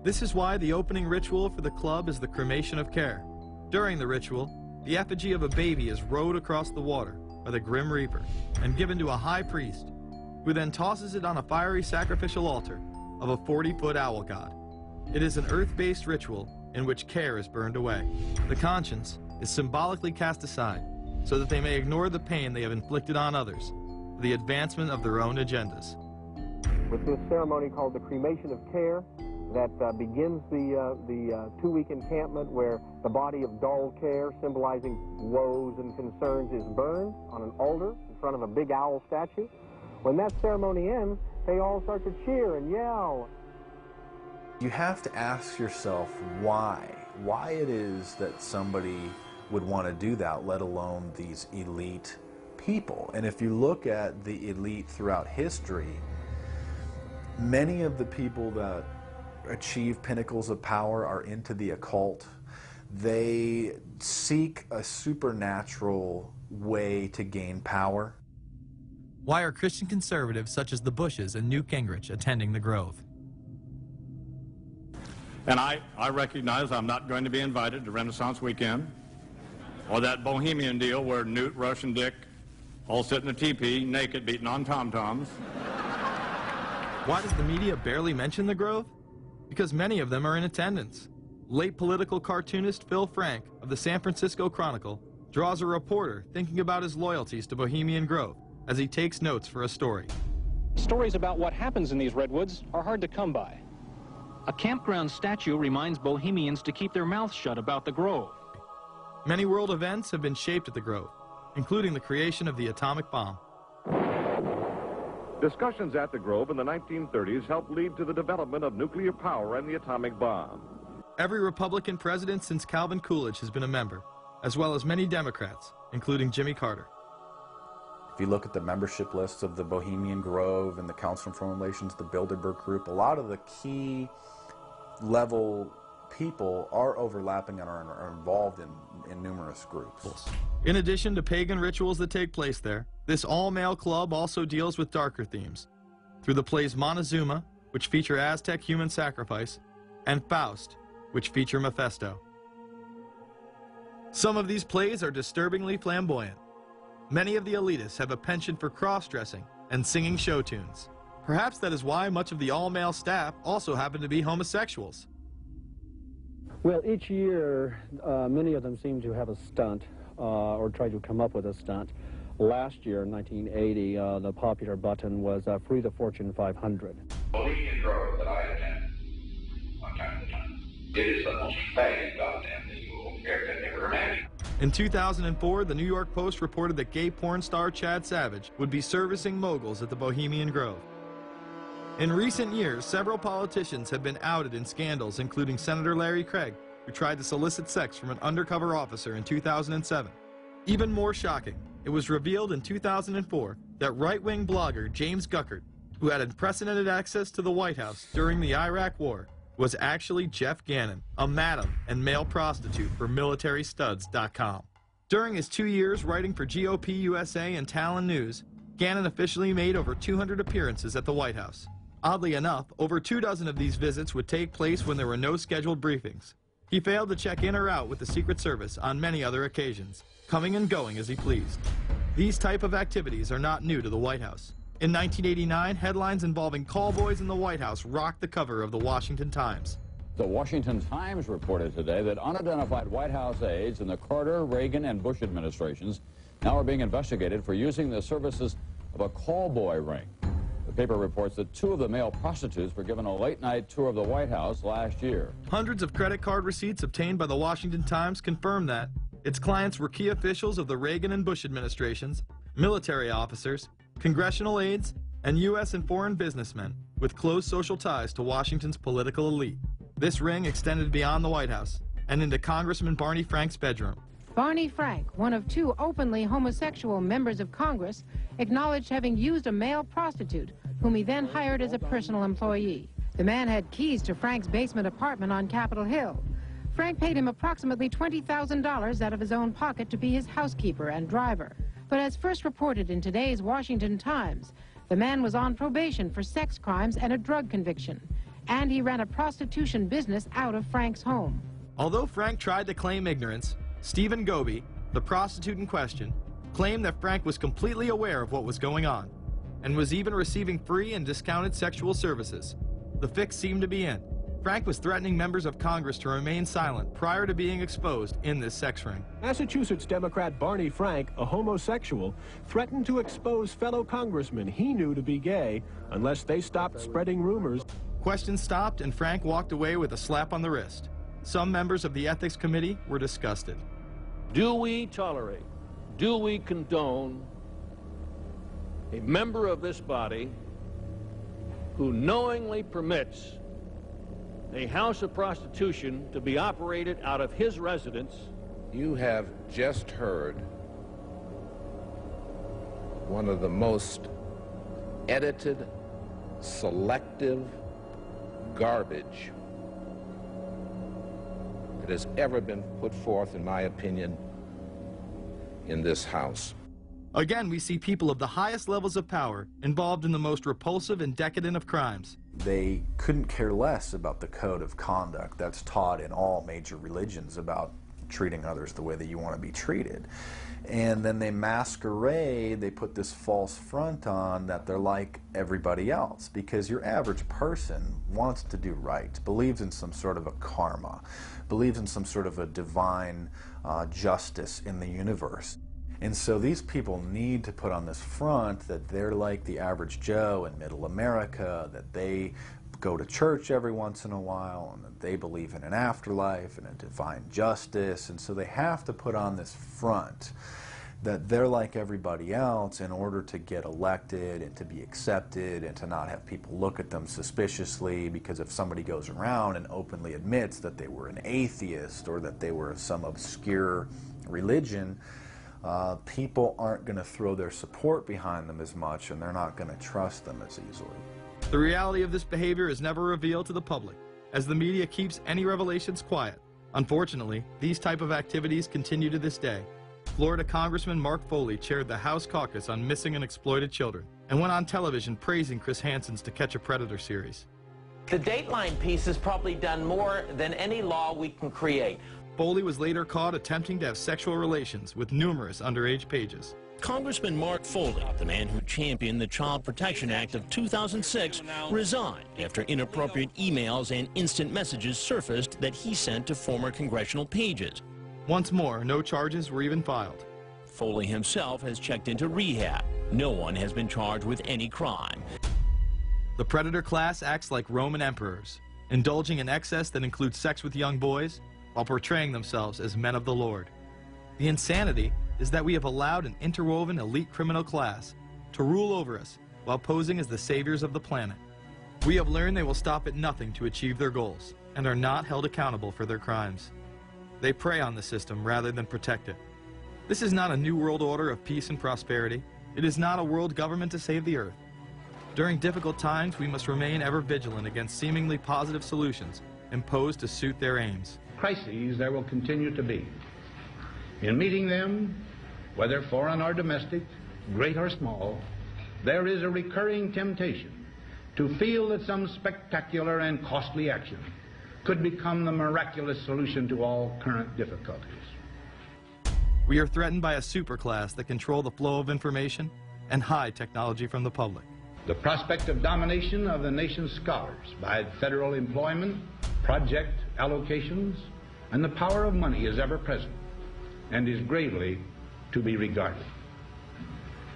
This is why the opening ritual for the club is the cremation of care. During the ritual, the effigy of a baby is rowed across the water by the Grim Reaper and given to a high priest, who then tosses it on a fiery sacrificial altar of a 40-foot owl god. It is an earth-based ritual in which care is burned away. The conscience is symbolically cast aside so that they may ignore the pain they have inflicted on others for the advancement of their own agendas. With this ceremony called the cremation of care, that begins the 2-week encampment where the body of dull care, symbolizing woes and concerns, is burned on an altar in front of a big owl statue. When that ceremony ends, they all start to cheer and yell. You have to ask yourself why it is that somebody would want to do that, let alone these elite people. And if you look at the elite throughout history, many of the people that achieve pinnacles of power are into the occult. They seek a supernatural way to gain power. Why are Christian conservatives such as the Bushes and Newt Gingrich attending the Grove? And I recognize I'm not going to be invited to Renaissance Weekend or that Bohemian deal where Newt, Rush, and Dick all sit in a teepee naked beating on tom-toms. Why does the media barely mention the Grove? Because many of them are in attendance. Late political cartoonist Phil Frank of the San Francisco Chronicle draws a reporter thinking about his loyalties to Bohemian Grove as he takes notes for a story. Stories about what happens in these redwoods are hard to come by. A campground statue reminds Bohemians to keep their mouths shut about the Grove. Many world events have been shaped at the Grove, including the creation of the atomic bomb. Discussions at the Grove in the 1930s helped lead to the development of nuclear power and the atomic bomb. Every Republican president since Calvin Coolidge has been a member, as well as many Democrats, including Jimmy Carter. If you look at the membership lists of the Bohemian Grove and the Council on Foreign Relations, the Bilderberg Group, a lot of the key level people are overlapping and are involved in numerous groups. In addition to pagan rituals that take place there, this all-male club also deals with darker themes through the plays Montezuma, which feature Aztec human sacrifice, and Faust, which feature Mephisto. Some of these plays are disturbingly flamboyant. Many of the elitists have a penchant for cross-dressing and singing show tunes. Perhaps that is why much of the all-male staff also happen to be homosexuals. Well, each year, many of them seem to have a stunt or try to come up with a stunt. Last year, in 1980, the popular button was Free the Fortune 500. Bohemian Grove that I attend one time to time. It is the most faggot goddamn thing you will ever imagine. In 2004, the New York Post reported that gay porn star Chad Savage would be servicing moguls at the Bohemian Grove. In recent years, several politicians have been outed in scandals, including Senator Larry Craig, who tried to solicit sex from an undercover officer in 2007. Even more shocking, it was revealed in 2004 that right-wing blogger James Guckert, who had unprecedented access to the White House during the Iraq War, was actually Jeff Gannon, a madam and male prostitute for MilitaryStuds.com. During his 2 years writing for GOP USA and Talon News, Gannon officially made over 200 appearances at the White House. Oddly enough, over 24 of these visits would take place when there were no scheduled briefings. He failed to check in or out with the Secret Service on many other occasions, coming and going as he pleased. These type of activities are not new to the White House. In 1989, headlines involving call boys in the White House rocked the cover of the Washington Times. The Washington Times reported today that unidentified White House aides in the Carter, Reagan, and Bush administrations now are being investigated for using the services of a call boy ring. The paper reports that 2 of the male prostitutes were given a late-night tour of the White House last year. Hundreds of credit card receipts obtained by the Washington Times confirm that its clients were key officials of the Reagan and Bush administrations, military officers, congressional aides, and U.S. and foreign businessmen with close social ties to Washington's political elite. This ring extended beyond the White House and into Congressman Barney Frank's bedroom. Barney Frank, one of 2 openly homosexual members of Congress, acknowledged having used a male prostitute, whom he then hired as a personal employee. The man had keys to Frank's basement apartment on Capitol Hill. Frank paid him approximately $20,000 out of his own pocket to be his housekeeper and driver. But as first reported in today's Washington Times, the man was on probation for sex crimes and a drug conviction, and he ran a prostitution business out of Frank's home. Although Frank tried to claim ignorance, Stephen Goby, the prostitute in question, claimed that Frank was completely aware of what was going on and was even receiving free and discounted sexual services. The fix seemed to be in. Frank was threatening members of Congress to remain silent prior to being exposed in this sex ring. Massachusetts Democrat Barney Frank, a homosexual, threatened to expose fellow congressmen he knew to be gay unless they stopped spreading rumors. Questions stopped and Frank walked away with a slap on the wrist. Some members of the Ethics Committee were disgusted. Do we tolerate, do we condone a member of this body who knowingly permits a house of prostitution to be operated out of his residence? You have just heard one of the most edited, selective garbage that has ever been put forth, in my opinion, in this House. Again, we see people of the highest levels of power involved in the most repulsive and decadent of crimes. They couldn't care less about the code of conduct that's taught in all major religions about treating others the way that you want to be treated. And then they masquerade, they put this false front on that they're like everybody else, because your average person wants to do right, believes in some sort of a karma, believes in some sort of a divine justice in the universe. And so these people need to put on this front that they're like the average Joe in middle America, that they go to church every once in a while, and that they believe in an afterlife and a divine justice. And so they have to put on this front that they're like everybody else in order to get elected and to be accepted and to not have people look at them suspiciously, because if somebody goes around and openly admits that they were an atheist or that they were of some obscure religion, people aren't going to throw their support behind them as much, and they're not going to trust them as easily. The reality of this behavior is never revealed to the public. as the media keeps any revelations quiet. Unfortunately, these type of activities continue to this day. Florida Congressman Mark Foley chaired the House caucus on missing and exploited children and went on television praising Chris Hansen's To Catch a Predator series. The Dateline piece has probably done more than any law we can create. Foley was later caught attempting to have sexual relations with numerous underage pages. Congressman Mark Foley, the man who championed the Child Protection Act of 2006, resigned after inappropriate emails and instant messages surfaced that he sent to former congressional pages. Once more, no charges were even filed. Foley himself has checked into rehab. No one has been charged with any crime. The predator class acts like Roman emperors, indulging in excess that includes sex with young boys while portraying themselves as men of the Lord. The insanity is that we have allowed an interwoven elite criminal class to rule over us while posing as the saviors of the planet. We have learned they will stop at nothing to achieve their goals and are not held accountable for their crimes. They prey on the system rather than protect it. This is not a new world order of peace and prosperity. It is not a world government to save the earth. During difficult times, we must remain ever vigilant against seemingly positive solutions imposed to suit their aims. Crises there will continue to be. In meeting them, whether foreign or domestic, great or small, there is a recurring temptation to feel that some spectacular and costly action could become the miraculous solution to all current difficulties. We are threatened by a superclass that control the flow of information and hide technology from the public. The prospect of domination of the nation's scholars by federal employment, project allocations, and the power of money is ever present and is gravely to be regarded.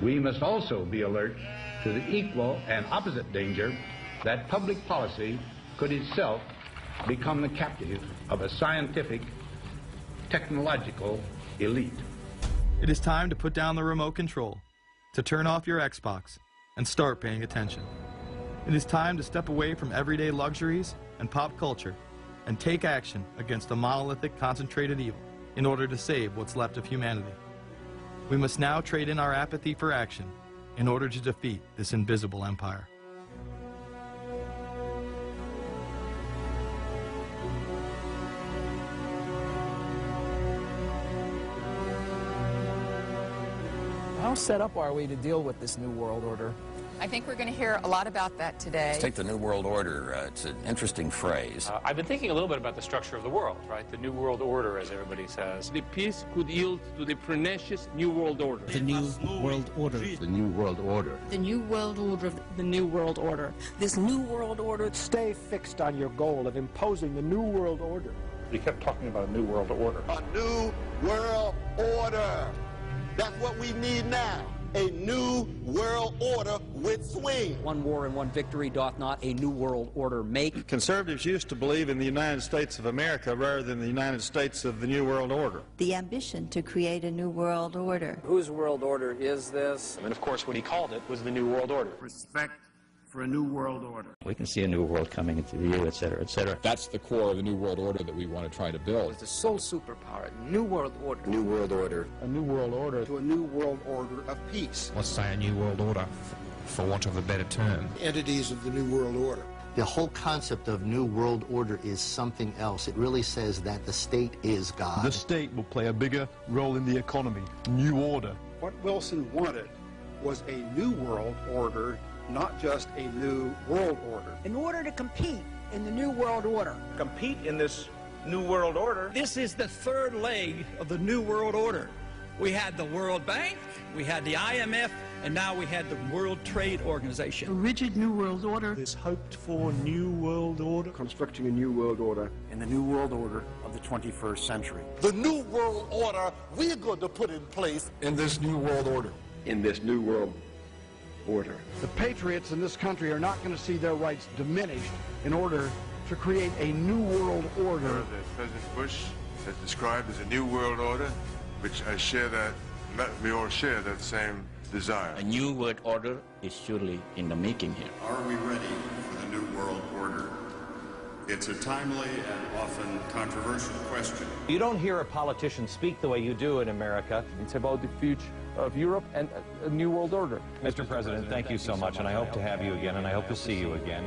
We must also be alert to the equal and opposite danger that public policy could itself become the captive of a scientific, technological elite. It is time to put down the remote control, to turn off your Xbox, and start paying attention. It is time to step away from everyday luxuries and pop culture and take action against a monolithic, concentrated evil in order to save what's left of humanity. We must now trade in our apathy for action in order to defeat this invisible empire. How set up are we to deal with this New World Order? I think we're going to hear a lot about that today. Let's take the New World Order. It's an interesting phrase. I've been thinking a little bit about the structure of the world, right? The New World Order, as everybody says. The peace could yield to the pernicious New World Order. The New World Order. The New World Order. The New World Order. The New World Order. This New World Order. Stay fixed on your goal of imposing the New World Order. We kept talking about a New World Order. A New World Order. That's what we need now. A new world order with swing. One war and one victory doth not a new world order make. Conservatives used to believe in the United States of America rather than the United States of the New World Order. The ambition to create a new world order. Whose world order is this? And of course what he called it was the New World Order. Respect for a new world order. We can see a new world coming into view, et cetera, et cetera. That's the core of the New World Order that we want to try to build. It's the sole superpower, New World Order. New World Order. A new world order. To a new world order of peace. Let's say a New World Order, for want of a better term. Entities of the new world order. The whole concept of New World Order is something else. It really says that the state is God. The state will play a bigger role in the economy. New order. What Wilson wanted was a new world order, not just a new world order. In order to compete in the New World Order. Compete in this New World Order. This is the third leg of the New World Order. We had the World Bank, we had the IMF, and now we had the World Trade Organization. A rigid New World Order. This hoped-for New World Order. Constructing a new world order in the new world order of the 21st century. The new world order we're going to put in place In this New World Order. In this new world order. The patriots in this country are not going to see their rights diminished in order to create a new world order. That President Bush has described as a new world order, which I share that, we all share that same desire. A new world order is surely in the making here. Are we ready for the new world order? It's a timely and often controversial question. You don't hear a politician speak the way you do in America. It's about the future of Europe and a new world order. Mr. President, thank you so much, and I hope to have you again, and I hope to see you again.